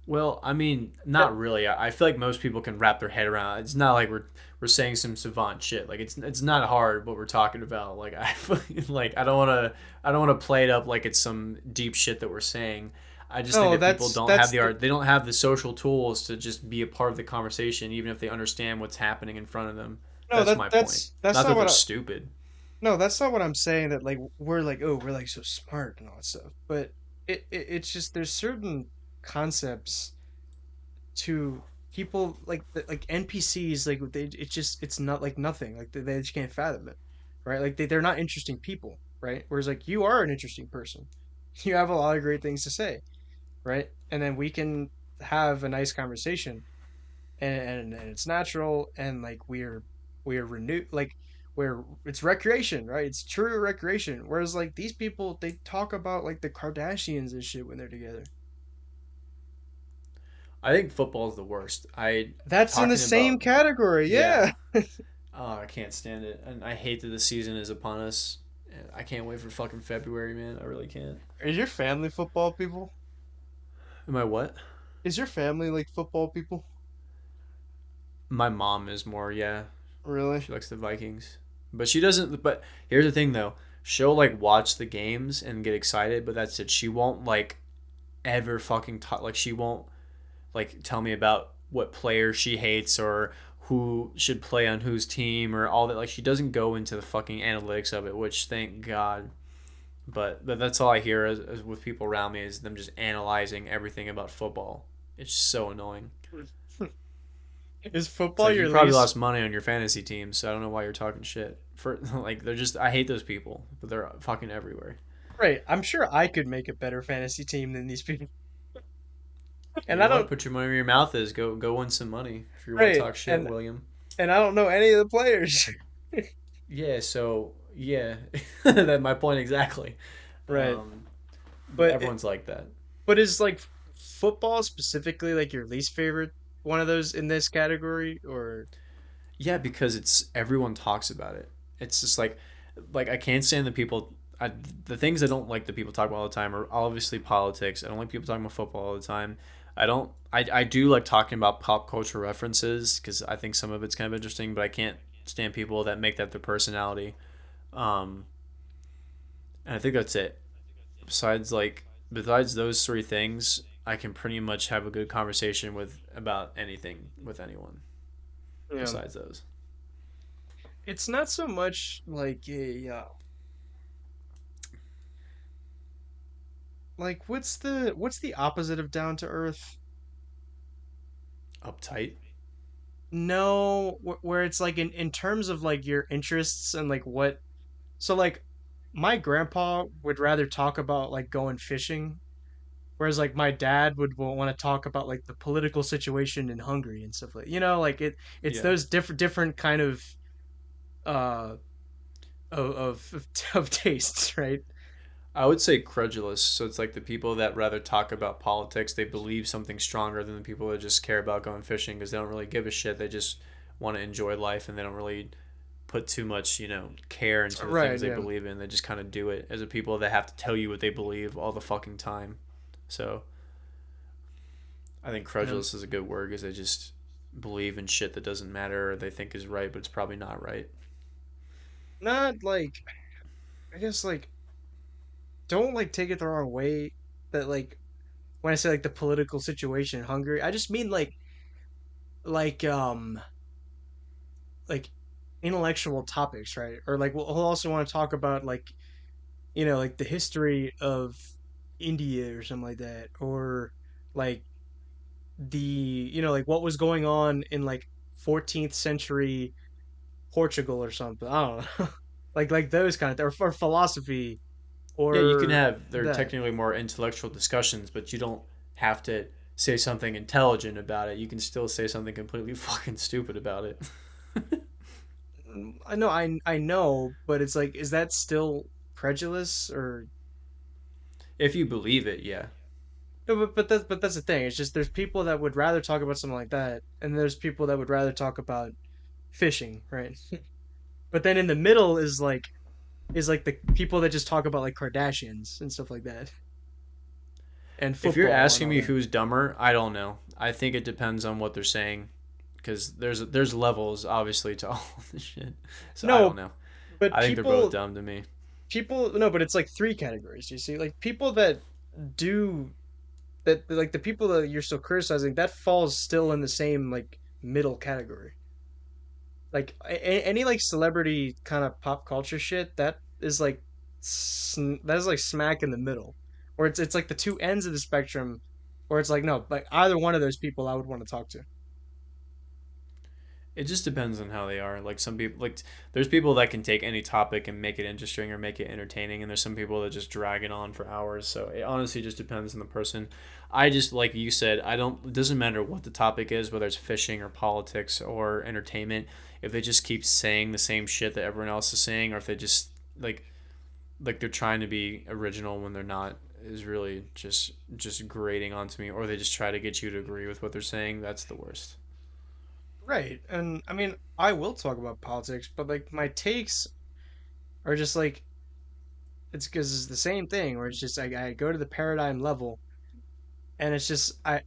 S2: Well, I mean,
S1: That
S2: not really. I feel like most people can wrap their head around it. It's not like we're saying some savant shit. Like it's not hard what we're talking about. Like like I don't want to play it up like it's some deep shit that we're saying. I just think
S1: no,
S2: that people don't have
S1: that's
S2: the art. They don't have the social tools to just be a part of the conversation, even if they understand what's happening in front of them.
S1: no,
S2: That's my point.
S1: that's
S2: Not
S1: not
S2: that
S1: what
S2: they're
S1: I,
S2: stupid.
S1: no, that's not what I'm saying. That like we're like, oh, we're like so smart and all that stuff. But it's just there's certain concepts to people like NPCs, like they it's just it's not like nothing. Like they just can't fathom it, right? Like they're not interesting people, right? Whereas like you are an interesting person. You have a lot of great things to say, right? And then we can have a nice conversation, and it's natural, and like we're renewed, like where it's recreation, right? It's true recreation. Whereas like these people, they talk about like the Kardashians and shit when they're together.
S2: I think football is the worst. I
S1: That's in the
S2: talking
S1: same
S2: about
S1: category,
S2: yeah.
S1: yeah.
S2: Oh, I can't stand it, and I hate that the season is upon us. I can't wait for fucking February, man. I really can't.
S1: Is your family football people?
S2: Am I what?
S1: Is your family like football people?
S2: My mom is more, yeah.
S1: Really?
S2: She likes the Vikings, but she doesn't. But here's the thing, though. She'll like watch the games and get excited, but that's it. She won't like ever fucking talk. Like she won't like tell me about what player she hates or who should play on whose team or all that. Like she doesn't go into the fucking analytics of it, which thank God. But that's all I hear as with people around me is them just analyzing everything about football. It's so annoying.
S1: Is
S2: It's
S1: football
S2: like
S1: your
S2: you probably
S1: least?
S2: lost money on your fantasy team, so I don't know why you're talking shit. For like they're just I hate those people, but they're fucking everywhere.
S1: Right. I'm sure I could make a better fantasy team than these people. And
S2: You
S1: I
S2: know what?
S1: don't,
S2: Put your money where your mouth is. Go win some money if you want to
S1: right.
S2: talk shit, William.
S1: And I don't know any of the players.
S2: Yeah. So yeah, that's my point exactly.
S1: Right.
S2: But
S1: But it,
S2: everyone's like that.
S1: but is like football specifically like your least favorite one of those in this category, or
S2: Yeah, because it's everyone talks about it. It's just like I can't stand the people. The things I don't like that people talk about all the time are obviously politics. I don't like people talking about football all the time. I don't. I do like talking about pop culture references because I think some of it's kind of interesting, but I can't stand people that make that their personality. Um, and I think that's it. Besides those three things, I can pretty much have a good conversation with about anything with anyone.
S1: you know,
S2: Besides those.
S1: it's not so much like a like what's the opposite of down to earth?
S2: Uptight.
S1: No, where it's like in terms of like your interests and like what. So like my grandpa would rather talk about like going fishing, whereas like my dad would want to talk about like the political situation in Hungary and stuff like, like it's
S2: Yeah.
S1: those different kind of uh of tastes, right?
S2: I would say credulous. So it's like the people that rather talk about politics, they believe something stronger than the people that just care about going fishing because they don't really give a shit. They just want to enjoy life and they don't really put too much, care into the
S1: Right,
S2: things they
S1: yeah.
S2: believe in. They just kind of do it as a people that have to tell you what they believe all the fucking time. So I think
S1: Yeah.
S2: credulous is a good word because they just believe in shit that doesn't matter or they think is right, but it's probably not right.
S1: not like I guess like don't like take it the wrong way that like when I say like the political situation in Hungary, I just mean like like intellectual topics, right? Or like we'll also want to talk about like like the history of India or something like that, or like the like what was going on in like 14th century Portugal or something. I don't know. Like those kind of or philosophy
S2: Yeah, you can
S1: or
S2: have they're
S1: that.
S2: technically more intellectual discussions, but you don't have to say something intelligent about it. You can still say something completely fucking stupid about it.
S1: I know, but it's like, is that still prejudice or
S2: If you believe it, yeah.
S1: no? But that's the thing. It's just there's people that would rather talk about something like that, and there's people that would rather talk about fishing, right? But then in the middle is like the people that just talk about like Kardashians and stuff like that, and
S2: If you're
S1: football and
S2: asking
S1: all
S2: me
S1: that.
S2: who's dumber, I don't know. I think it depends on what they're saying, because there's levels obviously to all this shit. So I don't
S1: No,
S2: know.
S1: but
S2: I think they're both dumb to me.
S1: people no, but it's like three categories. You see, like people that do that, like the people that you're still criticizing, that falls still in the same like middle category. Like any like celebrity kind of pop culture shit, that is like that is like smack in the middle, or it's like the two ends of the spectrum, or it's like no, like either one of those people I would want to talk to.
S2: It just depends on how they are. Like some people, like there's people that can take any topic and make it interesting or make it entertaining, and there's some people that just drag it on for hours. So it honestly just depends on the person. I just like you said, I don't. It doesn't matter what the topic is, whether it's fishing or politics or entertainment. If they just keep saying the same shit that everyone else is saying, or if they just like like they're trying to be original when they're not, is really just grating onto me, or they just try to get you to agree with what they're saying. That's the worst.
S1: Right, and I mean I will talk about politics, but like my takes are just like it's because it's the same thing, where it's just like I go to the paradigm level, and it's just I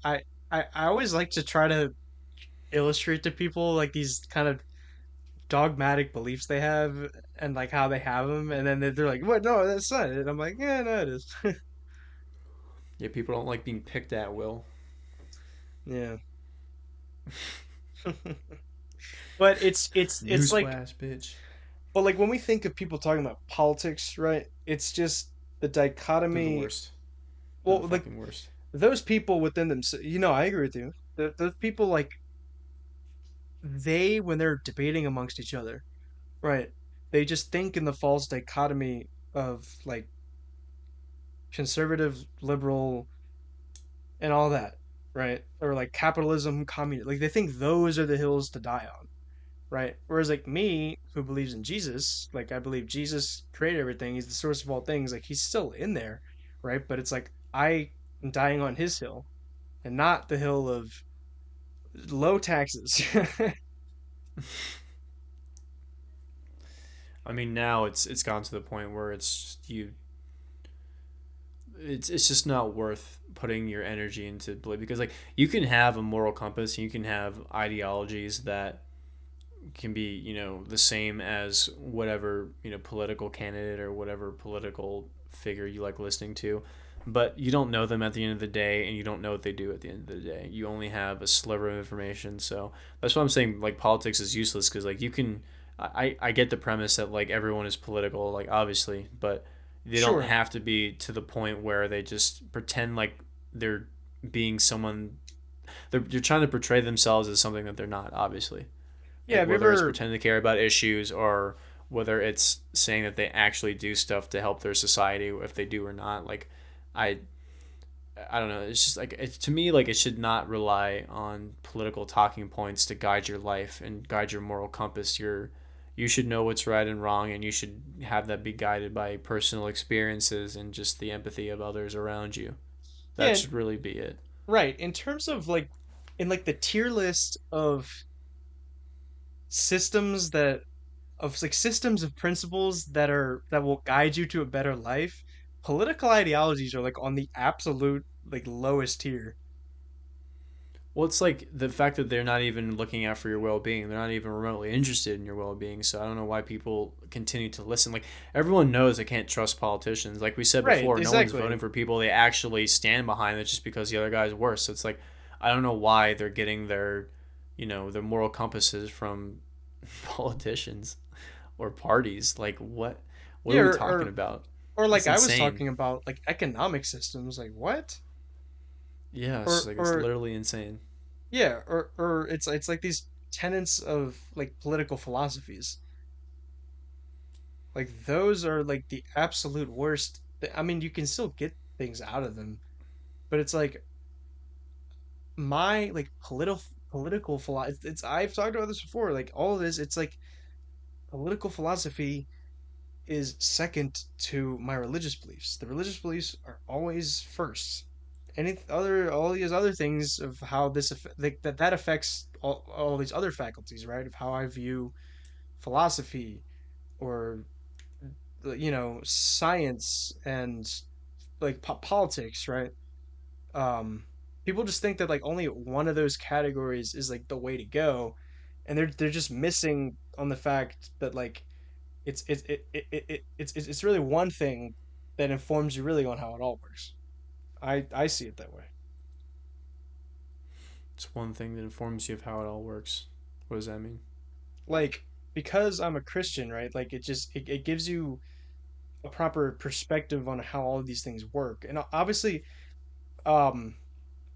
S1: always like to try to illustrate to people like these kind of dogmatic beliefs they have and like how they have them, and then they're like, "What? No, that's not it." I'm like, "Yeah, no, it is."
S2: Yeah, people don't like being picked at will.
S1: Yeah, but it's like,
S2: Newsflash, bitch.
S1: but like when we think of people talking about politics, right? It's just the
S2: They're the
S1: dichotomy.
S2: worst. They're the
S1: Well, like
S2: fucking worst.
S1: those people within them, I agree with you. Those people like they when they're debating amongst each other, right? They just think in the false dichotomy of like conservative, liberal, and all that, right? Or like capitalism, communism. Like they think those are the hills to die on, right? Whereas like me, who believes in Jesus, like I believe Jesus created everything. He's the source of all things. Like he's still in there, right? But it's like I am dying on his hill and not the hill of low taxes.
S2: I mean, now it's gone to the point where it's just you. It's just not worth putting your energy into belief, because like you can have a moral compass and you can have ideologies that can be the same as whatever political candidate or whatever political figure you like listening to, but you don't know them at the end of the day, and you don't know what they do at the end of the day. You only have a sliver of information. So that's why I'm saying like politics is useless, because like you can I get the premise that like everyone is political, like obviously, but they don't
S1: Sure.
S2: have to be to the point where they just pretend like they're being someone. They're trying to portray themselves as something that they're not, obviously.
S1: Yeah,
S2: Like
S1: have you
S2: whether it's
S1: ever
S2: pretending to care about issues, or whether it's saying that they actually do stuff to help their society, if they do or not. Like I I don't know. It's just like to me, like it should not rely on political talking points to guide your life and guide your moral compass. You should know what's right and wrong, and you should have that be guided by personal experiences and just the empathy of others around you. That
S1: yeah,
S2: should really be it.
S1: right. In terms of like in like the tier list of systems that of like systems of principles that will guide you to a better life, political ideologies are like on the absolute like lowest tier.
S2: Well, it's like the fact that they're not even looking out for your well being. They're not even remotely interested in your well being. So I don't know why people continue to listen. Like, everyone knows they can't trust politicians. Like we said
S1: Right,
S2: before, no one's voting
S1: exactly.
S2: for people they actually stand behind. It's just because the other guy's worse. So it's like, I don't know why they're getting their, their moral compasses from politicians or parties. Like, what
S1: Yeah,
S2: are we talking about?
S1: or
S2: It's
S1: like I was
S2: insane.
S1: talking about like economic systems, like what?
S2: Yeah, it's
S1: Or
S2: like it's
S1: or
S2: literally insane.
S1: yeah, or it's like these tenets of like political philosophies. Like those are like the absolute worst. I mean, you can still get things out of them, but it's like my like political philosophy. It's I've talked about this before. Like all of this, it's like political philosophy is second to my religious beliefs. The religious beliefs are always first. Any other all these other things of how like, that affects all these other faculties, right? Of how I view philosophy or science and like politics, right? Um, People just think that like only one of those categories is like the way to go, and they're just missing on the fact that like it's really one thing that informs you really on how it all works. I see it that way.
S2: It's one thing that informs you of how it all works. What does that mean?
S1: Like because I'm a Christian, right? Like it gives you a proper perspective on how all of these things work. And obviously, um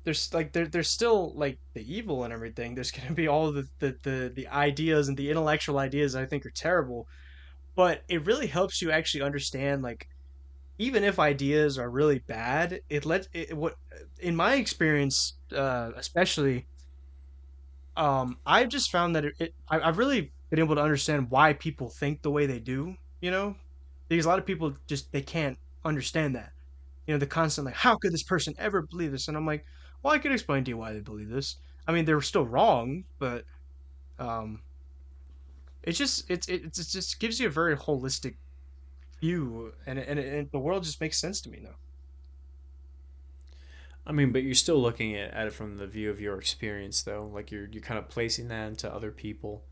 S1: there's like there's still like the evil and everything. There's gonna be all the ideas and the intellectual ideas I think are terrible. But it really helps you actually understand like even if ideas are really bad, it lets it what in my experience, especially, I've just found that I've really been able to understand why people think the way they do, because a lot of people just they can't understand that. The constant like, how could this person ever believe this? And I'm like, well, I could explain to you why they believe this. I mean, they're still wrong, but um, it just gives you a very holistic view, and the world just makes sense to me now.
S2: I mean, but you're still looking at it from the view of your experience, though. Like you're kind of placing that into other people,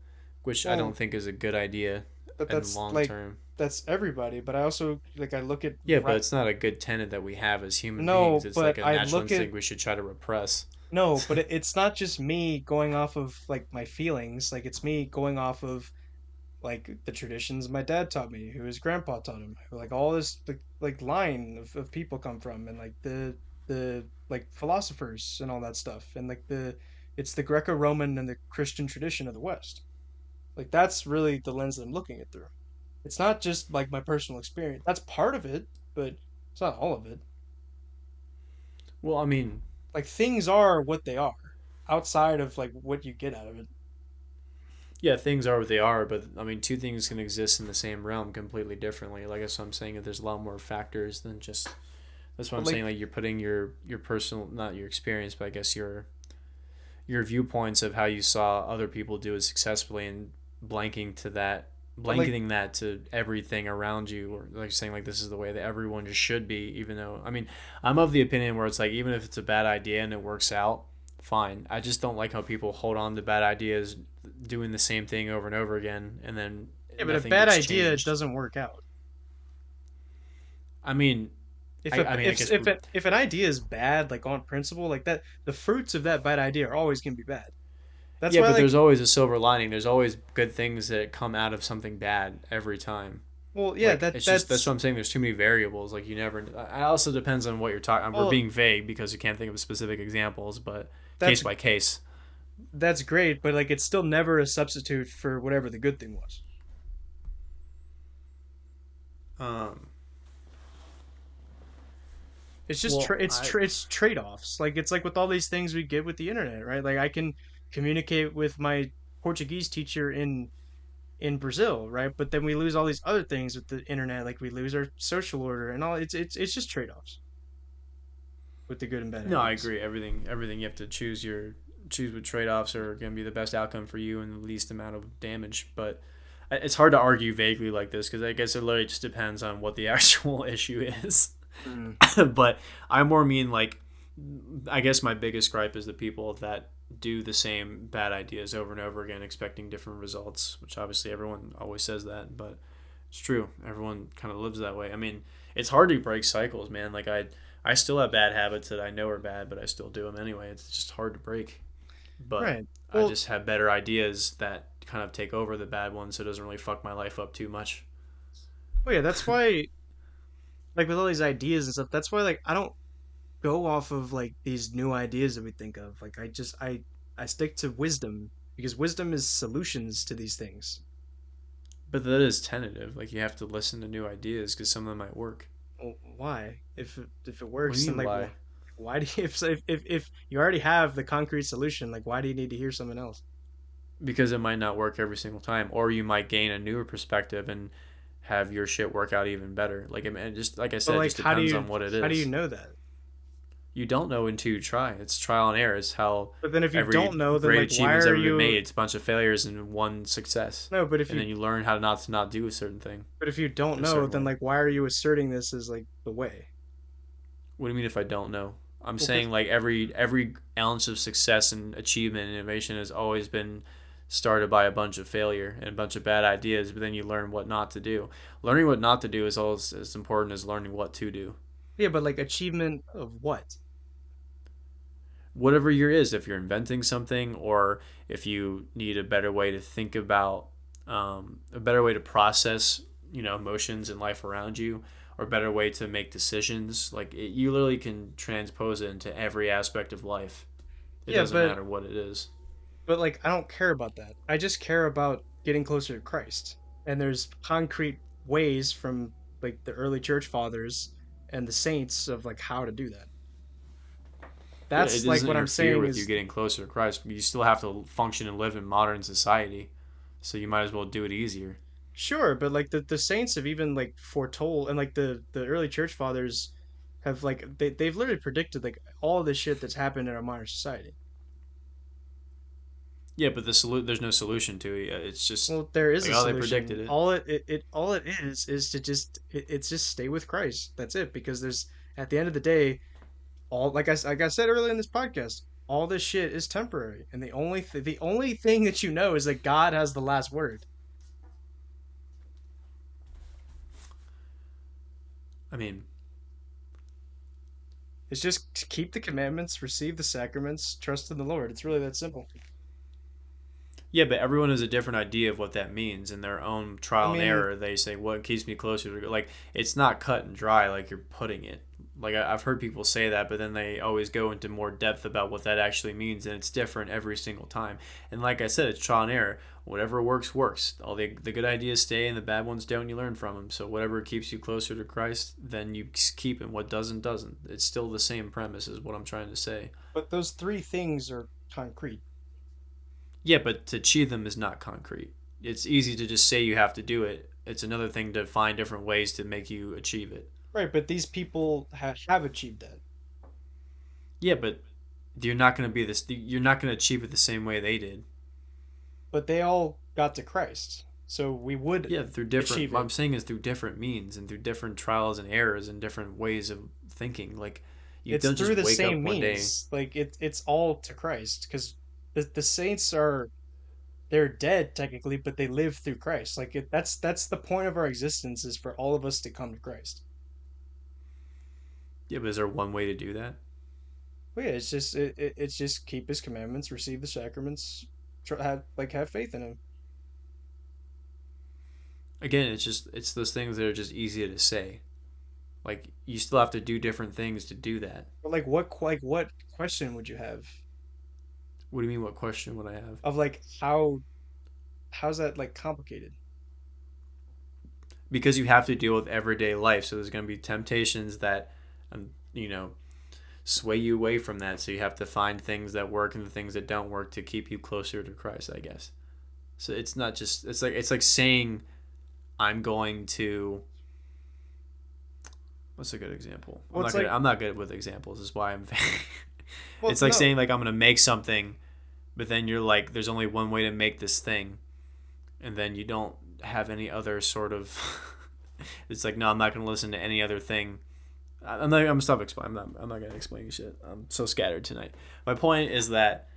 S2: which I don't
S1: Well,
S2: think is a good idea
S1: but
S2: in the
S1: that's
S2: long
S1: like
S2: term.
S1: that's everybody. But I also like I look at
S2: Yeah, but
S1: right.
S2: it's not a good tenet that we have as human beings.
S1: No,
S2: It's like
S1: but
S2: a
S1: I
S2: natural
S1: look at
S2: instinct we should try to repress.
S1: no, but it's not just me going off of like my feelings. Like it's me going off of like the traditions my dad taught me, who his grandpa taught him, who like all this like line of people come from, and like the like philosophers and all that stuff, and like it's the Greco-Roman and the Christian tradition of the West. Like that's really the lens that I'm looking at through. It's not just like my personal experience. That's part of it, but it's not all of it.
S2: Well, I mean,
S1: Like things are what they are, outside of like what you get out of it.
S2: yeah, things are what they are, but I mean, two things can exist in the same realm completely differently. Like that's what I'm saying. That there's a lot more factors than just. That's what
S1: But
S2: I'm saying.
S1: like
S2: Like you're putting your personal, not your experience, but I guess your viewpoints of how you saw other people do it successfully and blanking to that
S1: but like
S2: blanketing that to everything around you, or like saying like this is the way that everyone just should be, even though I mean I'm of the opinion where it's like even if it's a bad idea and it works out, fine. I just don't like how people hold on to bad ideas doing the same thing over and over again and then
S1: yeah, but a
S2: nothing
S1: bad
S2: gets
S1: idea
S2: changed.
S1: doesn't work out.
S2: I mean I mean I guess
S1: If an idea is bad, like on principle, like that, the fruits of that bad idea are always gonna be bad. That's
S2: yeah,
S1: why
S2: but there's
S1: like
S2: always a silver lining. There's always good things that come out of something bad every time.
S1: well yeah
S2: Like
S1: that
S2: it's just that's
S1: that's
S2: what I'm saying. There's too many variables. Like you never. It also depends on what you're talking. We're
S1: well
S2: being vague because you can't think of specific examples, but case
S1: that's
S2: by case.
S1: that's great, but like it's still never a substitute for whatever the good thing was.
S2: Um.
S1: It's just
S2: Well, I
S1: it's trade-offs. Like it's like with all these things we get with the internet, right? Like I can communicate with my Portuguese teacher in Brazil, right? But then we lose all these other things with the internet, like we lose our social order and all. It's just trade-offs with the good and bad
S2: no, I
S1: ideas.
S2: agree. Everything you have to choose what trade offs are going to be the best outcome for you and the least amount of damage. But it's hard to argue vaguely like this because I guess it literally just depends on what the actual issue is.
S1: Mm.
S2: But I more mean like I guess my biggest gripe is the people that do the same bad ideas over and over again, expecting different results. Which obviously everyone always says that, but it's true. Everyone kind of lives that way. I mean, it's hard to break cycles, man. Like I still have bad habits that I know are bad, but I still do them anyway. It's just hard to break. But
S1: Right.
S2: I
S1: Well,
S2: just have better ideas that kind of take over the bad ones, so it doesn't really fuck my life up too much.
S1: well, yeah, that's why, like with all these ideas and stuff, that's why like I don't go off of like these new ideas that we think of. Like I stick to wisdom because wisdom is solutions to these things.
S2: But that is tentative. Like you have to listen to new ideas because some of them might work.
S1: Well, why? If it
S2: What do
S1: works,
S2: you
S1: then
S2: mean
S1: like
S2: why?
S1: why do you if you already have the concrete solution, like why do you need to hear someone else?
S2: Because it might not work every single time, or you might gain a newer perspective and have your shit work out even better. Like it just like I
S1: But
S2: said, it
S1: like
S2: just depends on what it
S1: how do you
S2: is.
S1: know that?
S2: You don't know until you try. It's trial and error. It's how
S1: But then if you
S2: every
S1: don't know, then
S2: great
S1: like why
S2: achievement's
S1: are
S2: ever been made.
S1: you
S2: It's a bunch of failures and one success,
S1: no,
S2: and then you learn how to not do a certain thing
S1: but if you don't
S2: in a
S1: know,
S2: certain
S1: then
S2: way.
S1: like why are you asserting this as like the way?
S2: What do you mean if I don't know? I'm
S1: Well, cuz
S2: saying like every ounce of success and achievement and innovation has always been started by a bunch of failure and a bunch of bad ideas, but then you learn what not to do. Learning what not to do is always as important as learning what to do.
S1: yeah, but like achievement of what?
S2: Whatever your is, if you're inventing something or if you need a better way to think about, a better way to process, emotions and life around you, or a better way to make decisions, like you literally can transpose it into every aspect of life. It
S1: Yeah,
S2: doesn't matter what it is.
S1: but like I don't care about that. I just care about getting closer to Christ. And there's concrete ways from like the early church fathers and the saints of like how to do that.
S2: Yeah, it
S1: That's like
S2: doesn't
S1: what I'm
S2: interfere
S1: saying
S2: with you
S1: is
S2: getting closer to Christ. You still have to function and live in modern society, so you might as well do it easier.
S1: sure, but like the saints have even like foretold and like the early church fathers have like they've literally predicted like all the shit that's happened in our modern society.
S2: Yeah, but there's no solution to it. It's just
S1: Well, there is
S2: like,
S1: a
S2: oh, they
S1: solution.
S2: predicted it.
S1: All it all it is to just it's just stay with Christ. That's it. Because there's at the end of the day, all like I said earlier in this podcast, all this shit is temporary, and the only thing that you know is that God has the last word.
S2: I mean,
S1: It's just to keep the commandments, receive the sacraments, trust in the Lord. It's really that simple.
S2: yeah, but everyone has a different idea of what that means in their own
S1: I
S2: trial and
S1: mean,
S2: error. They say what keeps me closer to like it's not cut and dry like you're putting it. Like I've heard people say that, but then they always go into more depth about what that actually means, and it's different every single time. And like I said, it's trial and error. Whatever works works. All the good ideas stay, and the bad ones don't. You learn from them. So whatever keeps you closer to Christ, then you keep, and what doesn't doesn't. It's still the same premise, is what I'm trying to say.
S1: but those three things are concrete.
S2: Yeah, but to achieve them is not concrete. It's easy to just say you have to do it. It's another thing to find different ways to make you achieve it.
S1: Right, but these people have achieved that.
S2: Yeah, but you're not going to be this. You're not going to achieve it the same way they did.
S1: But they all got to Christ. So we would
S2: Yeah, through different.
S1: achieve
S2: What
S1: it.
S2: I'm saying is through different means and through different trials and errors and different ways of thinking. Like you
S1: It's
S2: don't
S1: through
S2: just
S1: the
S2: wake
S1: same
S2: up one day.
S1: means. Like it's all to Christ because the saints are they're dead technically, but they live through Christ. Like that's the point of our existence is for all of us to come to Christ.
S2: Yeah, but is there one way to do that?
S1: Well, yeah, it's just keep His commandments, receive the sacraments, have faith in Him.
S2: Again, it's those things that are just easier to say. Like you still have to do different things to do that.
S1: But like what question would you have
S2: What do you mean? What question would I have?
S1: of like how's that like complicated?
S2: Because you have to deal with everyday life. So there's going to be temptations that, you know, sway you away from that. So you have to find things that work and the things that don't work to keep you closer to Christ, I guess. So it's not just it's like saying I'm going to. What's a good example?
S1: Well, it's like
S2: I'm not good with examples. Is why I'm.
S1: well
S2: It's like
S1: no
S2: saying like I'm gonna make something, but then you're like, there's only one way to make this thing, and then you don't have any other sort of. It's like no, I'm not gonna listen to any other thing. I'm not. I'm gonna stop explaining. I'm not gonna explain shit. I'm so scattered tonight. My point is that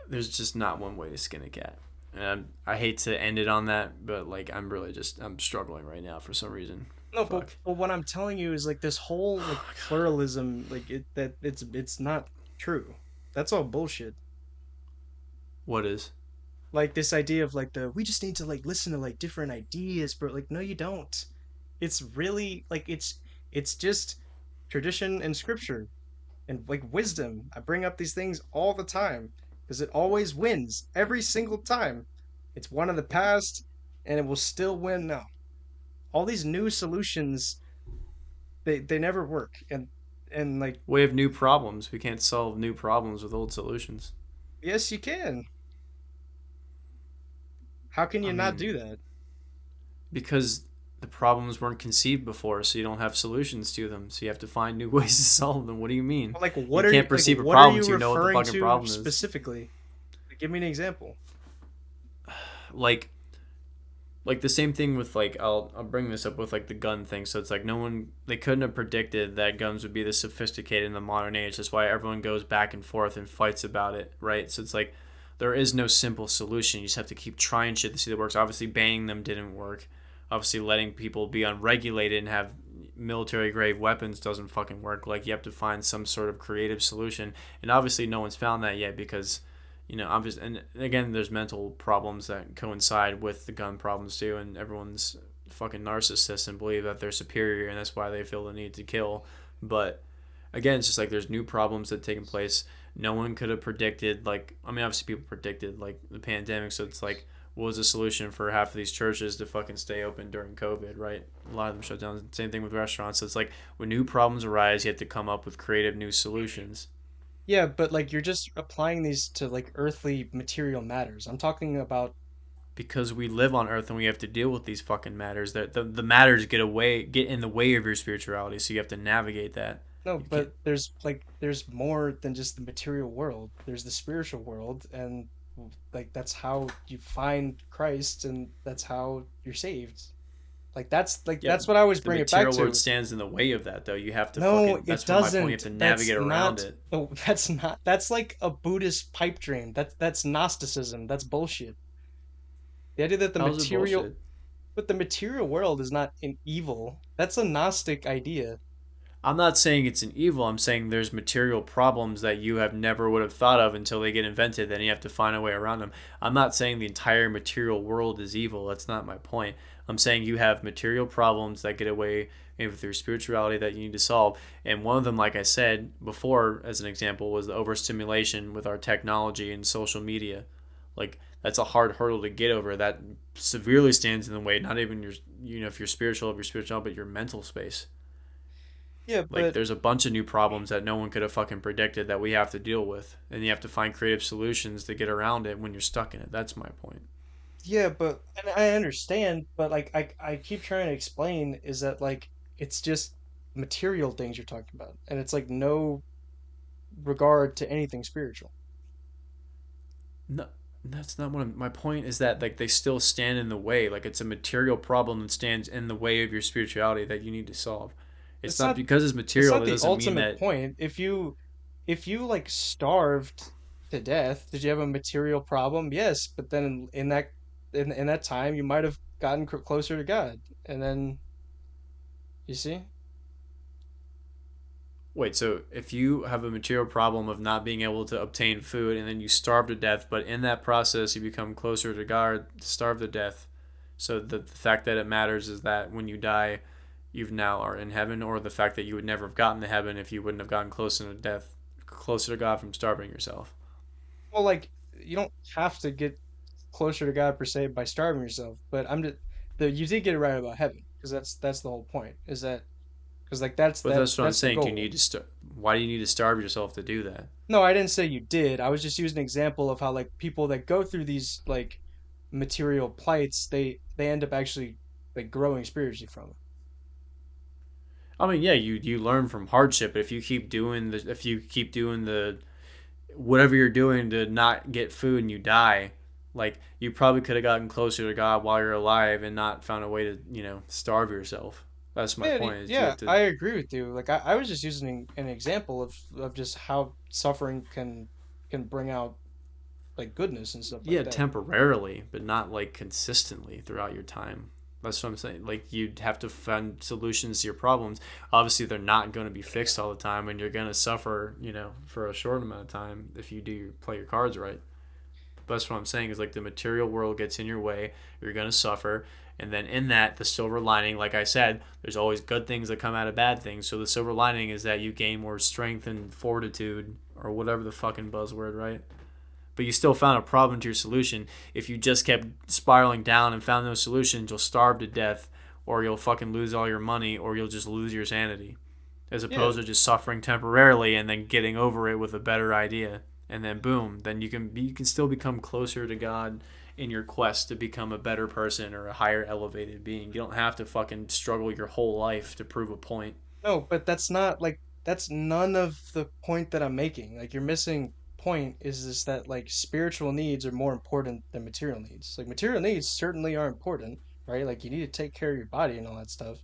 S2: There's just not one way to skin a cat. And I hate to end it on that, but like I'm really just I'm struggling right now for some reason.
S1: No,
S2: Fuck.
S1: but what I'm telling you is like this whole like pluralism, like it's not true. That's all bullshit.
S2: What is?
S1: Like this idea of like the we just need to like listen to like different ideas, but like no, you don't. It's really like it's just tradition and scripture and like wisdom. I bring up these things all the time because it always wins every single time. It's one of the past and it will still win now. All these new solutions, they never work. And like
S2: We have new problems. We can't solve new problems with old solutions.
S1: yes, you can. How can
S2: I
S1: you not
S2: mean,
S1: do that?
S2: because the problems weren't conceived before, so you don't have solutions to them. So you have to find new ways to solve them. What do you mean?
S1: Like
S2: You can't
S1: like
S2: perceive a
S1: what are
S2: problem
S1: you
S2: until you know what the
S1: referring
S2: fucking
S1: to
S2: problem is.
S1: specifically? Like, give me an example.
S2: Like the same thing with like I'll bring this up with like the gun thing. So it's like no one they couldn't have predicted that guns would be this sophisticated in the modern age. That's why everyone goes back and forth and fights about it, right? So it's like there is no simple solution. You just have to keep trying shit to see that works. Obviously, banning them didn't work. Obviously, letting people be unregulated and have military grade weapons doesn't fucking work. Like you have to find some sort of creative solution, and obviously, no one's found that yet because obviously, and again, there's mental problems that coincide with the gun problems too, and everyone's fucking narcissists and believe that they're superior, and that's why they feel the need to kill. But again, it's just like there's new problems that taken place. No one could have predicted. Like, I mean, obviously, people predicted like the pandemic, so it's like, what was the solution for half of these churches to fucking stay open during COVID, right? A lot of them shut down. Same thing with restaurants. So it's like when new problems arise, you have to come up with creative new solutions.
S1: Yeah, but like you're just applying these to like earthly material matters. I'm talking about
S2: Because we live on earth and we have to deal with these fucking matters that the matters get in the way of your spirituality, so you have to navigate that.
S1: no,
S2: You can't.
S1: but there's more than just the material world. There's the spiritual world, and like that's how you find Christ, and that's how you're saved. Like
S2: Yeah,
S1: that's what I always
S2: the
S1: bring it back
S2: material world
S1: to.
S2: stands in the way of that though. You have to
S1: No,
S2: fucking
S1: it
S2: that's what my point, you have
S1: doesn't.
S2: to
S1: That's
S2: navigate around
S1: not.
S2: it.
S1: Oh, that's not. That's like a Buddhist pipe dream. That's Gnosticism. That's bullshit. The idea that
S2: How's it bullshit?
S1: the material world is not an evil. That's a Gnostic idea.
S2: I'm not saying it's an evil. I'm saying there's material problems that you have never would have thought of until they get invented. Then you have to find a way around them. I'm not saying the entire material world is evil. That's not my point. I'm saying you have material problems that get away with your spirituality that you need to solve. And one of them, like I said before, as an example, was the overstimulation with our technology and social media. Like that's a hard hurdle to get over. That severely stands in the way. Not even your, if you're spiritual, but your mental space.
S1: Yeah,
S2: Like
S1: but
S2: there's a bunch of new problems that no one could have fucking predicted that we have to deal with, and you have to find creative solutions to get around it when you're stuck in it. That's my point.
S1: and I understand, but like I keep trying to explain is that like it's just material things you're talking about, and it's like no regard to anything spiritual.
S2: No, that's not what my point is. That like they still stand in the way. Like it's a material problem that stands in the way of your spirituality that you need to solve. It's
S1: It's
S2: not
S1: not
S2: because it's
S1: it's
S2: material.
S1: not
S2: That
S1: the
S2: doesn't mean
S1: ultimate
S2: that.
S1: point. If you like starved to death, did you have a material problem? Yes, but then in that time you might have gotten closer to God. And then you see?
S2: Wait, so if you have a material problem of not being able to obtain food and then you starve to death, but in that process you become closer to God, starve to death. So the fact that it matters is that when you die, you've now are in heaven, or the fact that you would never have gotten to heaven if you wouldn't have gotten closer to death, closer to God from starving yourself.
S1: Well, like you don't have to get closer to God per se by starving yourself, but I'm just the you did get it right about heaven because that's the whole point. Is that because like
S2: But that's what I'm
S1: that's the
S2: saying. Do you
S1: goal.
S2: need to Why do you need to starve yourself to do that?
S1: No, I didn't say you did. I was just using an example of how like people that go through these like material plights, they end up actually like growing spiritually from it.
S2: I mean, yeah, you learn from hardship, but if you keep doing the whatever you're doing to not get food and you die, like you probably could have gotten closer to God while you're alive and not found a way to starve yourself. That's my
S1: Yeah,
S2: point. Is you
S1: yeah,
S2: have to.
S1: I agree with you. Like I was just using an example of just how suffering can bring out like goodness and stuff like
S2: Yeah,
S1: that.
S2: temporarily, but not like consistently throughout your time. That's what I'm saying. Like you'd have to find solutions to your problems. Obviously, they're not going to be fixed all the time, and you're going to suffer, for a short amount of time if you do play your cards right. But that's what I'm saying is like the material world gets in your way, you're going to suffer, and then in that, the silver lining, like I said, there's always good things that come out of bad things. So the silver lining is that you gain more strength and fortitude, or whatever the fucking buzzword, right? But you still found a problem to your solution. If you just kept spiraling down and found no solutions, you'll starve to death, or you'll fucking lose all your money, or you'll just lose your sanity. As
S1: Yeah.
S2: opposed to just suffering temporarily and then getting over it with a better idea. And then boom, then you can still become closer to God in your quest to become a better person or a higher elevated being. You don't have to fucking struggle your whole life to prove a point.
S1: No, but that's not like that's none of the point that I'm making. Like your missing point is this that like spiritual needs are more important than material needs. Like material needs certainly are important, right? Like you need to take care of your body and all that stuff,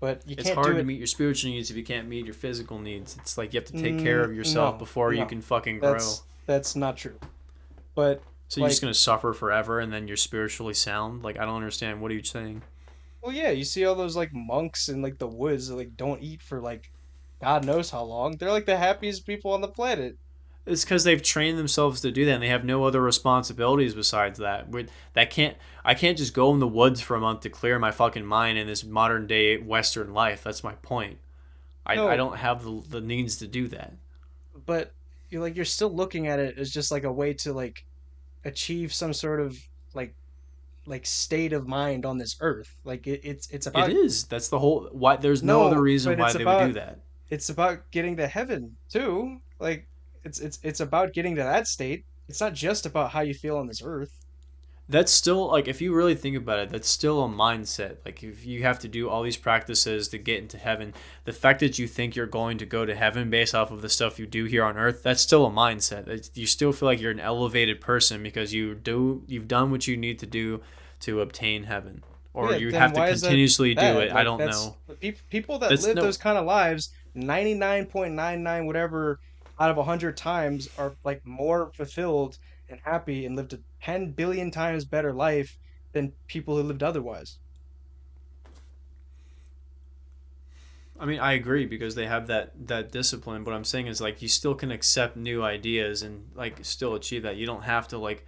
S1: but you
S2: It's
S1: can't do
S2: hard to
S1: it.
S2: meet your spiritual needs if you can't meet your physical needs. It's like you have to take care of yourself
S1: No,
S2: before you
S1: no,
S2: can fucking grow.
S1: that's not true. But
S2: So you're just
S1: like,
S2: gonna suffer forever and then you're spiritually sound? Like I don't understand. What are you saying?
S1: well, yeah, you see all those like monks in like the woods that like don't eat for like God knows how long. They're like the happiest people on the planet.
S2: It's because they've trained themselves to do that, and they have no other responsibilities besides that. That can't I can't just go in the woods for a month to clear my fucking mind in this modern day Western life. That's my point. I
S1: No,
S2: don't have the means to do that.
S1: but you're still looking at it as just like a way to like achieve some sort of like state of mind on this earth. Like it's
S2: It
S1: about
S2: is. That's the whole. Why there's no other
S1: no,
S2: reason
S1: but
S2: why they would do that.
S1: it's about getting to heaven too. Like it's about getting to that state. It's not just about how you feel on this earth.
S2: That's still like if you really think about it, that's still a mindset. Like if you have to do all these practices to get into heaven, the fact that you think you're going to go to heaven based off of the stuff you do here on earth, that's still a mindset. You still feel like you're an elevated person because you've done what you need to do to obtain heaven,
S1: Well,
S2: or
S1: yeah,
S2: you
S1: then
S2: have to
S1: why is that
S2: continuously do
S1: bad?
S2: it. I
S1: Like
S2: don't
S1: that's
S2: know.
S1: people that
S2: That's
S1: live those
S2: no.
S1: kind of lives, 99.99 whatever out of 100 times are like more fulfilled and happy and lived a 10 billion times better life than people who lived otherwise.
S2: I mean, I agree because they have that discipline. What I'm saying is like you still can accept new ideas and like still achieve that. You don't have to like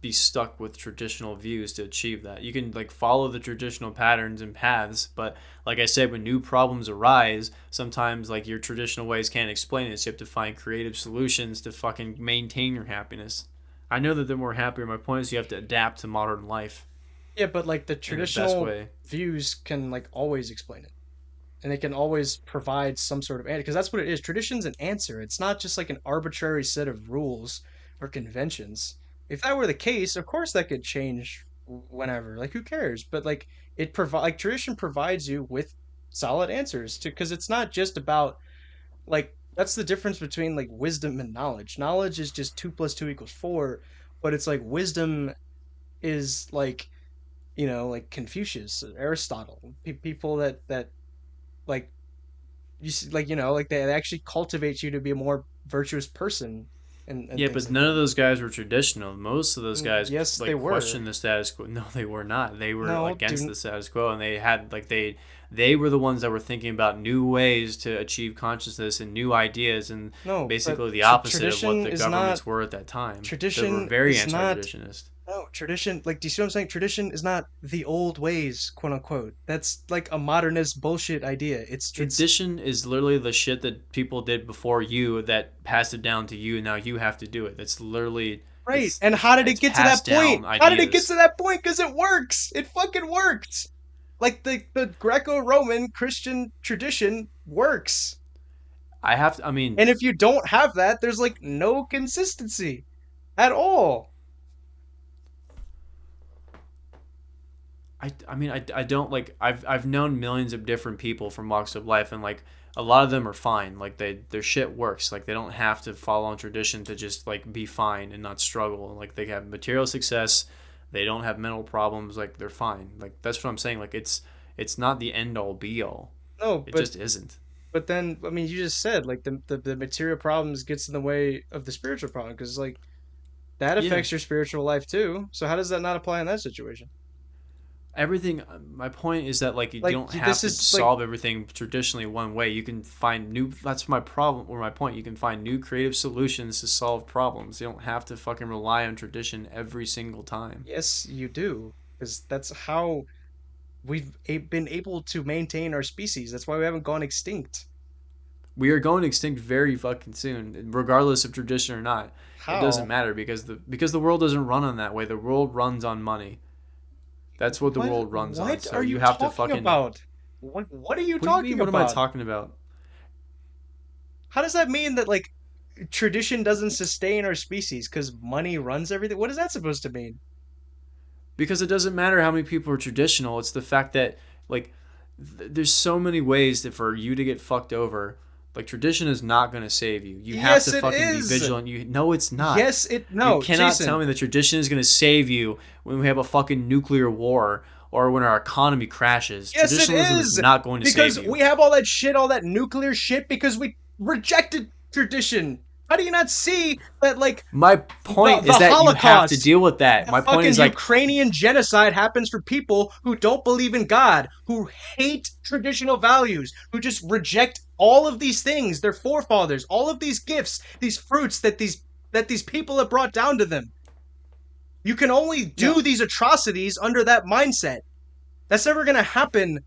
S2: be stuck with traditional views to achieve that. You can like follow the traditional patterns and paths, but like I said, when new problems arise, sometimes like your traditional ways can't explain it. So you have to find creative solutions to fucking maintain your happiness. I know that they're more happier. My point is you have to adapt to modern life
S1: Yeah, but like the
S2: in the best
S1: traditional
S2: way.
S1: views can like always explain it. And they can always provide some sort of answer because that's what it is. Tradition's an answer. It's not just like an arbitrary set of rules or conventions. If that were the case, of course that could change whenever. Like who cares? But like tradition provides you with solid answers to because it's not just about like that's the difference between like wisdom and knowledge. Knowledge is just two plus two equals four, but it's like wisdom is like like Confucius, Aristotle, people that like you see, like like they actually cultivate you to be a more virtuous person and
S2: Yeah,
S1: things
S2: but
S1: like
S2: none of
S1: that.
S2: those guys were traditional. Most of those guys
S1: Yes, they
S2: like
S1: were.
S2: questioned the status quo. No, they were not. They were
S1: No,
S2: against
S1: dude,
S2: the status quo, and they had like they were the ones that were thinking about new ways to achieve consciousness and new ideas, and
S1: no, but
S2: basically the opposite of what
S1: tradition
S2: the
S1: is not
S2: governments were at that time. They were
S1: tradition
S2: very
S1: is not
S2: anti-traditionist.
S1: no tradition. Like, do you see what I'm saying? Tradition is not the old ways, quote unquote. That's like a modernist bullshit idea. It's
S2: Tradition is literally the shit that people did before you that passed it down to you, and now you have to do it. That's literally
S1: right.
S2: it's
S1: And
S2: it's
S1: how did it
S2: it's
S1: get to that
S2: passed
S1: point?
S2: down
S1: How did it get
S2: ideas.
S1: to that point? Because it works. It fucking worked. Like the Greco-Roman Christian tradition works.
S2: I have to, I mean,
S1: And if you don't have that, there's like no consistency at all.
S2: I don't like I've known millions of different people from walks of life, and like a lot of them are fine. Like their shit works. Like they don't have to follow on tradition to just like be fine and not struggle. And like they have material success, they don't have mental problems. Like they're fine. Like that's what I'm saying. Like It's not the end all be all.
S1: No,
S2: It
S1: but
S2: just isn't.
S1: then I mean, you just said like the material problems gets in the way of the spiritual problem because like that
S2: Yeah.
S1: affects your spiritual life too. So how does that not apply in that situation?
S2: Everything, my point is that like you
S1: Like
S2: don't
S1: this
S2: have to
S1: is like
S2: solve everything traditionally one way. You can find new, that's my problem or my point. You can find new creative solutions to solve problems. You don't have to fucking rely on tradition every single time.
S1: yes, you do because that's how been able to maintain our species. That's why we haven't gone extinct.
S2: We are going extinct very fucking soon, regardless of tradition or not. It doesn't
S1: How?
S2: matter because the world doesn't run on that way. The world runs on money. That's what the world runs on.
S1: What
S2: So
S1: are
S2: you
S1: you
S2: have to
S1: talking
S2: fucking.
S1: about? What are you
S2: What do you mean?
S1: talking
S2: What am I
S1: about?
S2: talking about?
S1: How does that mean that like tradition doesn't sustain our species because money runs everything? What is that supposed to mean?
S2: Because it doesn't matter how many people are traditional. It's the fact that like there's so many ways that for you to get fucked over. Like tradition is not going to save you. You have
S1: Yes,
S2: to
S1: it
S2: fucking be
S1: is.
S2: vigilant. You no, it's not.
S1: Yes, it
S2: You
S1: no,
S2: cannot tell
S1: Jason.
S2: me that tradition is going to save you when we have a fucking nuclear war or when our economy crashes.
S1: Yes, it
S2: Traditionalism is
S1: is
S2: not going to save
S1: because
S2: you.
S1: we have all that shit, all that nuclear shit because we rejected tradition. How do you not see that like
S2: My
S1: the
S2: point is that you have to
S1: Holocaust,
S2: deal with that.
S1: the
S2: My point
S1: fucking
S2: is like
S1: Ukrainian genocide happens for people who don't believe in God, who hate traditional values, who just reject all of these things, their forefathers, all of these gifts, these fruits that these people have brought down to them. You can only
S2: no,
S1: do these atrocities under that mindset. That's never going to happen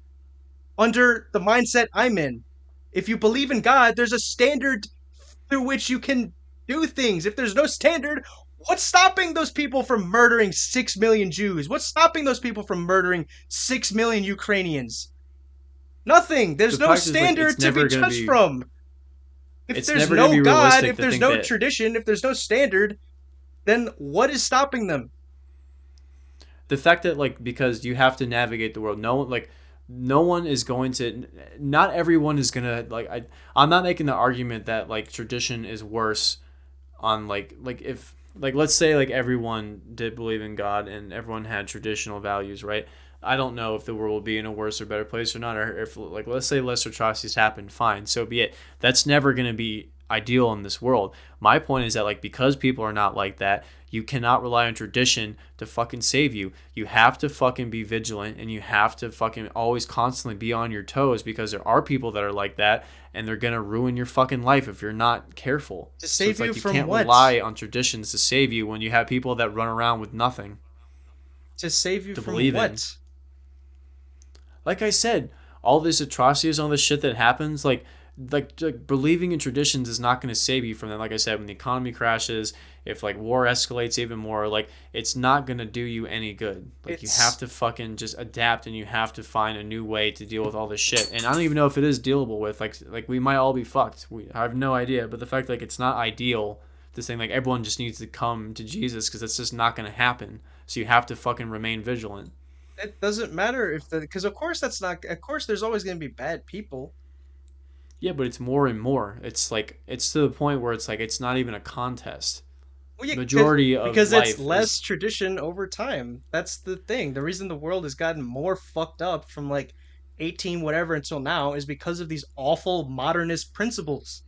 S1: under the mindset I'm in. If you believe in God, there's a standard through which you can do things. If there's no standard, what's stopping those people from murdering 6 million Jews? What's stopping those people from murdering 6 million Ukrainians? Nothing.
S2: the
S1: There's no
S2: fact is like
S1: standard to be judged from. If
S2: it's
S1: there's
S2: never going to
S1: no
S2: be
S1: God,
S2: realistic
S1: if
S2: to
S1: there's
S2: think
S1: no
S2: that
S1: tradition, if there's no standard, then what is stopping them?
S2: the fact that like because you have to navigate the world. No one is going to, not everyone is going to I'm not making the argument that like tradition is worse on like if like let's say like everyone did believe in God and everyone had traditional values, right? I don't know if the world will be in a worse or better place or not, or if like let's say less atrocities happen, fine, so be it. That's never going to be ideal in this world. My point is that like because people are not like that, you cannot rely on tradition to fucking save you. You have to fucking be vigilant and you have to fucking always constantly be on your toes because there are people that are like that and they're going to ruin your fucking life if you're not careful.
S1: To
S2: So
S1: save
S2: it's
S1: you
S2: like you
S1: from
S2: can't
S1: what?
S2: rely on traditions to save you when you have people that run around with nothing
S1: To save you
S2: to
S1: from
S2: believe in.
S1: what?
S2: Like I said, all these atrocities, all this shit that happens, like believing in traditions is not going to save you from that. Like I said, when the economy crashes, if like war escalates even more, like it's not going to do you any good. Like you have
S1: It's
S2: to fucking just adapt and you have to find a new way to deal with all this shit. And I don't even know if it is dealable with. Like we might all be fucked. I have no idea. But the fact like it's not ideal to saying like everyone just needs to come to Jesus because that's just not going to happen. So you have to fucking remain vigilant.
S1: it doesn't matter if the because of course that's not of course there's always going to be bad people.
S2: Yeah, but it's more and more. It's like it's to the point where it's like it's not even a contest.
S1: Well, yeah,
S2: Majority of
S1: because it's
S2: life is
S1: less tradition over time. That's the thing. The reason the world has gotten more fucked up from like 18 whatever until now is because of these awful modernist principles.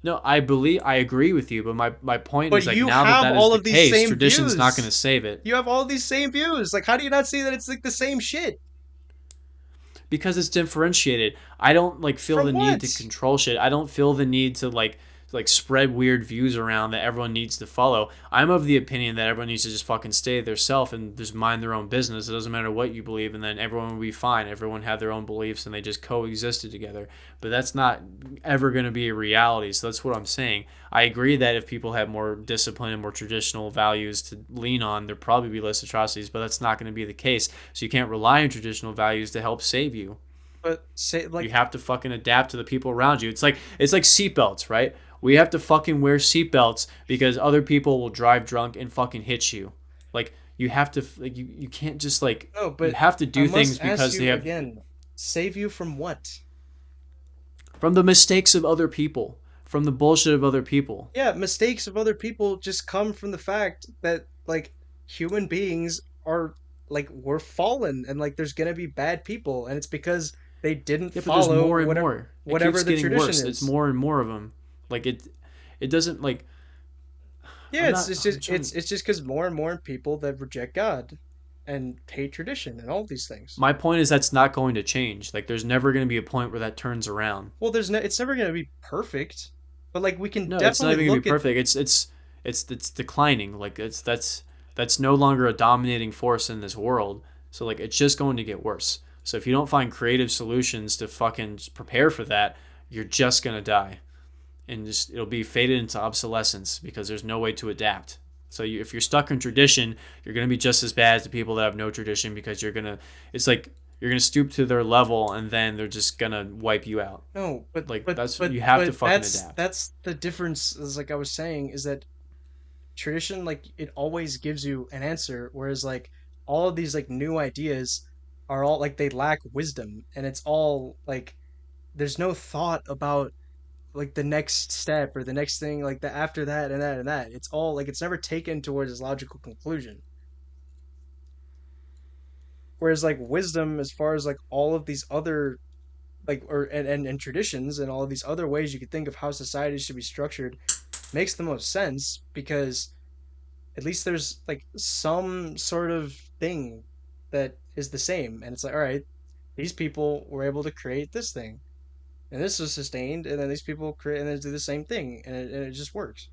S2: no. I agree with you, but my point
S1: But
S2: is like
S1: you
S2: now that
S1: have
S2: that is
S1: all
S2: the
S1: of these
S2: case,
S1: same
S2: tradition's not going to
S1: views.
S2: save it
S1: You have all these same views. Like, how do you not see that it's like the same shit?
S2: because it's differentiated. I don't like feel
S1: From
S2: the need
S1: what?
S2: to control shit. I don't feel the need to like spread weird views around that everyone needs to follow. I'm of the opinion that everyone needs to just fucking stay their self and just mind their own business. It doesn't matter what you believe, and then everyone will be fine. Everyone had their own beliefs and they just coexisted together. But that's not ever going to be a reality. So that's what I'm saying. I agree that if people have more discipline and more traditional values to lean on, there'd probably be less atrocities, but that's not going to be the case. So you can't rely on traditional values to help save you.
S1: But say
S2: You
S1: like
S2: have to fucking adapt to the people around you. It's like seatbelts, right? We have to fucking wear seatbelts because other people will drive drunk and fucking hit you. Like you have to like you can't just like
S1: no,
S2: you
S1: but
S2: have to
S1: I
S2: do
S1: must
S2: things
S1: ask
S2: because they
S1: you
S2: have
S1: again. Save you from what?
S2: from the mistakes of other people, from the bullshit of other people.
S1: Yeah, mistakes of other people just come from the fact that like human beings are like we're fallen and like there's gonna be bad people, and it's because they didn't
S2: Yeah, but there's
S1: follow
S2: more and more. It
S1: whatever
S2: keeps
S1: the
S2: getting
S1: tradition
S2: worse. It's
S1: is.
S2: more and more of them. Like it doesn't like.
S1: Yeah,
S2: I'm not.
S1: it's
S2: I'm
S1: just
S2: trying.
S1: it's just because more and more people that reject God and hate tradition and all these things.
S2: My point is that's not going to change. Like there's never going to be a point where that turns around.
S1: Well, there's no, it's never gonna be perfect, but like we can
S2: No, it's not
S1: definitely
S2: even gonna be
S1: look at.
S2: perfect. It's declining. Like that's no longer a dominating force in this world. So like it's just going to get worse. So if you don't find creative solutions to fucking prepare for that, you're just gonna die, and just it'll be faded into obsolescence because there's no way to adapt. So if you're stuck in tradition, you're gonna be just as bad as the people that have no tradition because it's like you're gonna stoop to their level and then they're just gonna wipe you out.
S1: No,
S2: Like that's you have to fucking adapt.
S1: that's the difference. Is like I was saying, is that tradition, like it always gives you an answer, whereas like all of these like new ideas are all like they lack wisdom, and it's all like there's no thought about like the next step or the next thing like the after that and that and that. It's all like it's never taken towards its logical conclusion. Whereas like wisdom, as far as like all of these other like or and traditions and all of these other ways you could think of how society should be structured makes the most sense because at least there's like some sort of thing that is the same, and it's like, all right, these people were able to create this thing and this was sustained, and then these people create and then do the same thing, and it just works.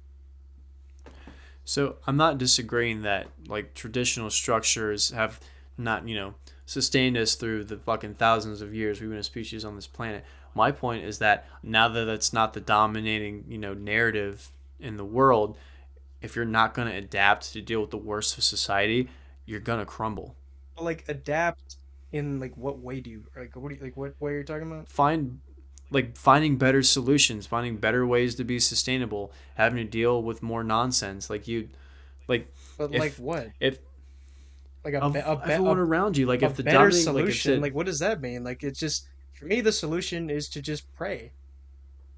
S2: So I'm not disagreeing that like traditional structures have not, sustained us through the fucking thousands of years we've been a species on this planet. My point is that now that that's not the dominating, narrative in the world, if you're not going to adapt to deal with the worst of society, you're going to crumble.
S1: But like adapt in like what way do you like what do you like what way are you talking about?
S2: Find like finding better solutions, finding better ways to be sustainable, having to deal with more nonsense. Like
S1: But like
S2: if
S1: what?
S2: if
S1: Like
S2: of everyone around you, like
S1: a
S2: if the
S1: better
S2: dominating, like if
S1: solution,
S2: it
S1: like what does that mean? Like it's just, for me the solution is to just pray,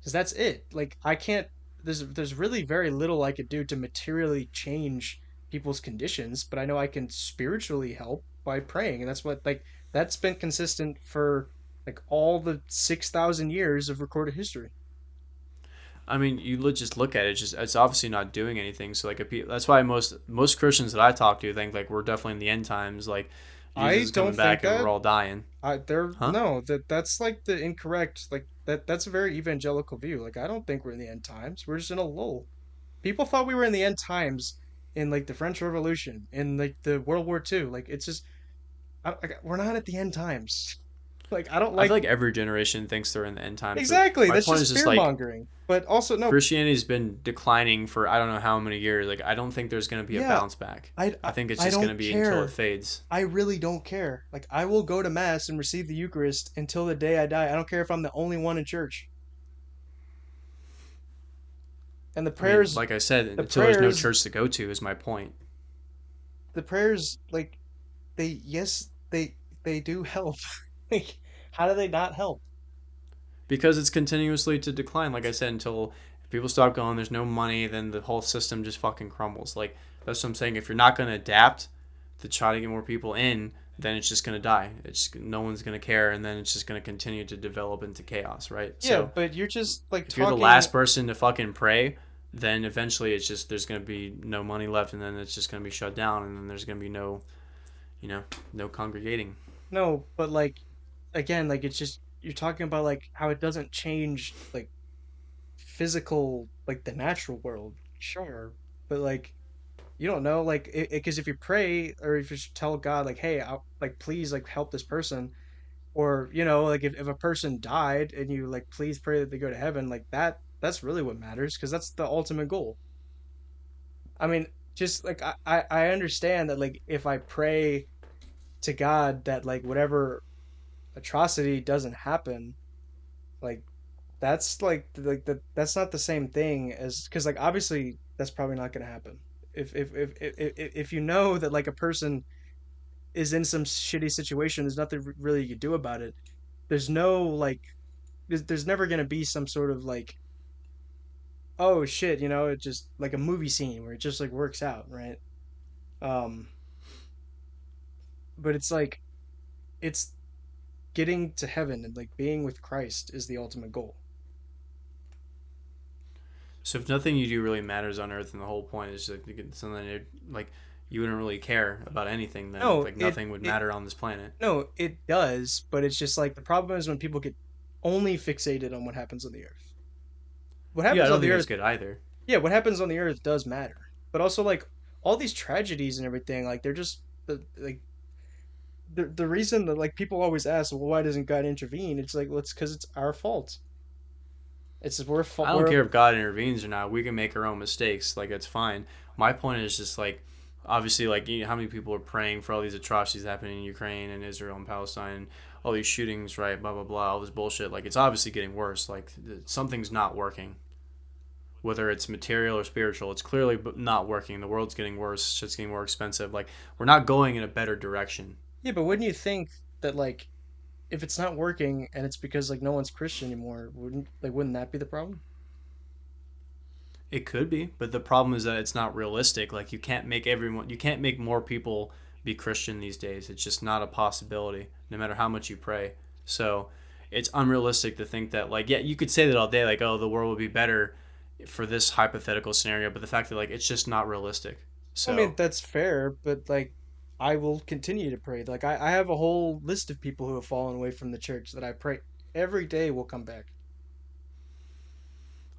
S1: because that's it. Like I can't, there's really very little I could do to materially change people's conditions, but I know I can spiritually help by praying, and that's what like that's been consistent for like all the 6,000 years of recorded history.
S2: I mean, just look at it. It's obviously not doing anything. So like, that's why most Christians that I talk to think like we're definitely in the end times. Like Jesus
S1: I
S2: is
S1: don't
S2: coming
S1: think
S2: back and we're
S1: that.
S2: all dying.
S1: I there
S2: Huh?
S1: no that's like the incorrect, like that's a very evangelical view. Like I don't think we're in the end times. We're just in a lull. People thought we were in the end times in like the French Revolution, in like the World War II. Like it's just we're not at the end times. Like I don't
S2: I feel
S1: like.
S2: like every generation thinks they're in the end times. But
S1: Exactly.
S2: my
S1: That's
S2: point is
S1: just
S2: just
S1: fear
S2: like
S1: mongering. But also no.
S2: Christianity's been declining for I don't know how many years. Like I don't think there's gonna be a
S1: Yeah,
S2: bounce back.
S1: I,
S2: I
S1: I
S2: think it's
S1: I
S2: just gonna
S1: don't
S2: be until it
S1: care.
S2: fades.
S1: I really don't care. Like I will go to mass and receive the Eucharist until the day I die. I don't care if I'm the only one in church. And
S2: I mean, like I said,
S1: the
S2: until there's no
S1: prayers,
S2: church to go to is my point.
S1: the prayers, like they, yes, they do help. Like how do they not help?
S2: Because it's continuously to decline. Like I said, until people stop going, there's no money, then the whole system just fucking crumbles. Like that's what I'm saying. If you're not going to adapt to try to get more people in, then it's just going to die. It's no one's going to care, and then it's just going to continue to develop into chaos, right?
S1: Yeah,
S2: So
S1: but you're just like
S2: if you're the
S1: talking.
S2: last person to fucking pray, then eventually it's just there's going to be no money left, and then it's just going to be shut down, and then there's going to be you know, no congregating.
S1: No, but like again, like it's just you're talking about like how it doesn't change like physical, like the natural world. Sure, but like you don't know, like because if you pray or if you tell God like, hey, like please like help this person, or like if a person died and you like please pray that they go to heaven, like that's really what matters because that's the ultimate goal. I mean, just like I understand that like if I pray to God that like whatever atrocity doesn't happen, like that's not the same thing as, because like obviously that's probably not going to happen. If you know that like a person is in some shitty situation, there's nothing really you can do about it. There's no like there's never going to be some sort of like, oh shit, it just like a movie scene where it just like works out, right? um but it's like it's getting to heaven and like being with Christ is the ultimate goal.
S2: So if nothing you do really matters on Earth, and the whole point is like something like you wouldn't really care about anything, then
S1: No,
S2: like nothing would
S1: it
S2: matter on this planet.
S1: no, it does, but it's just like the problem is when people get only fixated on what happens on the earth. What
S2: Yeah, I
S1: happens on
S2: don't
S1: the
S2: think that's
S1: earth,
S2: good either.
S1: yeah, what happens on the earth does matter. But also like all these tragedies and everything, like they're just the reason that like people always ask, well, why doesn't God intervene? It's like, well, it's because it's our fault. It's we're fault.
S2: I don't
S1: We're
S2: care if God intervenes or not. We can make our own mistakes. Like it's fine. My point is just like obviously like how many people are praying for all these atrocities happening in Ukraine and Israel and Palestine, all these shootings, right? Blah blah blah, all this bullshit. Like it's obviously getting worse. Like something's not working. Whether it's material or spiritual, it's clearly not working. The world's getting worse. Shit's getting more expensive. Like we're not going in a better direction.
S1: yeah, but wouldn't you think that like if it's not working and it's because like no one's Christian anymore, wouldn't that be the problem?
S2: It could be, but the problem is that it's not realistic. Like you can't make more people be Christian these days. It's just not a possibility, no matter how much you pray. So it's unrealistic to think that like yeah, you could say that all day, like oh the world would be better for this hypothetical scenario, but the fact that like it's just not realistic.
S1: I mean,
S2: So
S1: that's fair, but like I will continue to pray. Like I have a whole list of people who have fallen away from the church that I pray every day will come back.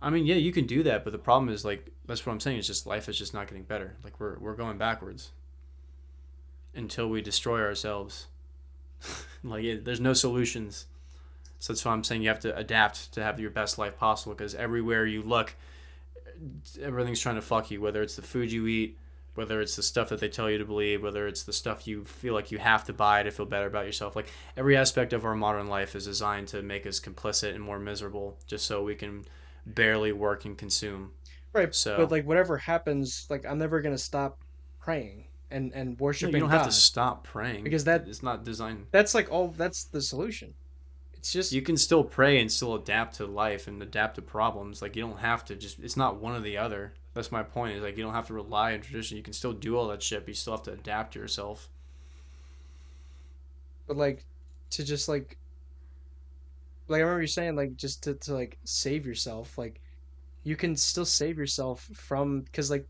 S2: I mean yeah, you can do that, but the problem is like that's what I'm saying. It's just life is just not getting better. Like we're going backwards until we destroy ourselves. Like there's no solutions. So that's why I'm saying you have to adapt to have your best life possible because everywhere you look, everything's trying to fuck you. Whether it's the food you eat, whether it's the stuff that they tell you to believe, whether it's the stuff you feel like you have to buy to feel better about yourself. Like every aspect of our modern life is designed to make us complicit and more miserable, just so we can barely work and consume.
S1: Right, but
S2: So
S1: like whatever happens, like I'm never gonna stop praying and
S2: no, you
S1: worshiping
S2: don't have to
S1: God
S2: stop praying.
S1: because
S2: It's not designed.
S1: that's like all that's the solution. It's
S2: You
S1: just
S2: can still pray and still adapt to life and adapt to problems. Like you don't have to just it's not one or the other. That's my point. Is like you don't have to rely on tradition. You can still do all that shit, but you still have to adapt to yourself.
S1: but like to just like I remember you saying like just to like save yourself, like you can still save yourself from because like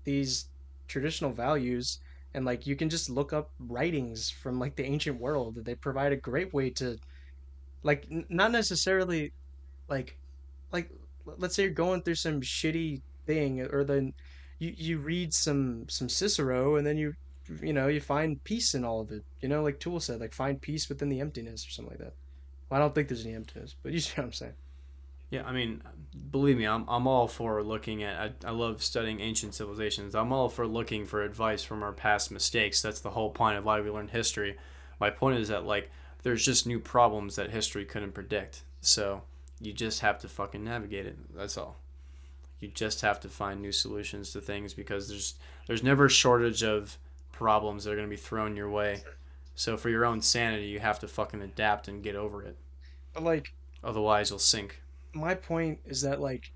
S1: these traditional values and like you can just look up writings from like the ancient world that they provide a great way to like not necessarily like like let's say you're going through some shitty thing or then you read some Cicero and then you find peace in all of it, like Tool said, like find peace within the emptiness or something like that. Well, I don't think there's any emptiness, but you see what I'm saying.
S2: Yeah, I mean, believe me, I'm all for looking at. I love studying ancient civilizations. I'm all for looking for advice from our past mistakes. That's the whole point of why we learn history. My point is that like there's just new problems that history couldn't predict. So you just have to fucking navigate it. That's all. You just have to find new solutions to things because there's never a shortage of problems that are going to be thrown your way. So for your own sanity, you have to fucking adapt and get over it.
S1: But like
S2: Otherwise, you'll sink.
S1: my point is that like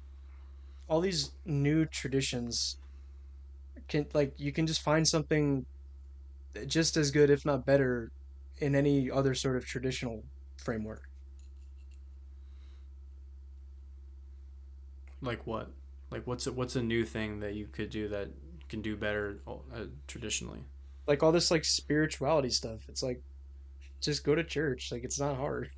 S1: all these new traditions can like you can just find something just as good if not better in any other sort of traditional framework.
S2: Like what? Like what's a new thing that you could do that can do better traditionally?
S1: Like all this like spirituality stuff, it's like just go to church, like it's not hard.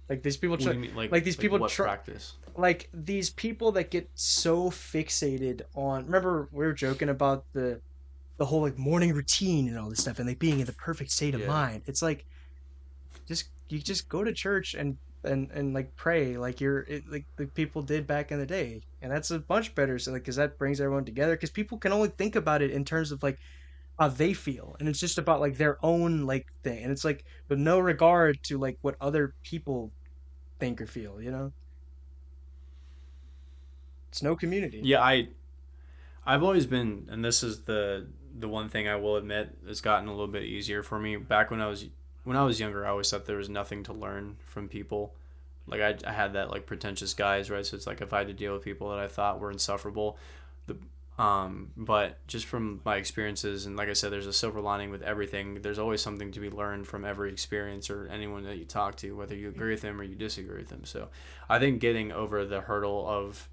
S1: Like these people
S2: What
S1: try
S2: do you mean?
S1: like these
S2: Like
S1: people
S2: what
S1: try
S2: practice?
S1: like these people that get so fixated on, remember we were joking about the whole like morning routine and all this stuff and like being in the perfect state of
S2: Yeah.
S1: mind. It's like just you just go to church and like pray like like the people did back in the day, and that's a much better, so like because that brings everyone together because people can only think about it in terms of like how they feel, and it's just about like their own like thing, and it's like with no regard to like what other people think or feel. It's no community.
S2: Yeah, I've always been, and this is the one thing I will admit has gotten a little bit easier for me. Back when I was younger, I always thought there was nothing to learn from people. Like I had that like pretentious guys, right? So it's like if I had to deal with people that I thought were insufferable, the But just from my experiences, and like I said, there's a silver lining with everything. There's always something to be learned from every experience or anyone that you talk to, whether you agree with them or you disagree with them. So I think getting over the hurdle of,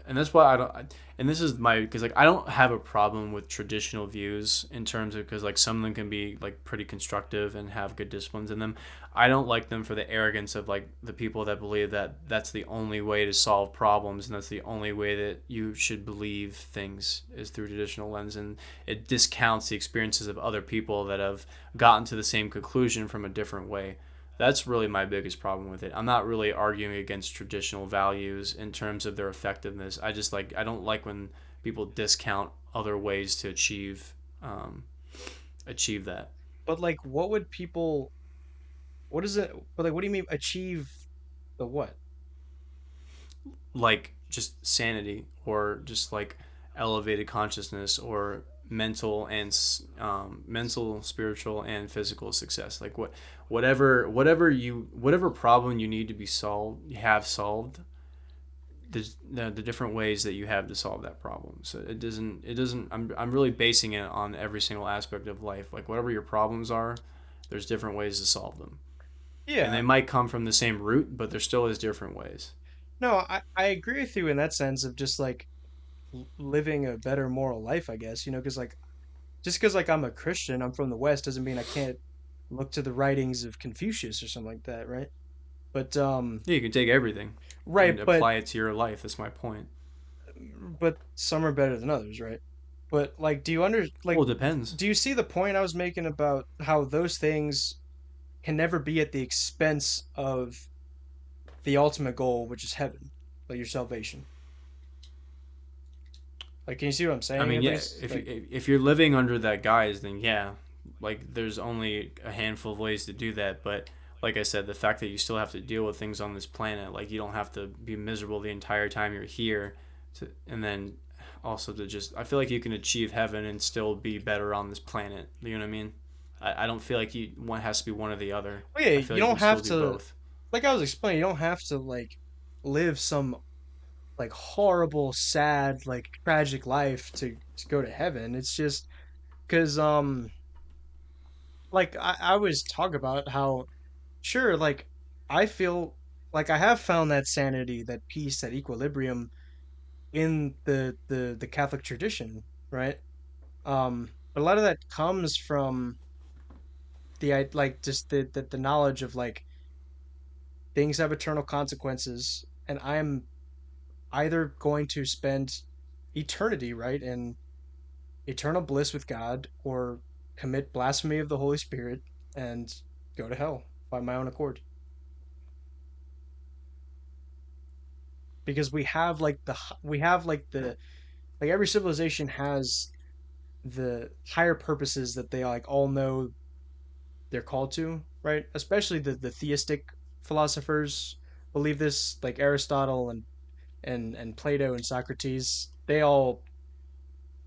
S2: and that's why I don't, and this is my, because like I don't have a problem with traditional views in terms of, because like some of them can be like pretty constructive and have good disciplines in them. I don't like them for the arrogance of like the people that believe that that's the only way to solve problems and that's the only way that you should believe things is through traditional lens, and it discounts the experiences of other people that have gotten to the same conclusion from a different way. That's really my biggest problem with it. I'm not really arguing against traditional values in terms of their effectiveness. I just like, I don't like when people discount other ways to um, achieve that.
S1: But like, what would people? What is it? But like, what do you mean achieve the what?
S2: Like just sanity or just like elevated consciousness or mental, spiritual, and physical success. Like whatever problem you need to be solved, you have solved. The different ways that you have to solve that problem. So it doesn't. I'm really basing it on every single aspect of life. Like whatever your problems are, there's different ways to solve them, and they
S1: Yeah.
S2: might come from the same root, but there still is different ways.
S1: No, I agree with you in that sense of just like living a better moral life, I guess. Because like just because like I'm a Christian, I'm from the West, doesn't mean I can't look to the writings of Confucius or something like that, right? But
S2: Yeah, you can take everything
S1: right,
S2: and apply it to your life. That's my point.
S1: but some are better than others, right? But like,
S2: Well, it depends.
S1: do you see the point I was making about how those things can never be at the expense of the ultimate goal, which is heaven, like your salvation? Like, can you see what I'm
S2: I
S1: saying?
S2: mean,
S1: At
S2: yeah,
S1: least, like,
S2: if you're living under that guise, then yeah, like there's only a handful of ways to do that. But like I said, the fact that you still have to deal with things on this planet, like you don't have to be miserable the entire time you're here, and then also to just, I feel like you can achieve heaven and still be better on this planet. You know what I mean? I don't feel like one has to be one or the other.
S1: oh yeah,
S2: I feel
S1: you
S2: like you
S1: don't
S2: can still
S1: have
S2: do
S1: to,
S2: both.
S1: like I was explaining, you don't have to like live some like horrible, sad, like tragic life to go to heaven. It's just because like I always talk about how sure, like I feel like I have found that sanity, that peace, that equilibrium in the Catholic tradition, right? But a lot of that comes from like just the knowledge of like things have eternal consequences, and I'm either going to spend eternity, right, in eternal bliss with God, or commit blasphemy of the Holy Spirit and go to hell by my own accord. Because we have like every civilization has the higher purposes that they like all know they're called to, right? Especially the theistic philosophers believe this, like Aristotle and Plato and Socrates. They all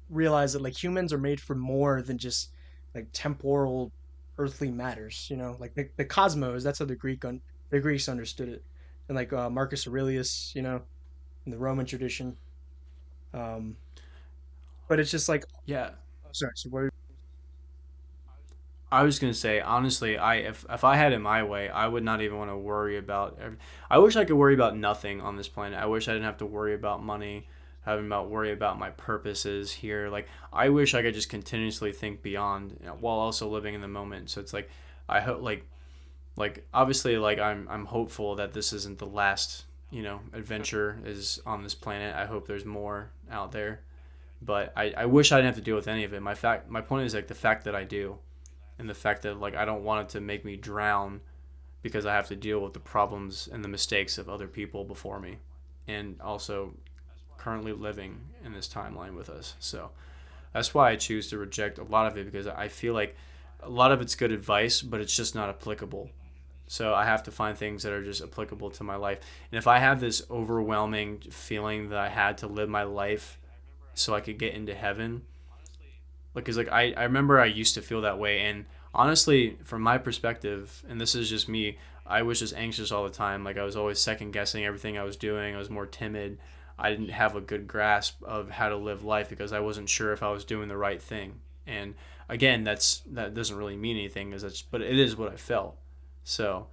S1: realize that like humans are made for more than just like temporal earthly matters, like the cosmos. That's how the Greeks understood it, and like Marcus Aurelius, in the Roman tradition. Um, but it's just like,
S2: Yeah,
S1: oh, sorry. So what?
S2: I was gonna say honestly, I if I had it my way, I would not even want to worry about. I wish I could worry about nothing on this planet. I wish I didn't have to worry about money, having about worry about my purposes here. Like I wish I could just continuously think beyond, while also living in the moment. So it's like I hope like obviously like I'm hopeful that this isn't the last adventure is on this planet. I hope there's more out there, but I wish I didn't have to deal with any of it. My point is like the fact that I do, and the fact that like I don't want it to make me drown because I have to deal with the problems and the mistakes of other people before me, and also currently living in this timeline with us. So that's why I choose to reject a lot of it, because I feel like a lot of it's good advice, but it's just not applicable. So I have to find things that are just applicable to my life. And if I have this overwhelming feeling that I had to live my life so I could get into heaven, because like I remember I used to feel that way, and honestly from my perspective, and this is just me, I was just anxious all the time. Like I was always second guessing everything I was doing. I was more timid. I didn't have a good grasp of how to live life because I wasn't sure if I was doing the right thing. And again, that doesn't really mean anything, but it is what I felt. So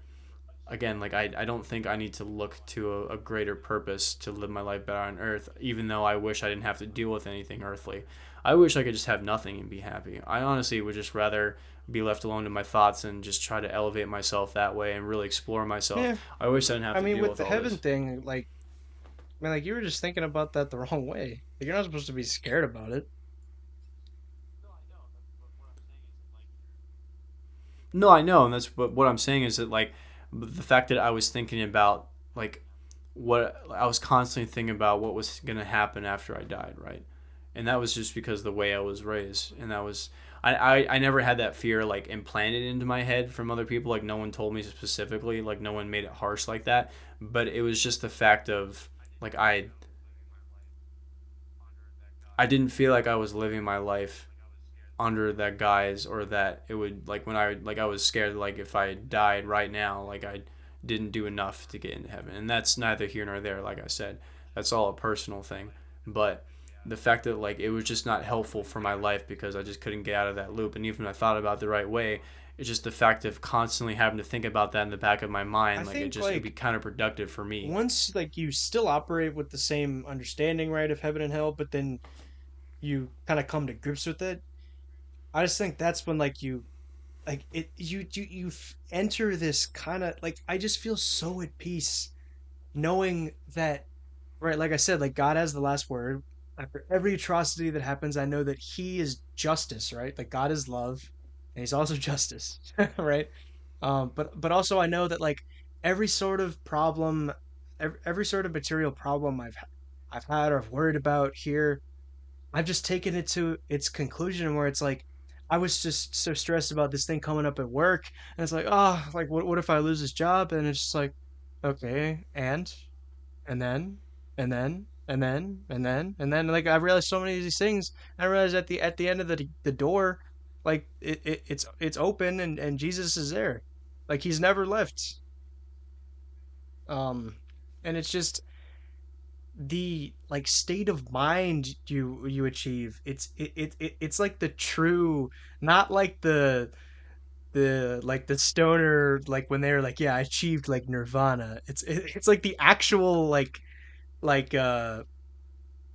S2: again, like I don't think I need to look to a greater purpose to live my life better on earth, even though I wish I didn't have to deal with anything earthly. I wish I could just have nothing and be happy. I honestly would just rather be left alone to my thoughts and just try to elevate myself that way and really explore myself.
S1: Yeah,
S2: I wish I didn't have
S1: I
S2: to
S1: mean,
S2: deal
S1: with
S2: with
S1: the
S2: all
S1: heaven
S2: this.
S1: thing, like, man, like you were just thinking about that the wrong way. Like, you're not supposed to be scared about it.
S2: No, I know, and that's what I'm saying is that like the fact that I was thinking about like what I was constantly thinking about what was gonna happen after I died, right? And that was just because of the way I was raised, and that was I never had that fear like implanted into my head from other people. Like no one told me specifically, like no one made it harsh like that. But it was just the fact of like I didn't feel like I was living my life under that guise or that it would like when I like I was scared like if I died right now like I didn't do enough to get into heaven, and that's neither here nor there. Like I said, that's all a personal thing. But the fact that like it was just not helpful for my life because I just couldn't get out of that loop, and even if I thought about it the right way, it's just the fact of constantly having to think about that in the back of my
S1: I
S2: mind. Like
S1: think
S2: it'd be
S1: like
S2: counterproductive for me.
S1: once like you still operate with the same understanding, right, of heaven and hell, but then you kind of come to grips with it. I just think that's when like you like it enter this kind of like I just feel so at peace knowing that, right, like I said, like God has the last word. After every atrocity that happens, I know that He is justice, right? Like God is love, and He's also justice, right? But also I know that like every sort of problem, every sort of material problem I've had or I've worried about here, I've just taken it to its conclusion where it's like I was just so stressed about this thing coming up at work, and it's like, oh, like what if I lose this job? And it's just like, okay, and then and then like I realized so many of these things. I realized at the end of the door, like it's open and Jesus is there, like He's never left. Um, and it's just the like state of mind you achieve. It's like the true, not like the like the stoner like when they're like, yeah, I achieved like nirvana. It's like the actual like uh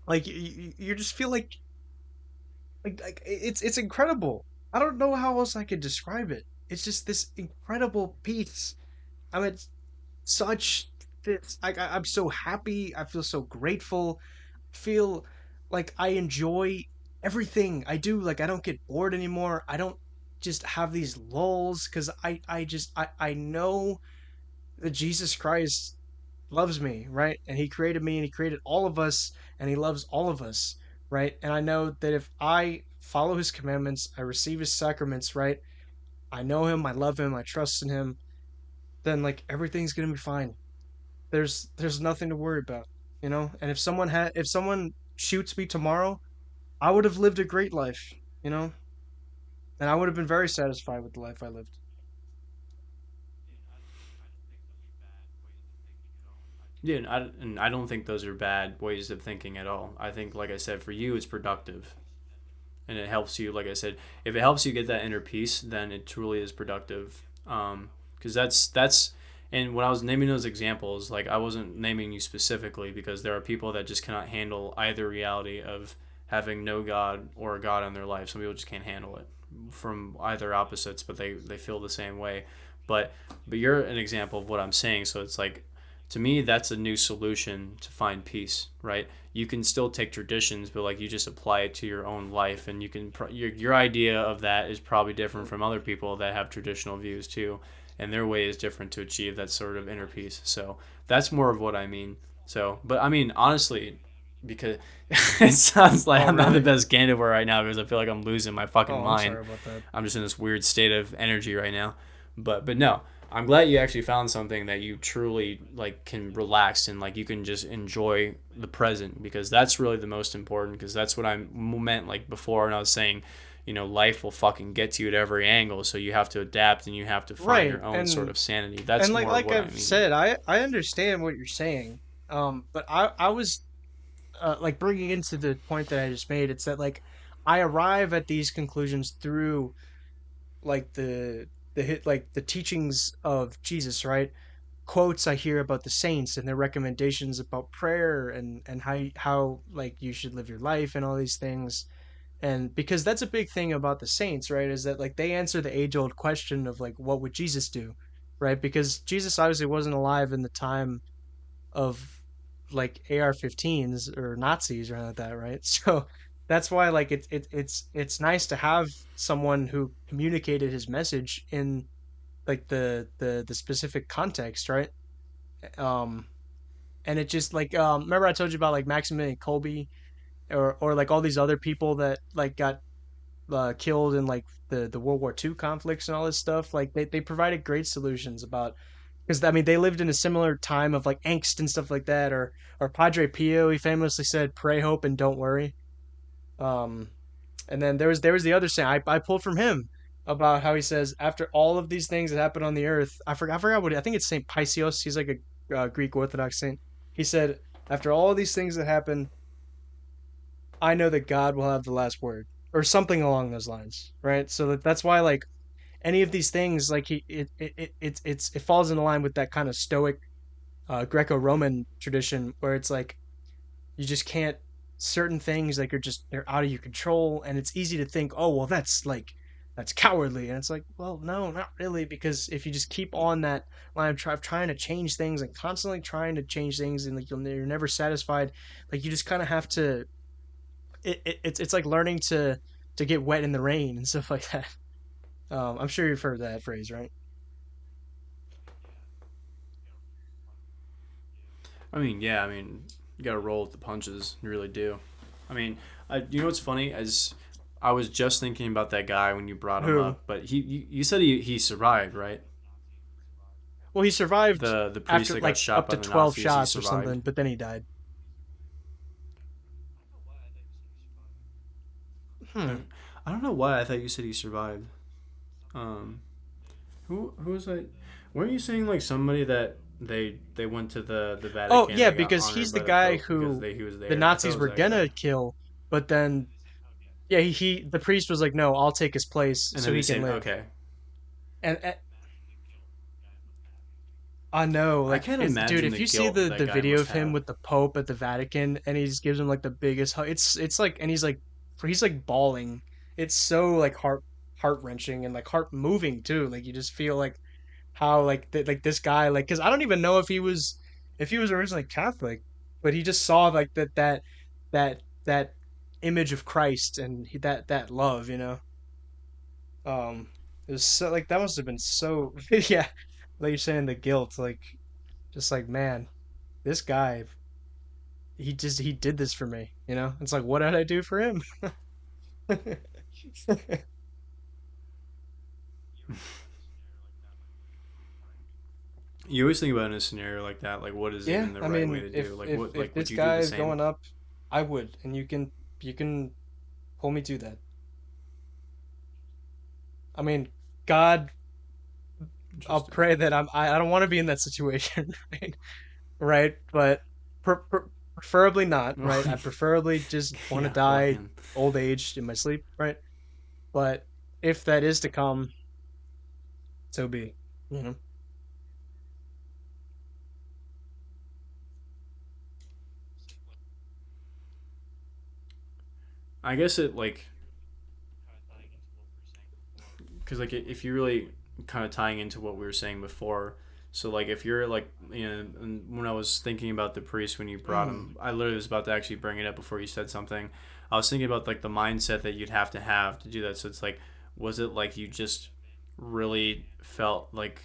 S1: like you just feel like it's incredible. I don't know how else I could describe it. It's just this incredible peace. I mean, it's such this. I'm so happy. I feel so grateful. Feel like I enjoy everything I do. Like I don't get bored anymore. I don't just have these lulls because I know that Jesus Christ loves me, right? And He created me and He created all of us and He loves all of us, right? And I know that if I follow His commandments, I receive His sacraments, right? I know Him, I love Him, I trust in Him, then like everything's gonna be fine. There's nothing to worry about, you know? And if someone shoots me tomorrow, I would have lived a great life, you know? And I would have been very satisfied with the life I lived.
S2: Yeah, and I don't think those are bad ways of thinking at all. I think, like I said, for you, it's productive, and it helps you. Like I said, if it helps you get that inner peace, then it truly is productive. Because that's and when I was naming those examples, like I wasn't naming you specifically because there are people that just cannot handle either reality of having no God or a God in their life. Some people just can't handle it from either opposites, but they feel the same way. But but you're an example of what I'm saying. So it's like to me that's a new solution to find peace, right? You can still take traditions, but like you just apply it to your own life, and you can your idea of that is probably different from other people that have traditional views too, and their way is different to achieve that sort of inner peace. So that's more of what I mean. So but I mean honestly, because it sounds like
S1: Oh,
S2: I'm not the
S1: really?
S2: best candidate right now because I feel like I'm losing my fucking
S1: Oh, I'm
S2: mind.
S1: sorry about that.
S2: I'm just in this weird state of energy right now. But no, I'm glad you actually found something that you truly like can relax and like you can just enjoy the present, because that's really the most important, because that's what I meant like before, and I was saying, life will fucking get to you at every angle, so you have to adapt and you have to find
S1: Right.
S2: your own sort
S1: And
S2: of sanity. That's
S1: and like
S2: more of
S1: like
S2: what I
S1: I've
S2: mean.
S1: said, I understand what you're saying. But I was like bringing into the point that I just made, it's that like I arrive at these conclusions through like the teachings of Jesus, right? Quotes I hear about the saints and their recommendations about prayer and how like you should live your life and all these things. And because that's a big thing about the saints, right? Is that like they answer the age old question of like what would Jesus do, right? Because Jesus obviously wasn't alive in the time of like AR-15s or Nazis or anything like that, right? So that's why like it's nice to have someone who communicated his message in like the specific context, right? Um, and it just like remember I told you about like Maximilian Kolbe or like all these other people that like got killed in like the World War II conflicts and all this stuff. Like they provided great solutions about because I mean they lived in a similar time of like angst and stuff like that. Or Padre Pio, he famously said, "Pray, hope, and don't worry." Um, and then there was the other saying I pulled from him about how he says after all of these things that happen on the earth, I forgot what I think it's Saint Paisios. He's like a Greek Orthodox saint. He said after all of these things that happen, I know that God will have the last word or something along those lines, right? So that's why like any of these things like it falls in line with that kind of stoic Greco-Roman tradition where it's like you just can't certain things like are just they're out of your control and it's easy to think oh well that's cowardly and it's like well no not really because if you just keep on that line of trying to change things and constantly trying to change things and like you're never satisfied like you just kind of have to it's like learning to get wet in the rain and stuff like that. I'm sure you've heard that phrase, right?
S2: I mean, yeah, I mean, you got to roll with the punches. You really do. I mean, you know what's funny? As I was just thinking about that guy when you brought him
S1: Who?
S2: up, but you said he survived, right?
S1: Well, he survived
S2: The priest
S1: after
S2: that got
S1: like
S2: shot
S1: up
S2: by
S1: to
S2: the
S1: 12
S2: Nazis, he
S1: shots or
S2: survived.
S1: something, but then he died.
S2: I,
S1: Hmm.
S2: I don't know why I thought you said he survived. Um, who was I? Weren't you saying like somebody that they went to the
S1: Oh,
S2: Vatican,
S1: yeah,
S2: they got
S1: because
S2: honored
S1: he's the
S2: by the
S1: guy
S2: Pope because
S1: who
S2: he was
S1: the
S2: there? I thought it
S1: Nazis
S2: was
S1: were
S2: that guy.
S1: gonna kill, but then yeah, the priest was like, "No, I'll take his place
S2: And
S1: so
S2: then he
S1: he can
S2: said,
S1: live."
S2: okay.
S1: And I know,
S2: I
S1: like,
S2: can't
S1: dude,
S2: imagine
S1: if
S2: the
S1: you see
S2: guilt that
S1: the
S2: guy
S1: video
S2: must
S1: of him
S2: have.
S1: with the Pope at the Vatican, and he just gives him like the biggest hug, it's like, and he's like bawling. It's so like heart wrenching and like heart moving too. Like you just feel like how like this guy like because I don't even know if he was originally Catholic, but he just saw like that image of Christ and that love, you know. It was so like that must have been so yeah, like you're saying the guilt, like just like man, this guy he did this for me, you know. It's like what did I do for him?
S2: You always think about in a scenario like that, like what is
S1: Yeah,
S2: even the
S1: I
S2: right way
S1: mean,
S2: to do? Like what,
S1: if
S2: like would
S1: this
S2: you do
S1: guy
S2: the
S1: is
S2: same?
S1: going up, I would, and you can pull me to that. I mean, God, I'll
S2: Interesting.
S1: pray that I don't want to be in that situation, right? Right, but preferably not, right? I preferably just want to
S2: Yeah,
S1: die
S2: fucking.
S1: old age in my sleep, right? But if that is to come, so be, you know.
S2: I guess it like because like if you really kind of tying into what we were saying before, so like if you're like and when I was thinking about the priest when you brought
S1: Mm.
S2: him, I literally was about to actually bring it up before you said something. I was thinking about like the mindset that you'd have to do that. So it's like, was it like you just really felt like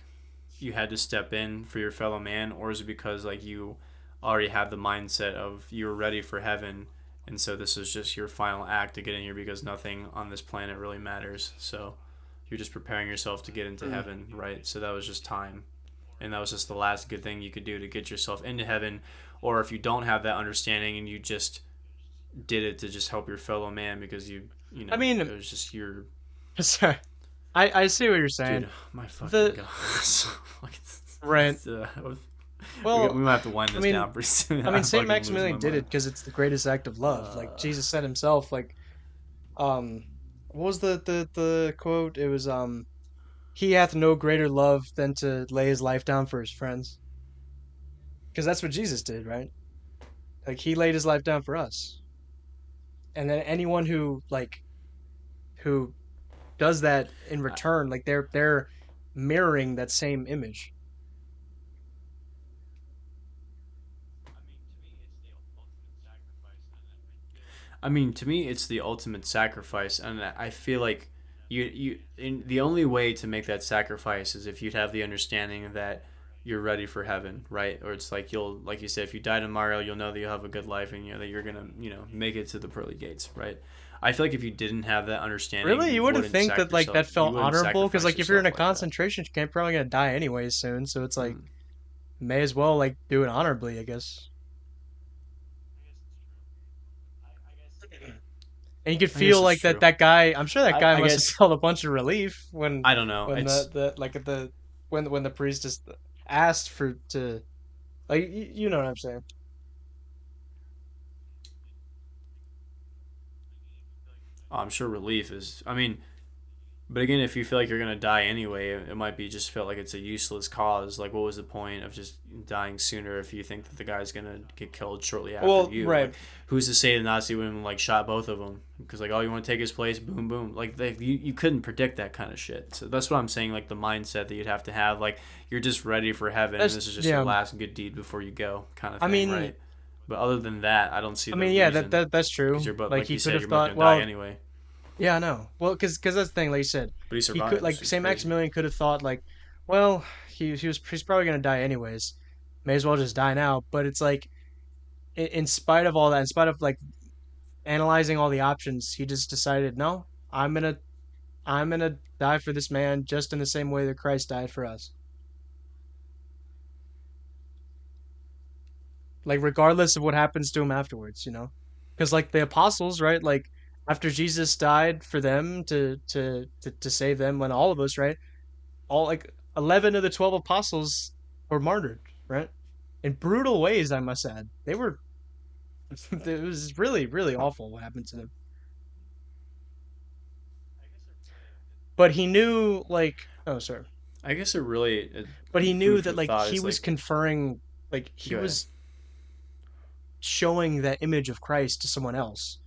S2: you had to step in for your fellow man, or is it because like you already had the mindset of you were ready for heaven, and so this is just your final act to get in here because nothing on this planet really matters. So you're just preparing yourself to get into
S1: Mm.
S2: heaven, right? So that was just time, and that was just the last good thing you could do to get yourself into heaven. Or if you don't have that understanding and you just did it to just help your fellow man because you
S1: I
S2: know it
S1: mean,
S2: was just your
S1: sorry, I see what you're saying.
S2: dude. My fucking
S1: The
S2: god.
S1: rent.
S2: We
S1: Well,
S2: might have to wind
S1: I
S2: this
S1: mean,
S2: down pretty soon.
S1: I mean,
S2: I'm
S1: Saint
S2: fucking losing my
S1: Maximilian did it
S2: mind.
S1: because it's the greatest act of love. Like
S2: Uh,
S1: Jesus said himself. Like, um, what was the quote? It was he hath no greater love than to lay his life down for his friends. Because that's what Jesus did, right? Like he laid his life down for us. And then anyone who does that in
S2: I,
S1: return, like they're mirroring that same image.
S2: I mean, to me, it's the ultimate sacrifice, and I feel like the only way to make that sacrifice is if you'd have the understanding that you're ready for heaven, right? Or it's like you'll, like you said, if you die tomorrow, you'll know that you'll have a good life, and you know that you're gonna, make it to the pearly gates, right? I feel like if you didn't have that understanding,
S1: Really, you wouldn't think that like that
S2: you
S1: felt
S2: wouldn't
S1: honorable because
S2: sacrifice
S1: like if you're in
S2: yourself
S1: a
S2: like that.
S1: concentration camp, you're probably gonna die anyways soon. So it's like
S2: Mm,
S1: may as well like do it honorably, I guess. And you could
S2: I
S1: feel
S2: guess it's
S1: like that
S2: true.
S1: that guy. I'm sure that guy
S2: I
S1: must have
S2: guess
S1: felt a bunch of relief
S2: I don't know.
S1: when
S2: It's
S1: the like the when the priest just asked for to like you know what I'm saying.
S2: I'm sure relief is. I mean, but again, if you feel like you're gonna die anyway, it might be just felt like it's a useless cause. Like, what was the point of just dying sooner if you think that the guy's gonna get killed shortly after
S1: Well,
S2: you? Like,
S1: right.
S2: who's to say the Nazi women like shot both of them? Because like, oh, you want to take his place? Boom, boom. Like, you couldn't predict that kind of shit. So that's what I'm saying. Like the mindset that you'd have to have. Like, you're just ready for heaven, and
S1: That's
S2: this is just your
S1: yeah.
S2: last good deed before you go, kind of
S1: I
S2: thing,
S1: mean,
S2: right? But other than that, I don't see
S1: I
S2: the
S1: mean, yeah, that
S2: reason.
S1: that's
S2: Because
S1: true.
S2: you're both,
S1: Like
S2: like
S1: he
S2: you
S1: could
S2: said,
S1: have
S2: you're both
S1: thought,
S2: gonna die
S1: well,
S2: anyway.
S1: yeah, I know. Well, because that's the thing. Like you said,
S2: But he
S1: he could
S2: survives.
S1: like
S2: It's
S1: Saint
S2: crazy.
S1: Maximilian could have thought like, well, he's probably gonna die anyways. May as well just die now. But it's like in spite of all that, in spite of like analyzing all the options, he just decided, no, I'm gonna die for this man just in the same way that Christ died for us. Like regardless of what happens to him afterwards, you know? Because like the apostles, right? Like after Jesus died for them to save them, when all of us, right? All like 11 of the 12 apostles were martyred, right? In brutal ways, I must add. They were. It was really awful what happened to them. But he knew, like, oh, sorry.
S2: I guess it really
S1: But he knew
S2: food
S1: that
S2: for
S1: like
S2: thought
S1: he
S2: is
S1: was
S2: like
S1: conferring, like he
S2: go ahead.
S1: was showing that image of Christ to someone else.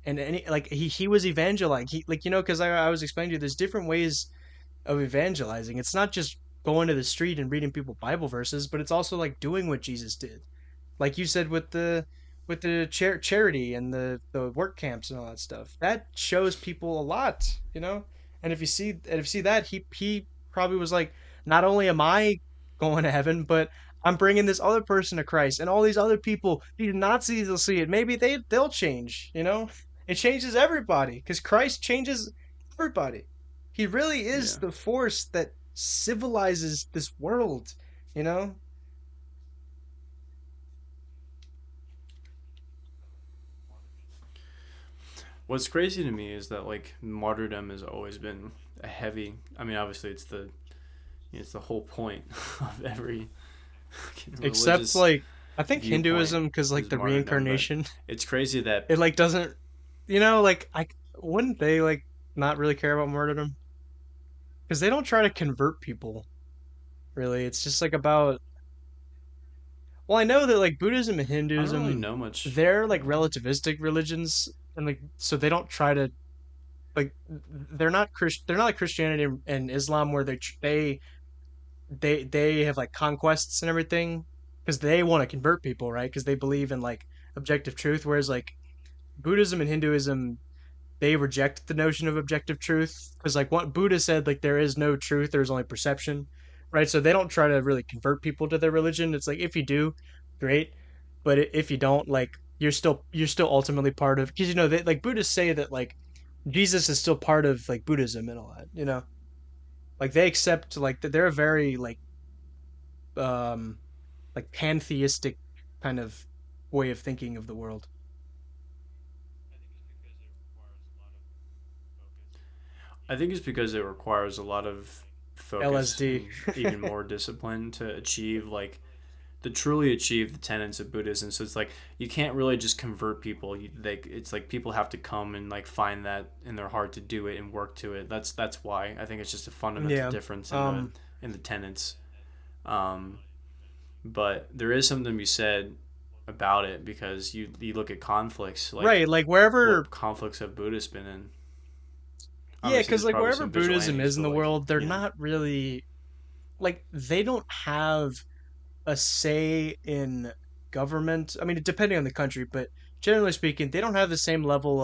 S1: And any like he was evangelizing. He like because I was explaining to you there's different ways of evangelizing. It's not just going to the street and reading people Bible verses, but it's also like doing what Jesus did. Like you said with the charity and the work camps and all that stuff. That shows people a lot, you know. And if you see that he probably was like, not only am I going to heaven, but I'm bringing this other person to Christ, and all these other people, these Nazis will see it. Maybe they'll change, you know. It changes everybody because Christ changes everybody. He really is
S2: Yeah.
S1: the force that civilizes this world, you know.
S2: What's crazy to me is that like martyrdom has always been a heavy. I mean, obviously it's the whole point of every
S1: Except
S2: religious
S1: like I think
S2: viewpoint
S1: Hinduism because like
S2: is
S1: the
S2: martyrdom. But
S1: reincarnation,
S2: it's crazy that
S1: it like doesn't like I wouldn't they like not really care about martyrdom because they don't try to convert people really. It's just like about well, I know that like Buddhism and
S2: I don't really
S1: Hinduism,
S2: know much.
S1: they're like relativistic religions, and like so they don't try to like they're not like Christianity and Islam where they have like conquests and everything because they want to convert people, right? Because they believe in like objective truth, whereas like Buddhism and Hinduism, they reject the notion of objective truth because like what Buddha said, like there is no truth, there's only perception, right? So they don't try to really convert people to their religion. It's like if you do, great, but if you don't, like you're still ultimately part of because like Buddhists say that like Jesus is still part of like Buddhism and all that, like they accept like that they're a very um like pantheistic kind of way of thinking of the world.
S2: I think it's because it requires a lot of focus
S1: LSD.
S2: and even more discipline to achieve like to truly achieve the tenets of Buddhism. So it's like you can't really just convert people. It's like people have to come and like find that in their heart to do it and work to it. That's why I think it's just a fundamental
S1: Yeah.
S2: difference
S1: Um,
S2: in the tenets. Um, but there is something to be said about it because you look at conflicts like
S1: right, like wherever,
S2: what conflicts have Buddhists been in.
S1: yeah,
S2: Obviously,
S1: because
S2: there's
S1: like
S2: probably
S1: wherever
S2: some
S1: Buddhism
S2: vigilantes,
S1: is in
S2: but
S1: the
S2: like
S1: world, they're
S2: you know,
S1: not really like they don't have a say in government. I mean, depending on the country, but generally speaking, they don't have the same level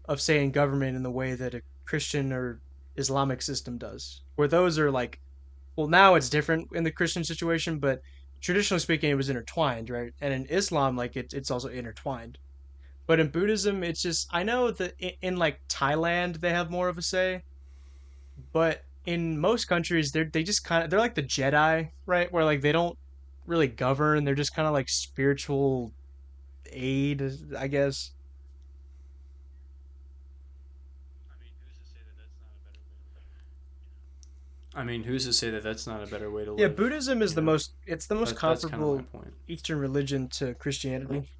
S1: of say in government in the way that a Christian or Islamic system does. Where those are like, well, now it's different in the Christian situation, but traditionally speaking, it was intertwined, right? And in Islam, like it's also intertwined. But in Buddhism, it's just I know that in like Thailand they have more of a say, but in most countries they just kind of they're like the Jedi, right? Where like they don't really govern, they're just kind of like spiritual aid, I guess.
S2: I mean, who's to say that that's not a better way to
S1: Yeah,
S2: live?
S1: Buddhism is
S2: You know,
S1: it's the most
S2: that's kind of my
S1: comparable
S2: point.
S1: Eastern religion to Christianity.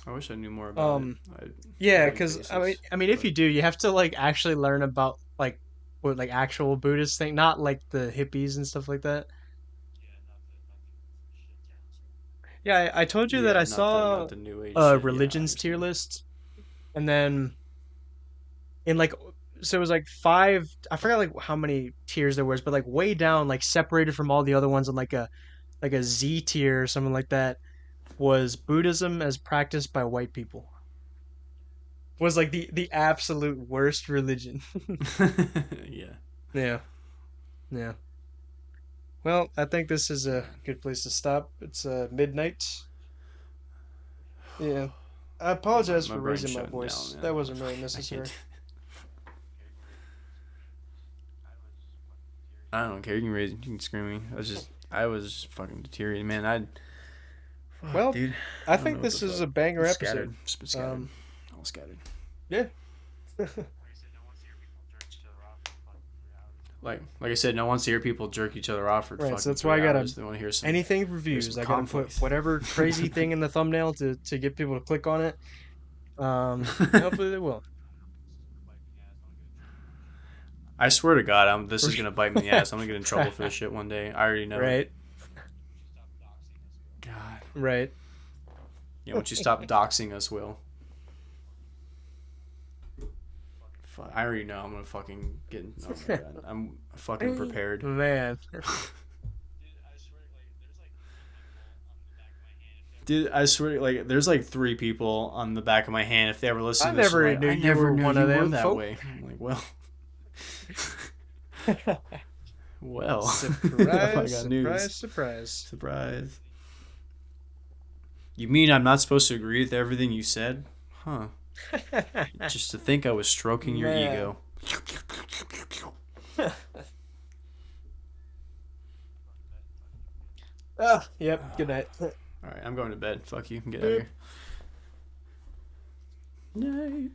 S2: I wish I knew more about it.
S1: Um
S2: I
S1: yeah,
S2: vague
S1: cuz
S2: basis,
S1: I mean if
S2: but
S1: you do, you have to like actually learn about like what like actual Buddhist thing, not like the hippies and stuff like that. Yeah, I told you that
S2: yeah,
S1: I saw
S2: not the new age
S1: a
S2: shit. Yeah, I
S1: religions tier
S2: understand.
S1: list, and then in like so it was like five, I forgot like how many tiers there was, but like way down, like separated from all the other ones on like a Z tier or something like that, was Buddhism as practiced by white people. Was like the absolute worst religion.
S2: Yeah,
S1: Yeah, yeah. Well, I think this is a
S2: God,
S1: good place to stop. It's midnight. Yeah. I
S2: yeah,
S1: apologize
S2: my
S1: for
S2: brain's
S1: raising my
S2: shutting down,
S1: voice. That
S2: man.
S1: wasn't really
S2: I can't.
S1: necessary.
S2: I don't care. You can raise, you can scream me. I was just fucking deteriorating, man. Fuck,
S1: Well,
S2: dude.
S1: I
S2: I don't
S1: think
S2: know what the
S1: this is
S2: fuck.
S1: a banger
S2: I'm
S1: episode.
S2: scattered. Just been scattered.
S1: Um,
S2: All scattered.
S1: yeah.
S2: Like I said, no one wants to hear people jerk each other off for
S1: Right, so
S2: fucking
S1: that's why
S2: three
S1: I gotta
S2: hours. They want to
S1: anything
S2: hear some
S1: reviews. I gotta put
S2: conflict.
S1: whatever crazy thing in the thumbnail to get people to click on it. And hopefully they will.
S2: I swear to God, this
S1: For
S2: is
S1: sure.
S2: gonna bite me in the ass. I'm gonna get in trouble for this shit one day. I already know it.
S1: Right,
S2: God.
S1: right.
S2: Yeah, once you stop doxing us, Will. Fuck, I already know I'm gonna fucking get. Oh my God, I'm fucking prepared.
S1: Man,
S2: Dude, I swear, like, there's like three people on the back of my hand. If they ever listen
S1: I
S2: to this, they're
S1: never
S2: like,
S1: knew
S2: I
S1: you
S2: never
S1: were
S2: knew
S1: one of
S2: you were
S1: them
S2: that
S1: folk.
S2: way. I'm like, well, well, I
S1: Surprise,
S2: got news.
S1: surprise, surprise.
S2: Surprise. You mean I'm not supposed to agree with everything you said? Huh. Just to think I was stroking your
S1: Man.
S2: ego.
S1: Ah, yep. Good night.
S2: Alright, I'm going to bed. Fuck you. Get out of
S1: Boop.
S2: here. Night.